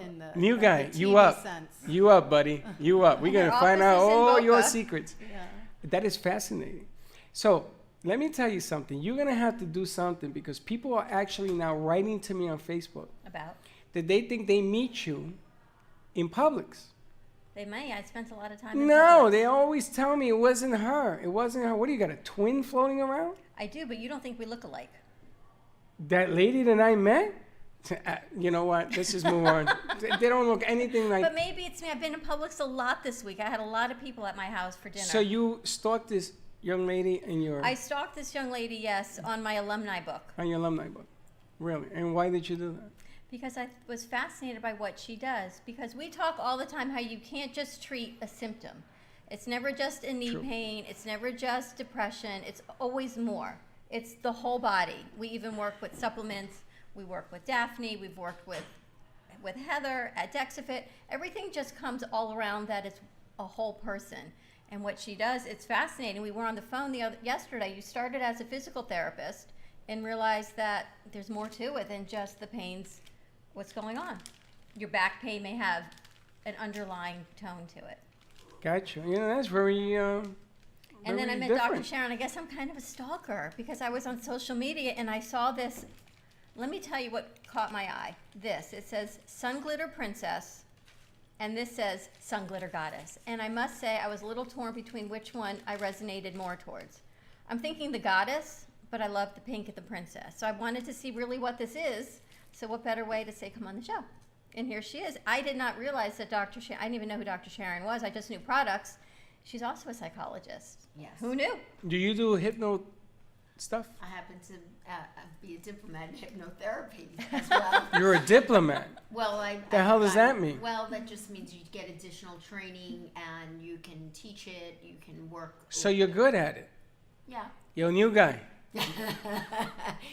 In the New guy, the you TV up. sense. You up, buddy. You up. We're going to Their find out office is in all your Boca. secrets. Yeah. That is fascinating. So let me tell you something. You're going to have to do something because people are actually now writing to me on Facebook About. that they think they meet you in Publix. They may. I spent a lot of time in No, Publix. they always tell me it wasn't her. It wasn't her. What do you got, a twin floating around? I do, but you don't think we look alike. That lady that I met? You know what? Let's just move on. They don't look anything like... But maybe it's me. I've been in Publix a lot this week. I had a lot of people at my house for dinner. So you stalked this young lady in your... I stalked this young lady, yes, on my alumni book. On your alumni book. Really? And why did you do that? Because I was fascinated by what she does. Because we talk all the time how you can't just treat a symptom. It's never just a knee True. pain. It's never just depression. It's always more. It's the whole body. We even work with supplements. We work with Daphne. We've worked with Heather at Dexafit. Everything just comes all around that it's a whole person. And what she does, it's fascinating. We were on the phone yesterday. You started as a physical therapist and realized that there's more to it than just the pains. What's going on? Your back pain may have an underlying tone to it. Gotcha. You know, that's very... And then I very met different. Dr. Sharon. I guess I'm kind of a stalker because I was on social media and I saw this. Let me tell you what caught my eye. It says Sun Glitter Princess, and this says Sun Glitter Goddess. And I must say I was a little torn between which one I resonated more towards. I'm thinking the goddess, but I love the pink at the princess. So I wanted to see really what this is. So what better way to say come on the show? And here she is. I did not realize that Dr. Sharon, I didn't even know who Dr. Sharon was. I just knew products. She's also a psychologist. Yes. Who knew? Do you do hypno stuff? I happen to be a diplomat in hypnotherapy as well. You're a diplomat. Well, The hell does that mean? Well, that just means you get additional training and you can teach it, you can work. So you're good at it. Yeah. You're a new guy.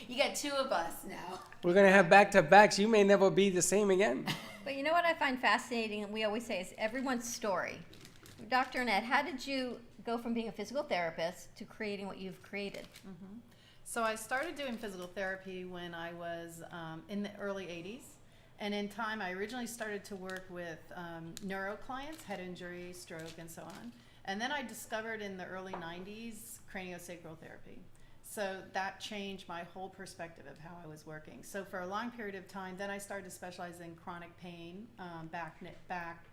You got two of us now. We're going to have back-to-backs. You may never be the same again. But you know what I find fascinating, and we always say, is everyone's story. Dr. Annette, how did you go from being a physical therapist to creating what you've created? Mm-hmm. So I started doing physical therapy when I was in the early 80s. And in time, I originally started to work with neuro clients, head injury, stroke, and so on. And then I discovered in the early 90s craniosacral therapy. So that changed my whole perspective of how I was working. So for a long period of time, then I started to specialize in chronic pain, back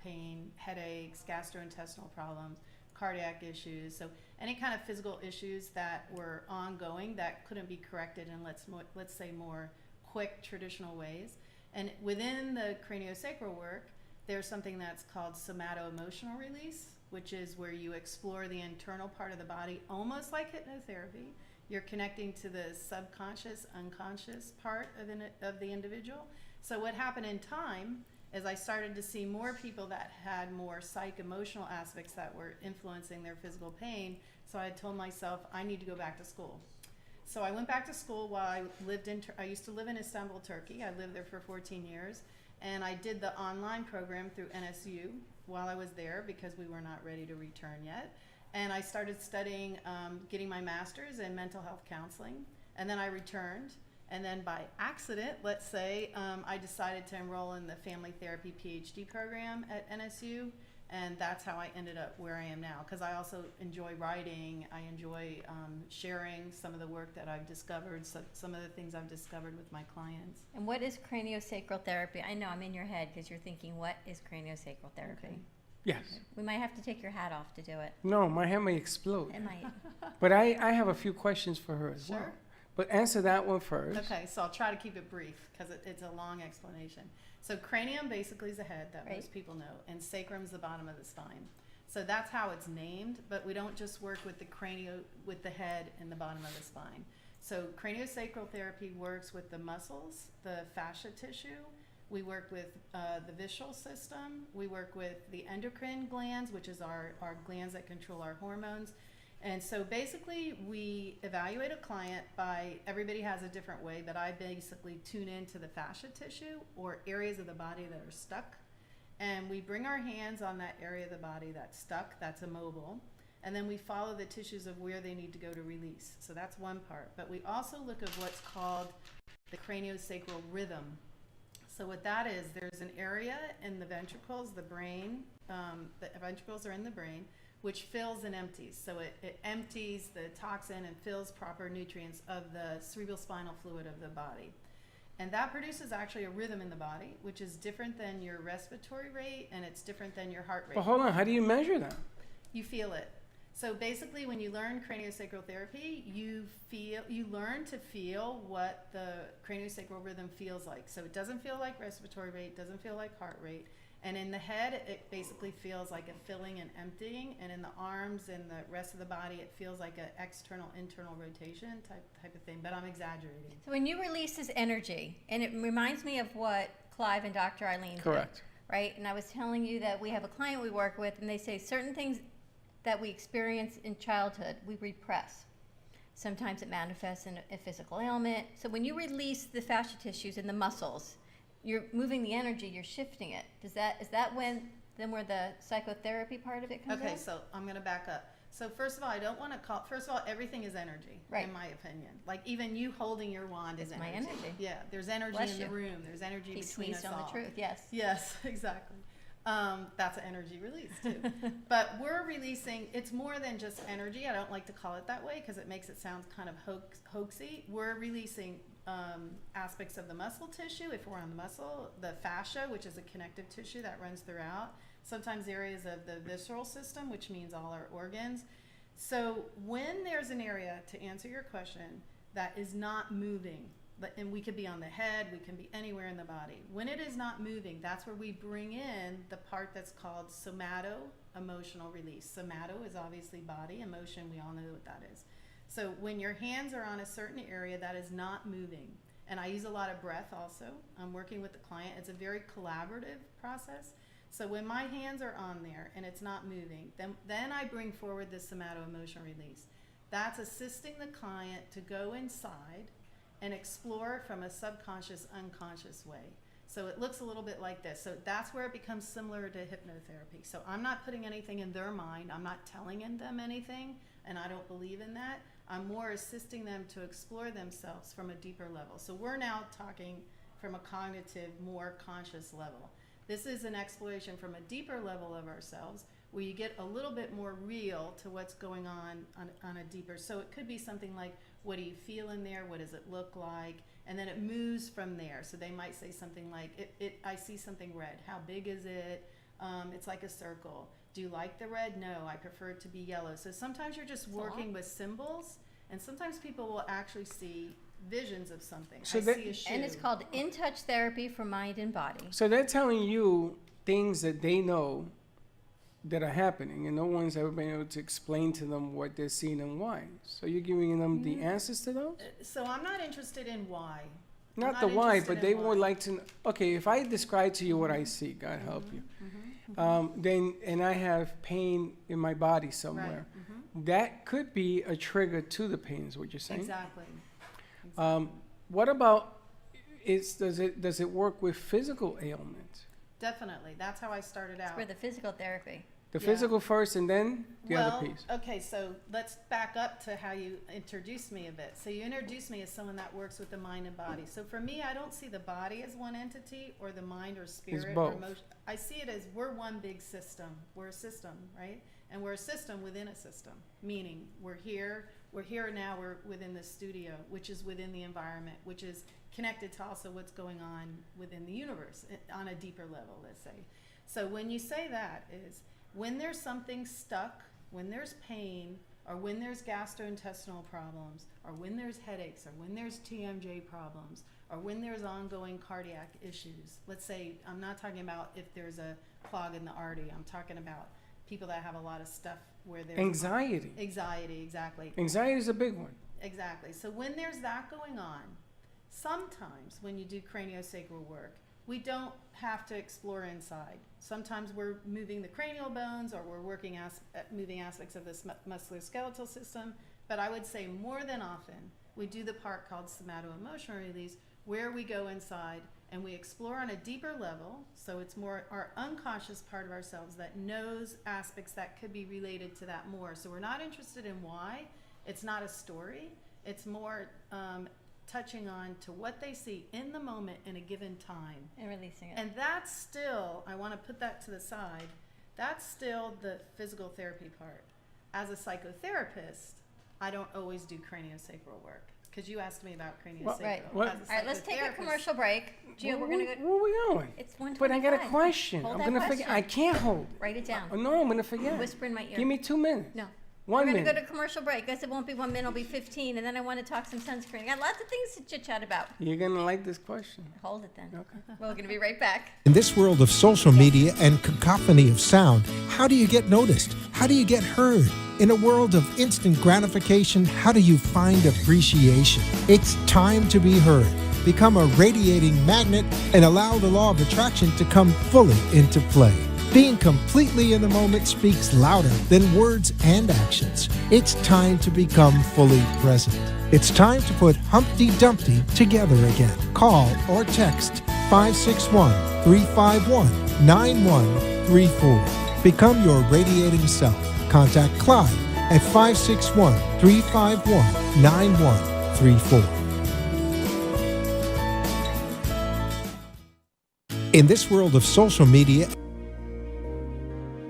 pain, headaches, gastrointestinal problems, cardiac issues. So any kind of physical issues that were ongoing that couldn't be corrected in, let's say, more quick traditional ways. And within the craniosacral work, there's something that's called somato-emotional release, which is where you explore the internal part of the body, almost like hypnotherapy. You're connecting to the subconscious, unconscious part of the individual. So what happened in time is I started to see more people that had more psych-emotional aspects that were influencing their physical pain. So I told myself, I need to go back to school. So I went back to school while I lived I used to live in Istanbul, Turkey. I lived there for 14 years. And I did the online program through NSU while I was there because we were not ready to return yet. And I started studying, getting my master's in mental health counseling. And then I returned. And then by accident, let's say, I decided to enroll in the family therapy PhD program at NSU. And that's how I ended up where I am now. Because I also enjoy writing. I enjoy sharing some of the work that I've discovered, some of the things I've discovered with my clients. And what is craniosacral therapy? I know I'm in your head because you're thinking, what is craniosacral therapy? Okay. Yes. We might have to take your hat off to do it. No, my hand may explode. It might. But I have a few questions for her as well. Sure. But answer that one first. Okay, so I'll try to keep it brief because it's a long explanation. So cranium basically is the head that most people know, and sacrum is the bottom of the spine. So that's how it's named, but we don't just work with with the head and the bottom of the spine. So craniosacral therapy works with the muscles, the fascia tissue. We work with the visceral system. We work with the endocrine glands, which is our glands that control our hormones. And so basically we evaluate a client by, everybody has a different way, but I basically tune into the fascia tissue or areas of the body that are stuck. And we bring our hands on that area of the body that's stuck, that's immobile. And then we follow the tissues of where they need to go to release. So that's one part. But we also look at what's called the craniosacral rhythm. So what that is, there's an area in the ventricles, the brain, the ventricles are in the brain, which fills and empties. So it empties the toxin and fills proper nutrients of the cerebrospinal fluid of the body. And that produces actually a rhythm in the body, which is different than your respiratory rate, and it's different than your heart rate. But hold on, how do you measure that? You feel it. So basically, when you learn craniosacral therapy, you learn to feel what the craniosacral rhythm feels like. So it doesn't feel like respiratory rate, doesn't feel like heart rate. And in the head, it basically feels like a filling and emptying. And in the arms and the rest of the body, it feels like an external, internal rotation type of thing. But I'm exaggerating. So when you release this energy, and it reminds me of what Clive and Dr. Eileen Correct. did, right? And I was telling you that we have a client we work with, and they say certain things that we experience in childhood, we repress. Sometimes it manifests in a physical ailment. So when you release the fascia tissues and the muscles, you're moving the energy, you're shifting it. Is that where the psychotherapy part of it comes in? Okay, so I'm going to back up. So first of all, I don't want to call, first of all, everything is energy, Right. in my opinion. Like even you holding your wand is It's my energy. energy. Yeah, there's energy Bless in you. the room. There's energy He between us sneezed on all. the truth, yes. Yes, exactly. That's an energy release too. But we're releasing, it's more than just energy. I don't like to call it that way because it makes it sound kind of hoaxy. We're releasing aspects of the muscle tissue, if we're on the muscle, the fascia, which is a connective tissue that runs throughout, sometimes areas of the visceral system, which means all our organs. So when there's an area, to answer your question, that is not moving, and we could be on the head, we can be anywhere in the body. When it is not moving, that's where we bring in the part that's called somato-emotional release. Somato is obviously body, emotion, we all know what that is. So when your hands are on a certain area that is not moving, and I use a lot of breath also, I'm working with the client, it's a very collaborative process. So when my hands are on there and it's not moving, then I bring forward the somato-emotional release. That's assisting the client to go inside and explore from a subconscious, unconscious way. So it looks a little bit like this. So that's where it becomes similar to hypnotherapy. So I'm not putting anything in their mind. I'm not telling them anything, and I don't believe in that. I'm more assisting them to explore themselves from a deeper level. So we're now talking from a cognitive, more conscious level. This is an exploration from a deeper level of ourselves where you get a little bit more real to what's going on a deeper. So it could be something like, what do you feel in there? What does it look like? And then it moves from there. So they might say something like, I see something red. How big is it? It's like a circle. Do you like the red? No, I prefer it to be yellow. So sometimes you're just working with symbols, and sometimes people will actually see visions of something. So I see a shoe. And it's called In Touch Therapy for Mind and Body. So they're telling you things that they know that are happening, and no one's ever been able to explain to them what they're seeing and why. So you're giving them the answers to those? So I'm not interested in why. I'm Not the why, interested but in they why. would like to. Okay, if I describe to you what I see, God help you, then and I have pain in my body somewhere, that could be a trigger to the pain. Is what you're saying? Exactly. What about? Does it work with physical ailments? Definitely. That's how I started out. For the physical therapy. The Yeah. physical first, and then the well, other piece. okay, so let's back up to how you introduced me a bit. So you introduced me as someone that works with the mind and body. So for me, I don't see the body as one entity or the mind or spirit both. or emotion. I see it as we're one big system. We're a system, right? And we're a system within a system, meaning we're here now, we're within the studio, which is within the environment, which is connected to also what's going on within the universe on a deeper level, let's say. So when you say that is, when there's something stuck, when there's pain, or when there's gastrointestinal problems, or when there's headaches, or when there's TMJ problems, or when there's ongoing cardiac issues. Let's say, I'm not talking about if there's a clog in the artery, I'm talking about people that have a lot of stuff where there's Anxiety. Anxiety, exactly. Anxiety is a big one. Exactly. So when there's that going on, sometimes when you do craniosacral work, we don't have to explore inside. Sometimes we're moving the cranial bones, or we're working moving aspects of this musculoskeletal system. But I would say more than often, we do the part called somato-emotional release, where we go inside and we explore on a deeper level. So it's more our unconscious part of ourselves that knows aspects that could be related to that more. So we're not interested in why. It's not a story. It's more touching on to what they see in the moment in a given time. And releasing it. And that's still, I want to put that to the side, that's still the physical therapy part. As a psychotherapist, I don't always do craniosacral work. Because you asked me about craniosacral. Right. What? All right, let's take a commercial break. Gio, we're going to go. Where are we going? It's 1:25. But I got a question. Hold I'm that gonna question. forget. I can't hold. Write it down. Oh, no, I'm gonna forget. Whisper in my ear. Give me 2 minutes. No. 1 We're minute. going to go to commercial break. I guess it won't be 1 minute, it'll be 15, and then I want to talk some sunscreen. I got lots of things to chit-chat about. You're gonna like this question. Hold it then. Okay. We're going to be right back. In this world of social media and cacophony of sound, how do you get noticed? How do you get heard? In a world of instant gratification, how do you find appreciation? It's time to be heard. Become a radiating magnet and allow the law of attraction to come fully into play. Being completely in the moment speaks louder than words and actions. It's time to become fully present. It's time to put Humpty Dumpty together again. Call or text 561-351-9134. Become your radiating self. Contact Clyde at 561-351-9134. In this world of social media,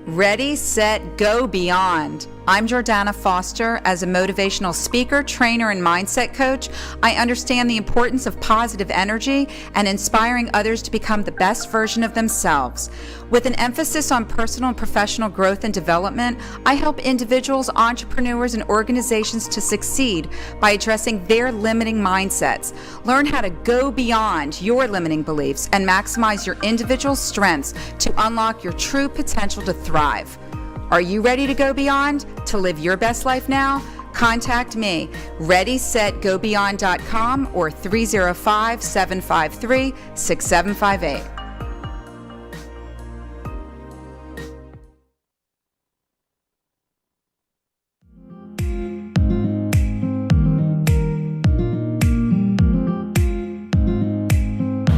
Ready, set, go beyond. I'm Jordana Foster. As a motivational speaker, trainer, and mindset coach, I understand the importance of positive energy and inspiring others to become the best version of themselves. With an emphasis on personal and professional growth and development, I help individuals, entrepreneurs, and organizations to succeed by addressing their limiting mindsets. Learn how to go beyond your limiting beliefs and maximize your individual strengths to unlock your true potential to thrive. Are you ready to go beyond, to live your best life now? Contact me, ReadySetGoBeyond.com or 305-753-6758.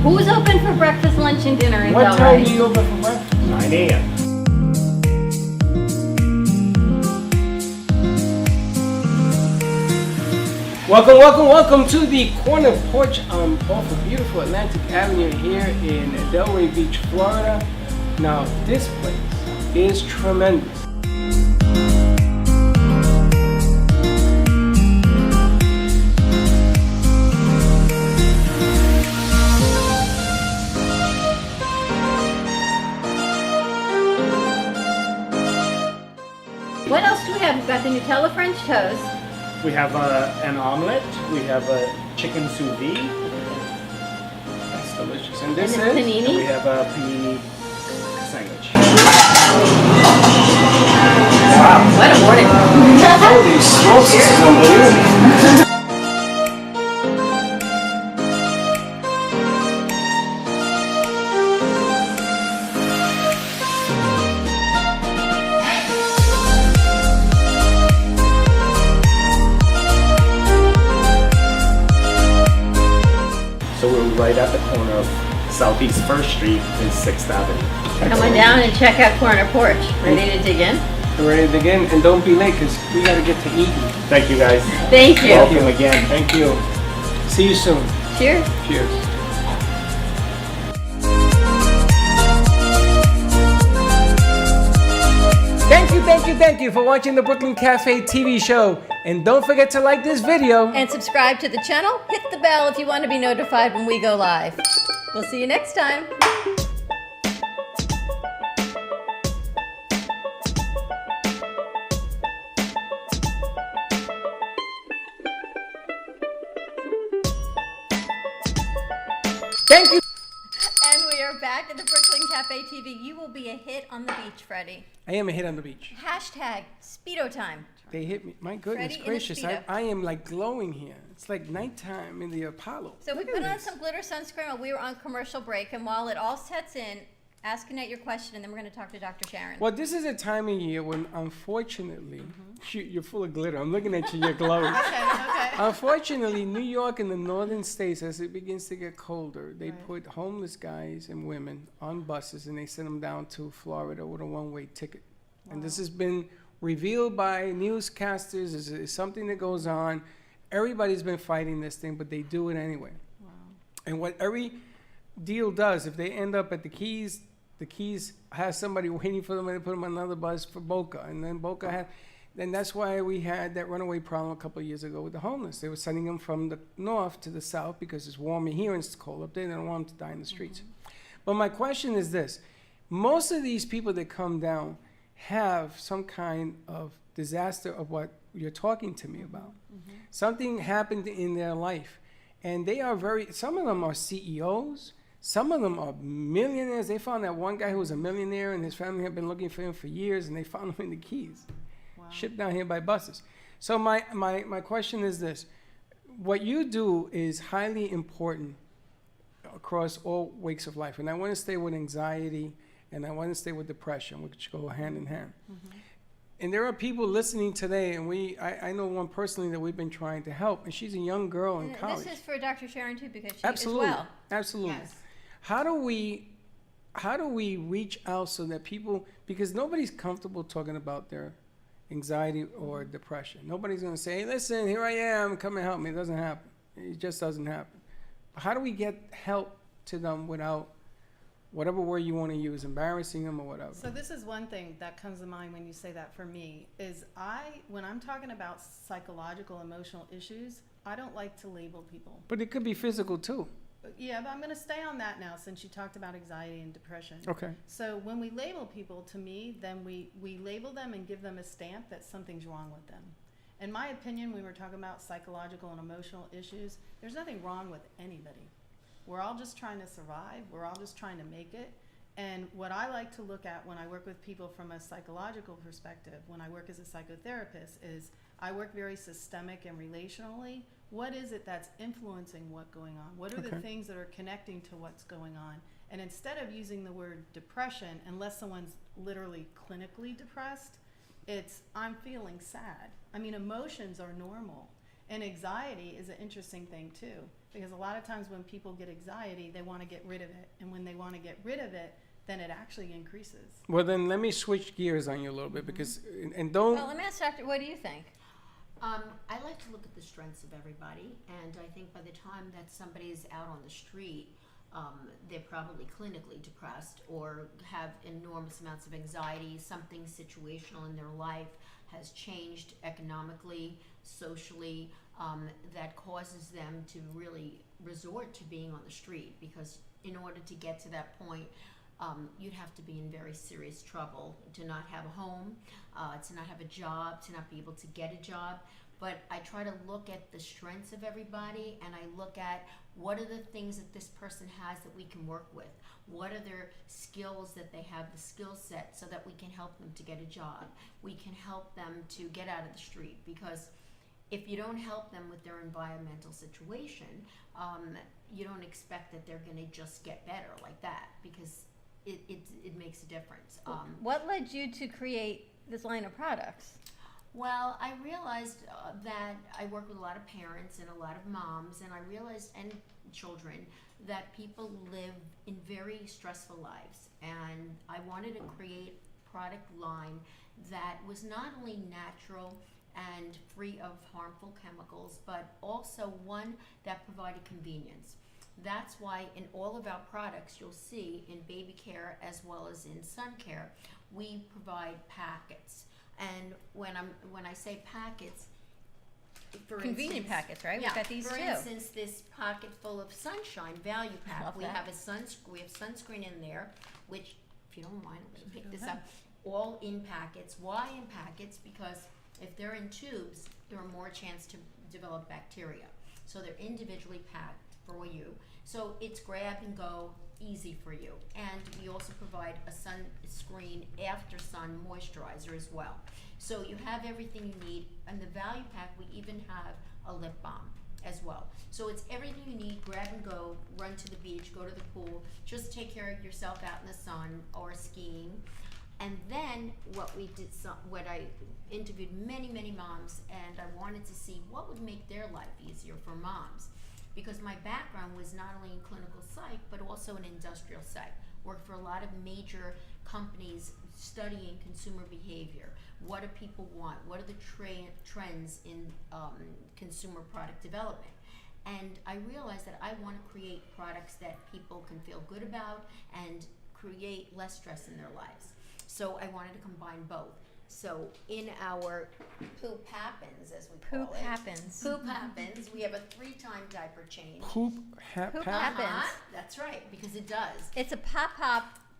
Who's open for breakfast, lunch, and dinner in What Delray? time do you open for breakfast? 9 a.m. Welcome to the corner porch off of beautiful Atlantic Avenue here in Delray Beach, Florida. Now, this place is tremendous. What else do we have? We've got the Nutella French toast. We have an omelet. We have a chicken sous vide. That's delicious. And this And is? the panini? And we have a panini sandwich. Wow, what a morning. Holy smokes, this is unbelievable. So we're right at the corner of Southeast 1st Street and 6th Avenue. Come on down and check out Corner Porch. Ready to dig in? We're ready to begin, and don't be late because we got to get to eating. Thank you guys. Thank you. Welcome again. Thank you. See you soon. Cheers. Cheers. Thank you for watching the Brooklyn Cafe TV show. And don't forget to like this video. And subscribe to the channel. Hit the bell if you want to be notified when we go live. We'll see you next time. Thank you. And we are back at the Brooklyn Cafe TV. You will be a hit on the beach, Freddie. I am a hit on the beach. Hashtag Speedo time. They hit me. My goodness Freddy in a gracious. Speedo. I am like glowing here. It's like nighttime in the Apollo. So we Look at put on this. some glitter sunscreen while we were on commercial break, and while it all sets in, Ask Annette your question, and then we're going to talk to Dr. Sharon. Well, this is a time of year when, unfortunately, shoot, you're full of glitter. I'm looking at you, you're glowing. Okay. Unfortunately, New York and the northern states, as it begins to get colder, they put homeless guys and women on buses and they send them down to Florida with a one-way ticket. And this has been revealed by newscasters. It's something that goes on. Everybody's been fighting this thing, but they do it anyway. Wow. And what every deal does, if they end up at the Keys has somebody waiting for them and they put them on another bus for Boca. And then Boca had, then that's why we had that runaway problem a couple of years ago with the homeless. They were sending them from the north to the south because it's warmer here and it's cold up there. They don't want them to die in the streets. But my question is this. Most of these people that come down have some kind of disaster of what you're talking to me about. Something happened in their life. And they are some of them are CEOs. Some of them are millionaires. They found that one guy who was a millionaire and his family had been looking for him for years and they found him in the Keys. Wow. Shipped down here by buses. So my question is this. What you do is highly important across all wakes of life. And I want to stay with anxiety and I want to stay with depression, which go hand in hand. And there are people listening today, and I know one personally that we've been trying to help, and she's a young girl in college. This is for Dr. Sharon too, because she Absolutely. as well. Absolutely. Yes. How do we reach out so that people, because nobody's comfortable talking about their anxiety or depression. Nobody's going to say, hey, listen, here I am, come and help me. It doesn't happen. It just doesn't happen. How do we get help to them without whatever word you want to use, embarrassing them or whatever? So this is one thing that comes to mind when you say that for me, is when I'm talking about psychological, emotional issues, I don't like to label people. But it could be physical too. Yeah, but I'm going to stay on that now since you talked about anxiety and depression. Okay. So when we label people, to me, then we label them and give them a stamp that something's wrong with them. In my opinion, when we're talking about psychological and emotional issues, there's nothing wrong with anybody. We're all just trying to survive. We're all just trying to make it. And what I like to look at when I work with people from a psychological perspective, when I work as a psychotherapist, is I work very systemic and relationally. What is it that's influencing what's going on? What are the things that are connecting to what's going on? And instead of using the word depression, unless someone's literally clinically depressed, it's I'm feeling sad. I mean, emotions are normal. And anxiety is an interesting thing too, because a lot of times when people get anxiety, they want to get rid of it. And when they want to get rid of it, then it actually increases. Well, then let me switch gears on you a little bit because, and don't. Well, let me ask Doctor, what do you think? I like to look at the strengths of everybody, and I think by the time that somebody is out on the street, they're probably clinically depressed or have enormous amounts of anxiety. Something situational in their life has changed economically, socially, that causes them to really resort to being on the street, because in order to get to that point, you'd have to be in very serious trouble to not have a home, to not have a job, to not be able to get a job. But I try to look at the strengths of everybody, and I look at what are the things that this person has that we can work with. What are their skills that they have, the skill set, so that we can help them to get a job. We can help them to get out of the street, because if you don't help them with their environmental situation, you don't expect that they're going to just get better like that, because it makes a difference. What led you to create this line of products? Well, I realized that I work with a lot of parents and a lot of moms, and I realized, and children, that people live in very stressful lives. And I wanted to create a product line that was not only natural and free of harmful chemicals, but also one that provided convenience. That's why in all of our products, you'll see in baby care as well as in sun care, we provide packets. And when I say packets, for Convenient instance, packets, right? Yeah, We've got these for too. instance, this pocket full of sunshine value pack. Love We that. have we have sunscreen in there, which, if you don't mind, I'm going to pick this up. All in packets. Why in packets? Because if they're in tubes, there are more chance to develop bacteria. So they're individually packed for you. So it's grab and go, easy for you. And we also provide a sunscreen after sun moisturizer as well. So you have everything you need. And the value pack, we even have a lip balm. as well. So it's everything you need, grab and go, run to the beach, go to the pool, just take care of yourself out in the sun or skiing. And then what I interviewed many moms, and I wanted to see what would make their life easier for moms. Because my background was not only in clinical psych, but also in industrial psych. Worked for a lot of major companies studying consumer behavior. What do people want? What are the trends in consumer product development? And I realized that I want to create products that people can feel good about and create less stress in their lives. So I wanted to combine both. So in our Poop Happens, as we call Poop it. happens. Poop Happens. We have a 3-time diaper change. Poop Poop happens. happens. That's right, because it does. It's a pop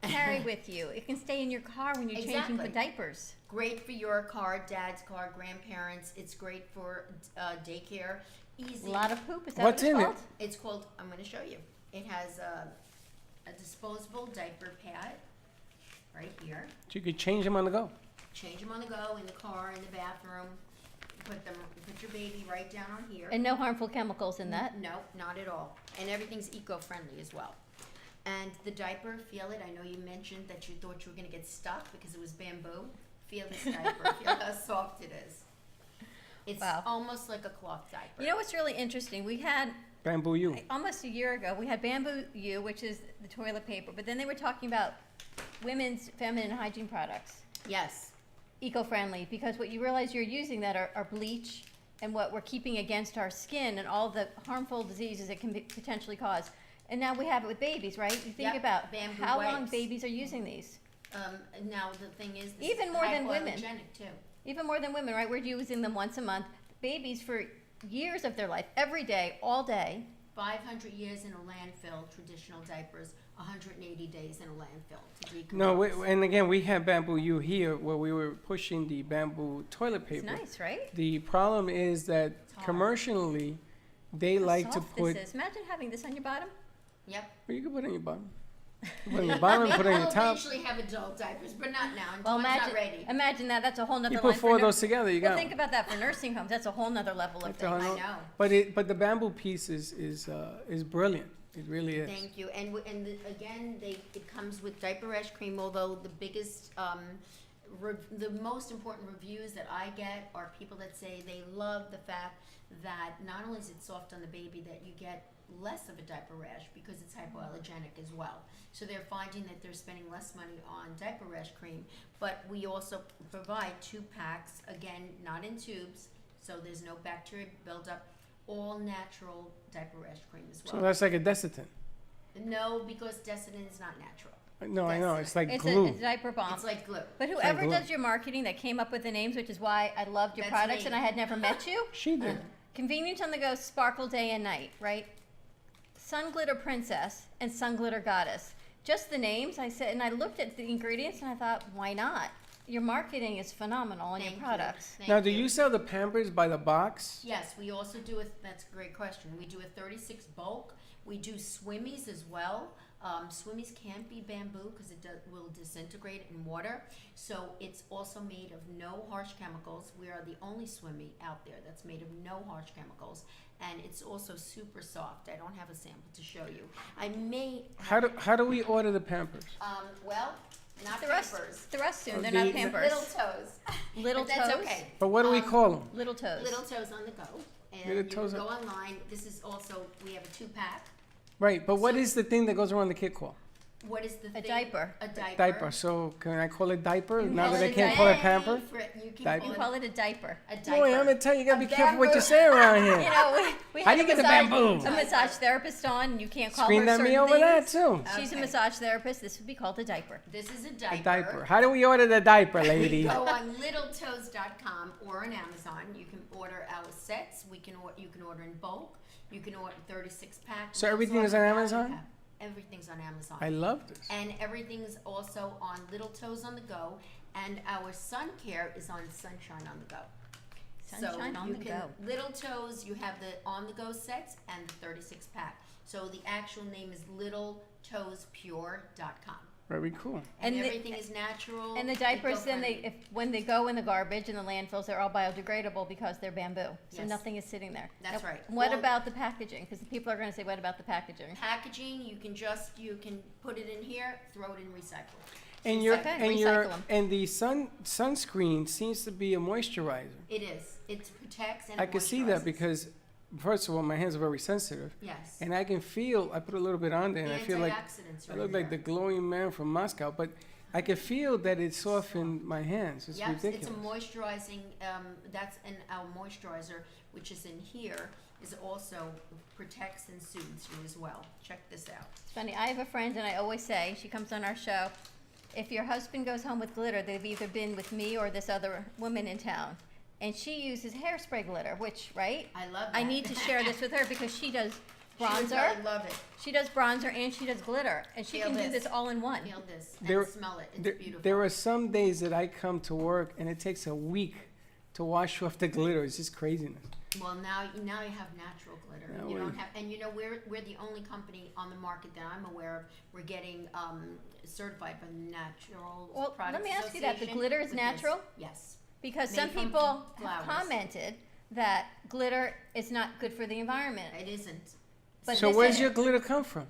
carry with you. It can stay in your car when you're changing the diapers. Great for your car, dad's car, grandparents. It's great for daycare. Easy. A lot of poop. Is that What's what it's in called? it? It's called, I'm going to show you. It has a disposable diaper pad right here. So you could change them on the go. Change them on the go, in the car, in the bathroom. Put your baby right down on here. And no harmful chemicals in that. No, not at all. And everything's eco-friendly as well. And the diaper, feel it. I know you mentioned that you thought you were going to get stuck because it was bamboo. Feel this diaper. Feel how soft it is. It's almost like a cloth diaper. You know what's really interesting? We had Bamboo U. almost a year ago, we had Bamboo U, which is the toilet paper, but then they were talking about women's feminine hygiene products. Yes. Eco-friendly, because what you realize you're using that are bleach and what we're keeping against our skin and all the harmful diseases it can potentially cause. And now we have it with babies, right? You think Yep, about bamboo how long wipes. babies are using these. Now the thing is, this Even is more than women. hypoallergenic too. Even more than women, right? We're using them once a month. Babies for years of their life, every day, all day. 500 years in a landfill, traditional diapers, 180 days in a landfill to decompose. No, and again, we had Bamboo U here where we were pushing the bamboo toilet paper. It's nice, right? The problem is that commercially, they How like to soft put. this is. Imagine having this on your bottom. Yep. Well, you can put it on your bottom. You put it on your bottom, put it on your We'll top. eventually have adult diapers, but not now. Well, Until it's not ready. imagine that. That's a whole nother You line put for 4 of those together, you well, got think about that for nursing homes. That's a whole nother level of That's a things. whole- But the bamboo piece is brilliant. It really is. Thank you. And again, it comes with diaper rash cream. Although the biggest, the most important reviews that I get are people that say they love the fact that not only is it soft on the baby, that you get less of a diaper rash because it's hypoallergenic as well. So they're finding that they're spending less money on diaper rash cream. But we also provide 2 packs, again, not in tubes, so there's no bacteria buildup. All natural diaper rash cream as well. So that's like a Desitin. No, because Desitin is not natural. No, I know. It's like It's glue. a diaper bomb. It's like glue. But like whoever glue. does your marketing that came up with the names, which is why I loved your That's products me. and I had never met you. She did. Convenience on the go, sparkle day and night, right? Sun Glitter Princess and Sun Glitter Goddess. Just the names, I said, and I looked at the ingredients and I thought, why not? Your marketing is phenomenal on your products. Now, do you sell the Pampers by the box? Yes, we also do that's a great question. We do a 36 bulk. We do swimmies as well. Swimmies can't be bamboo because it will disintegrate in water. So it's also made of no harsh chemicals. We are the only swimmy out there that's made of no harsh chemicals. And it's also super soft. I don't have a sample to show you. I may. How do we order the Pampers? Well, not The rest, Pampers. the rest soon. Oh, They're the- not Pampers. Little toes. Little But that's toes? okay. But what do we call them? Little toes. Little toes on the go. And Little you toes can go on- online. This is also, we have a 2-pack. Right, but what is the thing that goes around the kid called? What is the thing? diaper. A diaper. Diaper. So can I call it diaper now call that it I a can't call it diaper. Pamper? You can Diaper. You call it a diaper. A diaper. Boy, I'm gonna tell you, you gotta A be careful what you bamboo. say around here. You know, we How had do you get the massage- bamboo? A massage therapist on, and you can't call Scream her at certain me over that, things. too. She's a Okay. massage therapist. This would be called a diaper. This is a A diaper. diaper. How do we order the diaper, We lady? go on littletoes.com or on Amazon. You can order our sets. You can order in bulk. You can order 36 pack. So everything is on Amazon? Everything's on Amazon. I love this. And everything's also on Little Toes on the Go. And our sun care is on Sunshine on the Go. Sunshine on you the can, Go. Little Toes, you have the on the go sets and the 36 pack. So the actual name is littletoespure.com. Very cool. And the- everything is natural. And the diapers, then eco-friendly. when they go in the garbage and the landfills, they're all biodegradable because they're bamboo. So Yes. nothing is sitting there. That's Now, right. What All- about the packaging? Because the people are going to say, what about the packaging? Packaging, you can put it in here, throw it in recycle. And your Okay, and recycle your 'em. and the sunscreen seems to be a moisturizer. It is. It protects and I can see that moisturizes. because, first of all, my hands are very sensitive. Yes. And I can feel. I put a little bit on there, and The I feel like antioxidants I are look in like the there. glowing man from Moscow. But I can feel that it softened my hands. It's Yes, ridiculous. it's a moisturizing, and our moisturizer, which is in here, is also protects and soothes you as well. Check this out. It's funny, I have a friend, and I always say, she comes on our show, if your husband goes home with glitter, they've either been with me or this other woman in town. And she uses hairspray glitter, which, right? I love that. I need to share this with her because she does She would bronzer. really love it. She does bronzer and she does glitter. And she Feel can do this. this all in one. Feel this There- and smell it. It's there, beautiful. there are some days that I come to work and it takes a week to wash off the glitter. It's just craziness. Well, now you have natural glitter. Now You we- don't have, and you know we're the only company on the market that I'm aware of. We're getting certified by the Natural Well, Products let me ask you that. The Association glitter is with this. natural? Yes. Because Made some from people have flowers. commented that glitter is not good for the environment. It isn't. But So this where's is your glitter come from?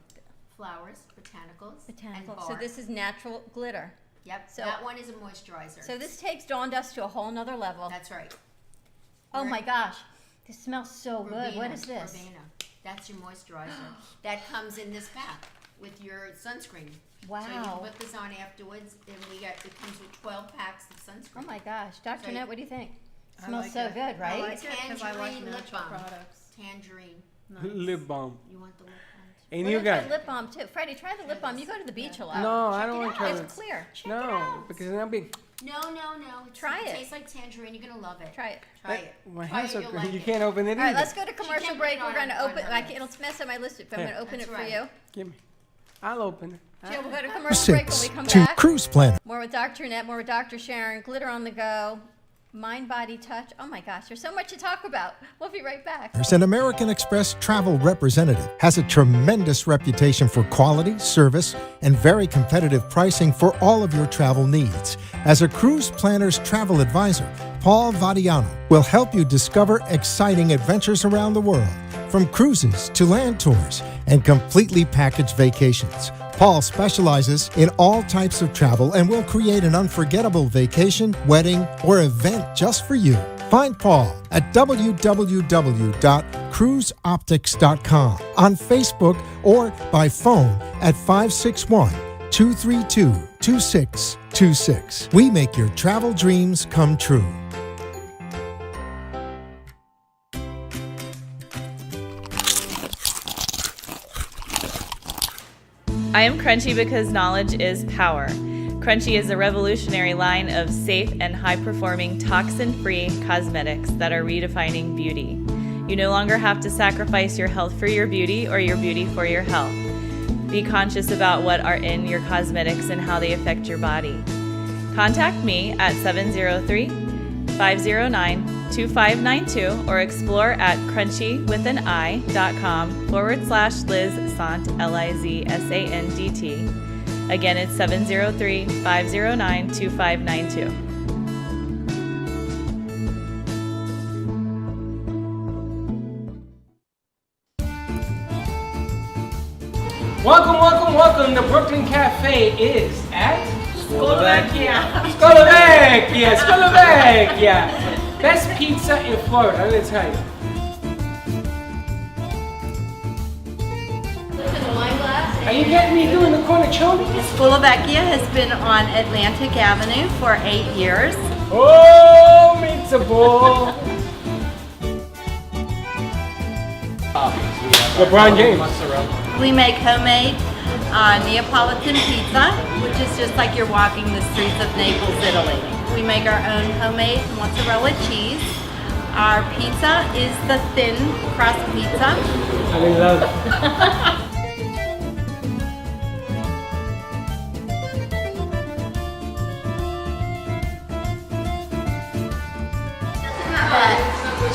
Flowers, botanicals, botanical. and So bark. this is natural glitter. Yep. so- that one is a moisturizer. So this takes Dawn Dust to a whole nother level. That's right. Oh We're- my gosh, this smells so good. What Verbena, is this? Verbena. That's your moisturizer. That comes in this pack with your sunscreen. So you can Wow. put this on afterwards, and it comes with 12 packs of sunscreen. Oh my gosh, Dr. So Net, you- what do you think? I Smells like so it. good, right? I like it because I like Tangerine lip natural balm. products. Tangerine. Lip balm. You want the lip balm? And We're you gonna got try lip balm too. Freddie, try the lip balm. You go to the beach a lot. No, I Check don't it want to out. try It's this. clear. No, because then I'll be. No. Try it. tastes like tangerine. You're gonna love it. Try it. Try it. My Try hands it, are you'll good. like You it. can't open it All right, either. let's go to commercial can't break. put it We're going to on open. her Like, lips. it'll mess up my list, but I'm Here. going to open That's it for right. you. Give me. I'll open it. Jill, we'll go to commercial break when 6 we come to back. Cruise Planner. More with Dr. Net, more with Dr. Sharon, glitter on the go, mind, body, touch. Oh my gosh, there's so much to talk about. We'll be right back. An American Express travel representative has a tremendous reputation for quality, service, and very competitive pricing for all of your travel needs. As a cruise planner's travel advisor, Paul Vadiano will help you discover exciting adventures around the world, from cruises to land tours and completely packaged vacations. Paul specializes in all types of travel and will create an unforgettable vacation, wedding, or event just for you. Find Paul at www.cruiseoptics.com, on Facebook, or by phone at 561-232-2626. We make your travel dreams come true. I am Crunchy because knowledge is power. Crunchy is a revolutionary line of safe and high-performing toxin-free cosmetics that are redefining beauty. You no longer have to sacrifice your health for your beauty or your beauty for your health. Be conscious about what are in your cosmetics and how they affect your body. Contact me at 703-509-2592 or explore at crunchywithanI.com/Liz Sant, LIZSANDT. Again, it's 703-509-2592. Welcome. The Brooklyn Cafe is at Slovakia. Best pizza in Florida, I'm gonna tell you. Are you getting me doing the cornichoni? Slovakia has been on Atlantic Avenue for 8 years. Oh, pizza ball. LeBron James. We make homemade Neapolitan pizza, which is just like you're walking the streets of Naples, Italy. We make our own homemade mozzarella cheese. Our pizza is the thin crust pizza. I love it.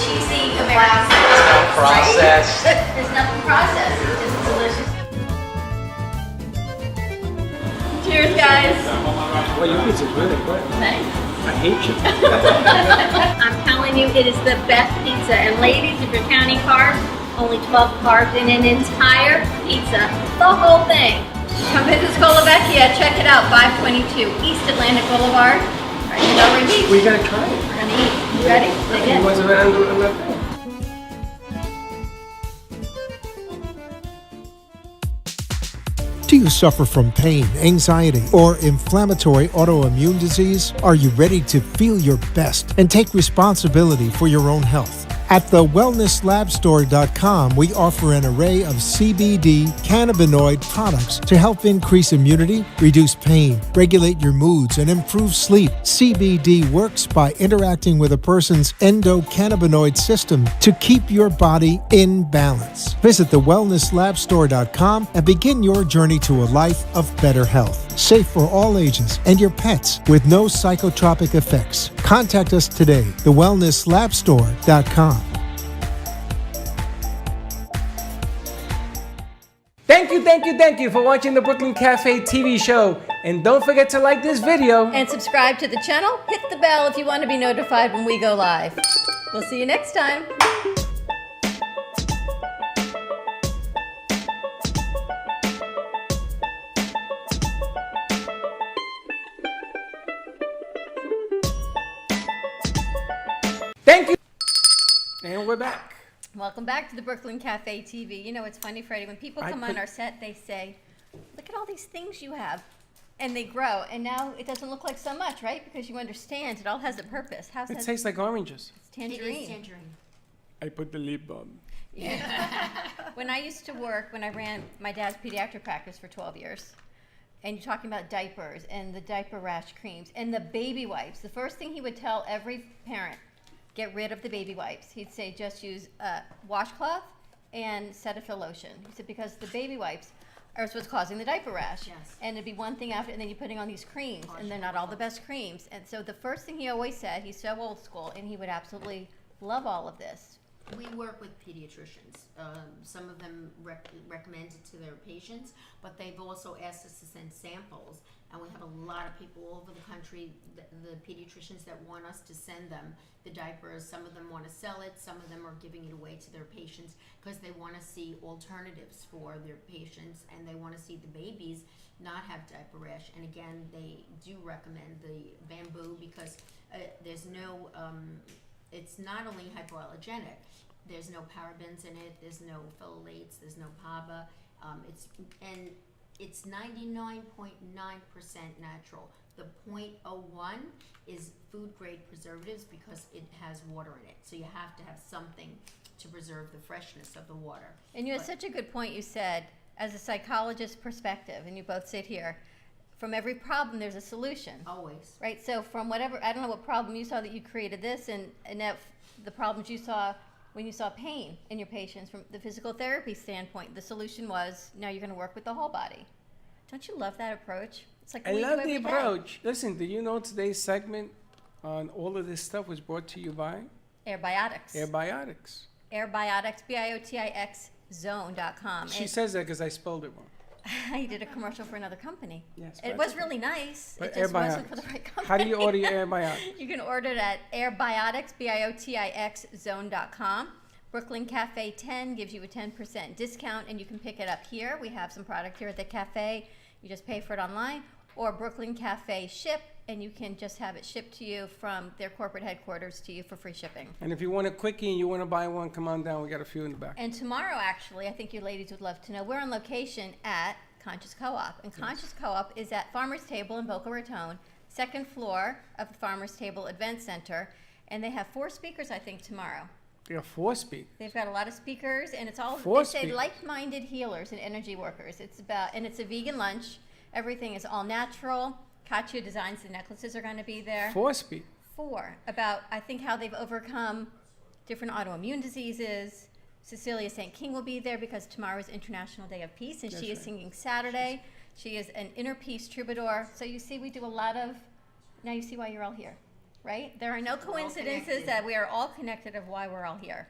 Cheesy American Processed. There's nothing processed. It's just delicious. Cheers, guys. guys. Well, your pizza's really good. Thanks. I hate you. I'm telling you, it is the best pizza. And ladies, if you're counting carbs, only 12 carbs in an entire pizza. The whole thing. Come visit Skolovecchia. Check it out. 522 East Atlantic Boulevard. Right in Delray Beach. We gotta try it. We're gonna eat. You ready? Dig in. It wasn't on the thing. Do you suffer from pain, anxiety, or inflammatory autoimmune disease? Are you ready to feel your best and take responsibility for your own health? At thewellnesslabstore.com, we offer an array of CBD cannabinoid products to help increase immunity, reduce pain, regulate your moods, and improve sleep. CBD works by interacting with a person's endocannabinoid system to keep your body in balance. Visit thewellnesslabstore.com and begin your journey to a life of better health. Safe for all ages and your pets with no psychotropic effects. Contact us today, thewellnesslabstore.com. Thank you for watching the Brooklyn Cafe TV show. And don't forget to like this video. And subscribe to the channel. Hit the bell if you want to be notified when we go live. We'll see you next time. Thank you. And we're back. Welcome back to the Brooklyn Cafe TV. You know, it's funny, Freddie, when people come on our set, they say, look at all these things you have. And they grow. And now it doesn't look like so much, right? Because you understand it all has a purpose. How's It that? tastes like oranges. It's tangerine. It is tangerine. I put the lip on. Yeah. When I used to work, when I ran my dad's pediatric practice for 12 years, and you're talking about diapers and the diaper rash creams and the baby wipes, the first thing he would tell every parent, get rid of the baby wipes. He'd say just use washcloth and Cetaphil lotion. He said because the baby wipes are what's causing the diaper rash. Yes. And it'd be one thing after, and then you're putting on these creams, and they're not all the best creams. And so the first thing he always said, he's so old school, and he would absolutely love all of this. We work with pediatricians. Some of them recommend it to their patients, but they've also asked us to send samples. And we have a lot of people all over the country, the pediatricians that want us to send them the diapers. Some of them want to sell it. Some of them are giving it away to their patients because they want to see alternatives for their patients, and they want to see the babies not have diaper rash. And again, they do recommend the bamboo because there's no, it's not only hypoallergenic, there's no parabens in it, there's no phthalates, there's no PABA, it's 99.9% natural. The 0.01 is food grade preservatives because it has water in it. So you have to have something to preserve the freshness of the water. And you had such a good point you said, as a psychologist perspective, and you both sit here, from every problem there's a solution. Always. Right, so from whatever, I don't know what problem you saw that you created this, and if the problems you saw when you saw pain in your patients from the physical therapy standpoint, the solution was, now you're gonna work with the whole body. Don't you love that approach? It's like I we do love the every day. approach. Listen, did you know today's segment on all of this stuff was brought to you by Airbiotics. Airbiotics. Airbiotics, BIOTIX zone.com. She says that because I spelled it wrong. You did a commercial for another company. Yes, It but- was really nice. But It just wasn't Airbiotics. for the right company. How do you order your Airbiotics? You can order it at Airbiotics, BIOTIX zone.com. Brooklyn Cafe 10 gives you a 10% discount, and you can pick it up here. We have some product here at the cafe. You just pay for it online. Or Brooklyn Cafe Ship, and you can just have it shipped to you from their corporate headquarters to you for free shipping. And if you want a quickie and you want to buy one, come on down. We got a few in the back. And tomorrow, actually, I think you ladies would love to know, we're on location at Conscious Co-op. And Conscious Co-op is at Farmer's Table in Boca Raton, second floor of the Farmer's Table Event Center. And they have 4 speakers, I think, tomorrow. You got 4 speakers. They've got a lot of speakers, and it's all, 4 they say, speakers. like-minded healers and energy workers. It's about, and it's a vegan lunch. Everything is all natural. Katya designs the necklaces are going to be there. 4 speakers. 4, about, I think, how they've overcome different autoimmune diseases. Cecilia St. King will be there because tomorrow is International Day of Peace, and That's she is right. singing Saturday. She is an inner peace troubadour. So you see, we do a lot of, now you see why you're all here, right? There are no coincidences that we are all connected of why we're all here.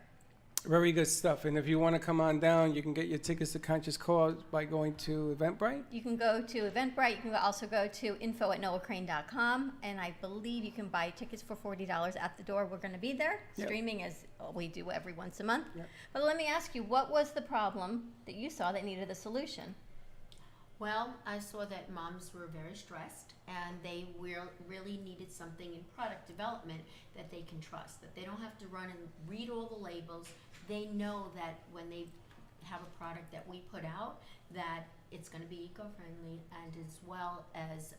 Very good stuff. And if you want to come on down, you can get your tickets to Conscious Cause by going to Eventbrite. You can go to Eventbrite. You can also go to info@noahcrane.com. And I believe you can buy tickets for $40 at the door. We're going to be there, Yep. streaming as we do every once a month. Yep. But let me ask you, what was the problem that you saw that needed a solution? Well, I saw that moms were very stressed and they really needed something in product development that they can trust, that they don't have to run and read all the labels. They know that when they have a product that we put out, that it's going to be eco-friendly and as well as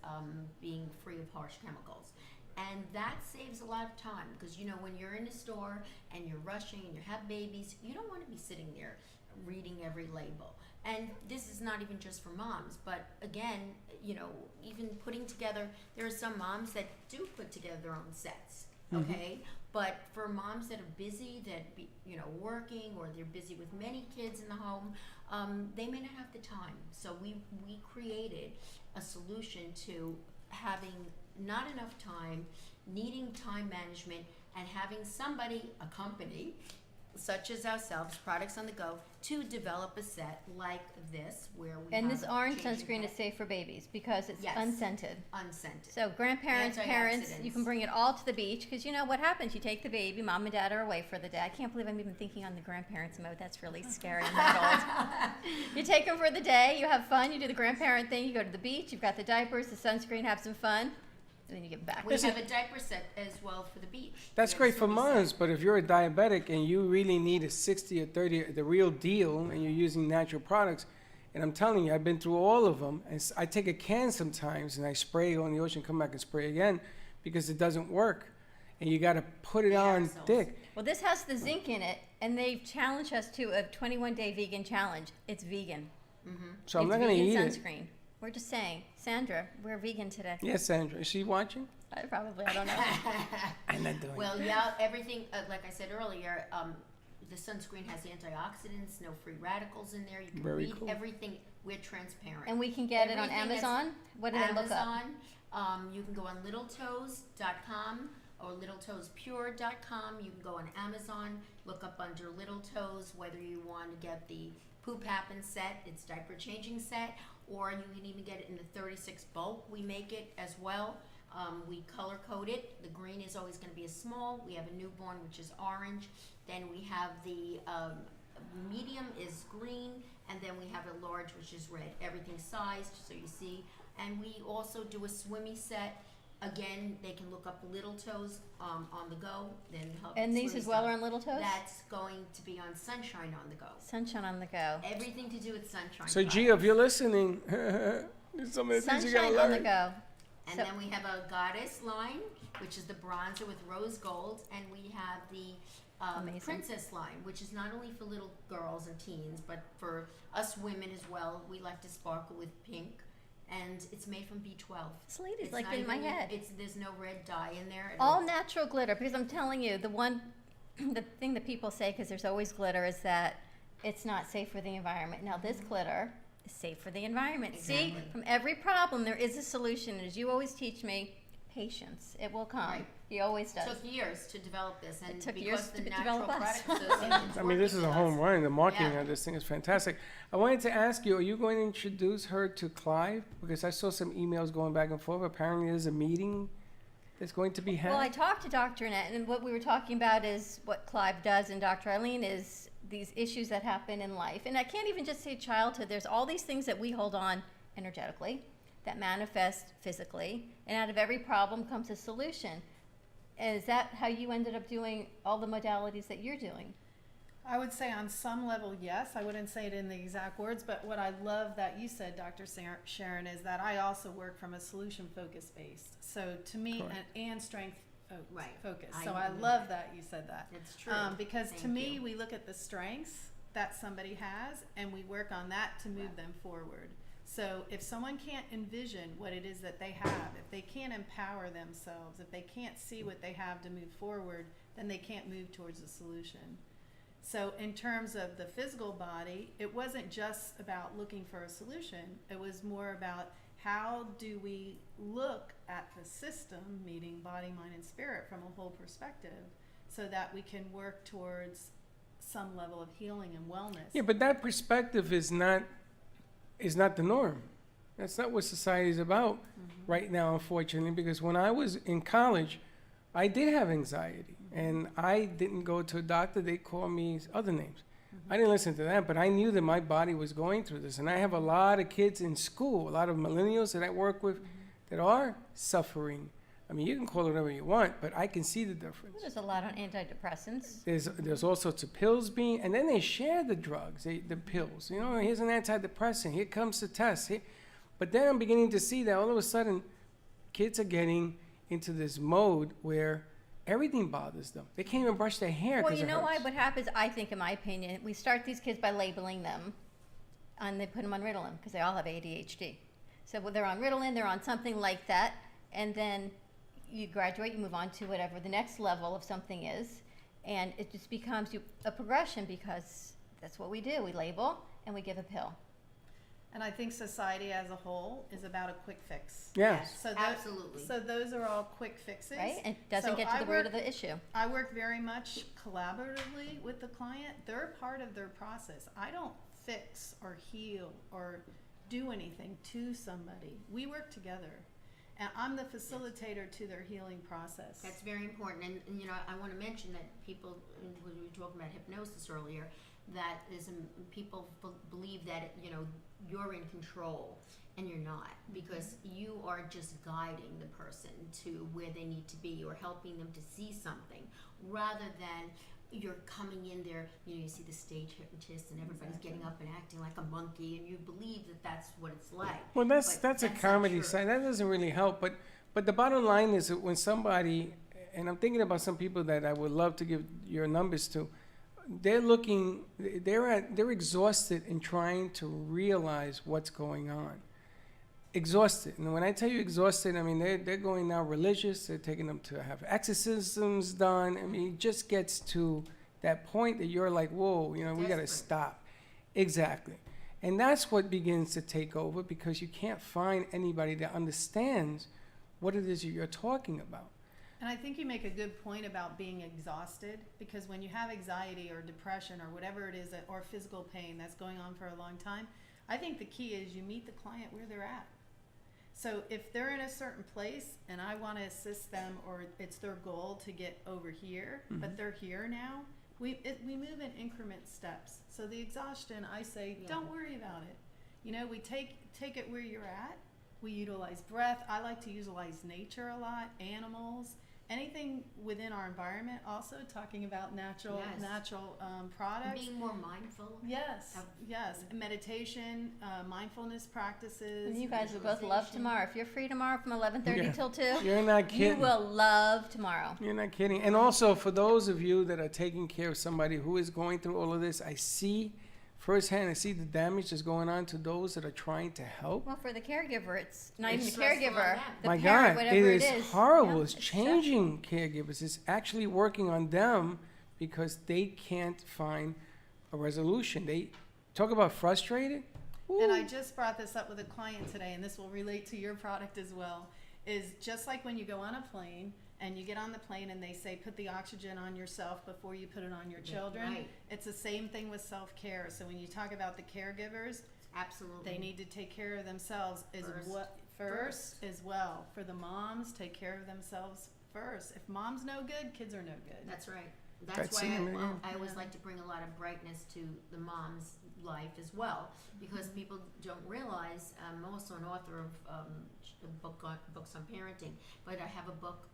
being free of harsh chemicals. And that saves a lot of time because, you know, when you're in a store and you're rushing and you have babies, you don't want to be sitting there reading every label. And this is not even just for moms, but again, you know, even putting together, there are some moms that do put together their own sets, okay? But for moms that are busy, that be, you know, working, or they're busy with many kids in the home, they may not have the time. So we created a solution to having not enough time, needing time management, and having somebody, a company, such as ourselves, Products on the Go, to develop a set like this, where we And have this orange changing sunscreen is pad- safe for babies because it's Yes. unscented. unscented. So grandparents, parents, you Anti-accidents. can bring it all to the beach because you know what happens. You take the baby, mom and dad are away for the day. I can't believe I'm even thinking on the grandparents mode. That's really scary. I'm that old. You take them for the day, you have fun, you do the grandparent thing, you go to the beach, you've got the diapers, the sunscreen, have some fun, and then you get back. We have a diaper set as well for the beach. That's We have great a for swimming moms, set. but if you're a diabetic and you really need a 60 or 30, the real deal, and you're using natural products, and I'm telling you, I've been through all of them, and I take a can sometimes and I spray on the ocean, come back and spray again, because it doesn't work. And you got to put it on thick. Well, this has the zinc in it, and they've challenged us to a 21-day vegan challenge. It's vegan. So I'm It's not going to eat vegan it. sunscreen. We're just saying, Sandra, we're vegan today. Yes, Sandra. Is she watching? I don't know. I'm not doing Well, it. yeah, everything, like I said earlier, the sunscreen has antioxidants, no free radicals in there. You can Very read cool. everything. We're transparent. And we can get it on Everything is Amazon? What did I look up? Amazon. You can go on littletoes.com or littletoespure.com. You can go on Amazon, look up under Little Toes whether you want to get the Poop Happen set, it's diaper changing set, or you can even get it in the 36 bulk. We make it as well. We color code it. The green is always going to be a small. We have a newborn, which is orange. Then we have the medium is green, and then we have a large, which is red. Everything's sized, so you see. And we also do a swimmy set. Again, they can look up Little Toes on the go. Then help And these swimmy as well stuff. are on Little Toes? That's going to be on Sunshine on the Go. Sunshine on the Go. Everything to do with sunshine. So, products. Gia, if you're listening, there's so many things you got to Sunshine on the learn. Go. And So- then we have a Goddess line, which is the bronzer with rose gold, and we have the Amazing. Princess line, which is not only for little girls and teens, but for us women as well. We like to sparkle with pink, and it's made from B12. This lady's It's like not in my even- head. There's no red dye in there. at All natural glitter, because I'm telling you, the thing that people say, because there's always glitter, is that it's not safe for the environment. Now, this glitter is safe for the environment. See, Exactly. from every problem, there is a solution. And as you always teach me, patience. It will come. Right. He always does. It took years to develop this, and It took because years the to Natural develop us. Product Association's I mean, this is a working with home us. run. The marketing Yeah. of this thing is fantastic. I wanted to ask you, are you going to introduce her to Clive? Because I saw some emails going back and forth. Apparently, there's a meeting that's going to be had. Well, I talked to Dr. Annette, and what we were talking about is what Clive does, and Dr. Eileen is these issues that happen in life. And I can't even just say childhood. There's all these things that we hold on energetically that manifest physically, and out of every problem comes a solution. And is that how you ended up doing all the modalities that you're doing? I would say on some level, yes. I wouldn't say it in the exact words, but what I love that you said, Dr. Sharon, is that I also work from a solution focus based. So to me, Correct. and strength Right. focus. I So I believe love that you said that. It's true. Because to Thank me, you. we look at the strengths that somebody has and we work on that to move them forward. So if someone can't envision what it is that they have, if they can't empower themselves, if they can't see what they have to move forward, then they can't move towards a solution. So in terms of the physical body, it wasn't just about looking for a solution. It was more about how do we look at the system, meaning body, mind, and spirit, from a whole perspective, so that we can work towards some level of healing and wellness. Yeah, but that perspective is not the norm. That's not what society is about right now, unfortunately, because when I was in college, I did have anxiety, and I didn't go to a doctor. They called me other names. I didn't listen to that, but I knew that my body was going through this. And I have a lot of kids in school, a lot of millennials that I work with that are suffering. I mean, you can call it whatever you want, but I can see the difference. There's a lot on antidepressants. There's all sorts of pills being, and then they share the drugs, the pills. You know, here's an antidepressant. Here comes the test. But then I'm beginning to see that all of a sudden, kids are getting into this mode where everything bothers them. They can't even brush their hair. Well, you know why? What happens, I think, in my opinion, we start these kids by labeling them, and they put them on Ritalin because they all have ADHD. So they're on Ritalin, they're on something like that, and then you graduate, you move on to whatever the next level of something is, and it just becomes a progression because that's what we do. We label and we give a pill. And I think society as a whole is about a quick fix. Yes. So Absolutely. So those are all quick fixes. Right? And it doesn't get to the root of the issue. I work very much collaboratively with the client. They're part of their process. I don't fix or heal or do anything to somebody. We work together. And I'm the facilitator to their healing process. That's very important. And you know, I want to mention that people, when we were talking about hypnosis earlier, that is, people believe that, you know, you're in control, and you're not, because you are just guiding the person to where they need to be or helping them to see something, rather than you're coming in there, you know, you see the stage hypnotist and everybody's getting up and acting like a monkey, and you believe that that's what it's like. Well, that's a comedy side. That doesn't really help. But the bottom line is that when somebody, and I'm thinking about some people that I would love to give your numbers to, they're exhausted in trying to realize what's going on. Exhausted. And when I tell you exhausted, I mean, they're going now religious. They're taking them to have exorcisms done. I mean, it just gets to that point that you're like, whoa, you know, we got to stop. Exactly. And that's what begins to take over, because you can't find anybody that understands what it is that you're talking about. And I think you make a good point about being exhausted, because when you have anxiety or depression or whatever it is, or physical pain that's going on for a long time, I think the key is you meet the client where they're at. So if they're in a certain place and I want to assist them, or it's their goal to get over here, but they're here now, we move in increment steps. So the exhaustion, I say, don't worry about it. You know, we take it where you're at. We utilize breath. I like to utilize nature a lot, animals, anything within our environment. Also talking about natural products. Being more mindful. Yes, meditation, mindfulness practices. And you guys will both love tomorrow. If you're free tomorrow from 11:30 till 2, you're not kidding. You will love tomorrow. You're not kidding. And also, for those of you that are taking care of somebody who is going through all of this, I see firsthand, I see the damage that's going on to those that are trying to help. Well, for the caregiver, it's not even the caregiver. The My parent, God, whatever it is horrible. Yeah, it's changing caregivers. It's actually working on them because they can't find a resolution. They talk about frustrated. And I just brought this up with a client today, and this will relate to your product as well, is just like when you go on a plane and you get on the plane and they say, put the oxygen on yourself before you put it on your children. Right. It's the same thing with self-care. So when you talk about the caregivers, absolutely, they need to take care of themselves first as well. For the moms, take care of themselves first. If mom's no good, kids are no good. That's right. That's why I always like to bring a lot of brightness to the mom's life as well, because people don't realize, I'm also an author of books on parenting, but I have a book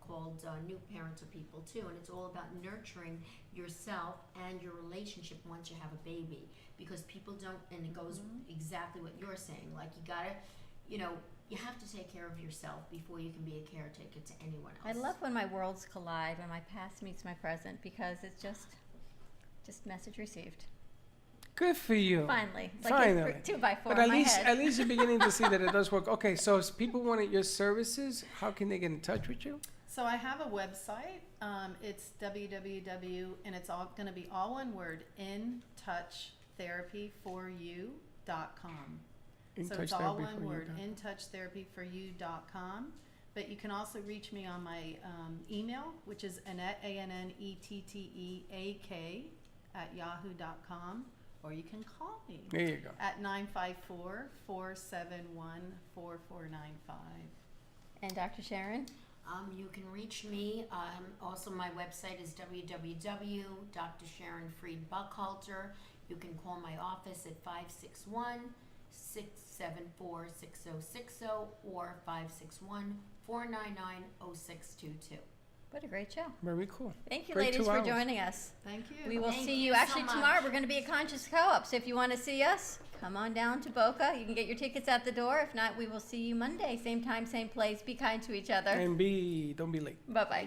called New Parents Are People Too, and it's all about nurturing yourself and your relationship once you have a baby, because people don't, and it goes exactly what you're saying, like you gotta, you know, you have to take care of yourself before you can be a caretaker to anyone else. I love when my worlds collide, when my past meets my present, because it's just message received. Good for you. Finally. It's Finally. like 2x4 but in my head. At least you're beginning to see that it does work. Okay, so if people wanted your services, how can they get in touch with you? So I have a website. It's www, and it's all going to be all one word, intouchtherapyforyou.com. So it's all one word, intouchtherapyforyou.com. But you can also reach me on my email, which is Annette, ANNETTEAK, @yahoo.com, or you can call me There you go. at 954-471-4495. And Dr. Sharon? You can reach me. Also, my website is www.drsharonfried-Buckhalter. You can call my office at 561-674-6060 or 561-499-0622. What a great show. Very cool. Thank you, Great ladies, 2 for hours. joining us. Thank you. We will Thank see you you so actually much. tomorrow. We're going to be at Conscious Co-op, so if you want to see us, come on down to Boca. You can get your tickets at the door. If not, we will see you Monday. Same time, same place. Be kind to each other. And don't be late. Bye-bye.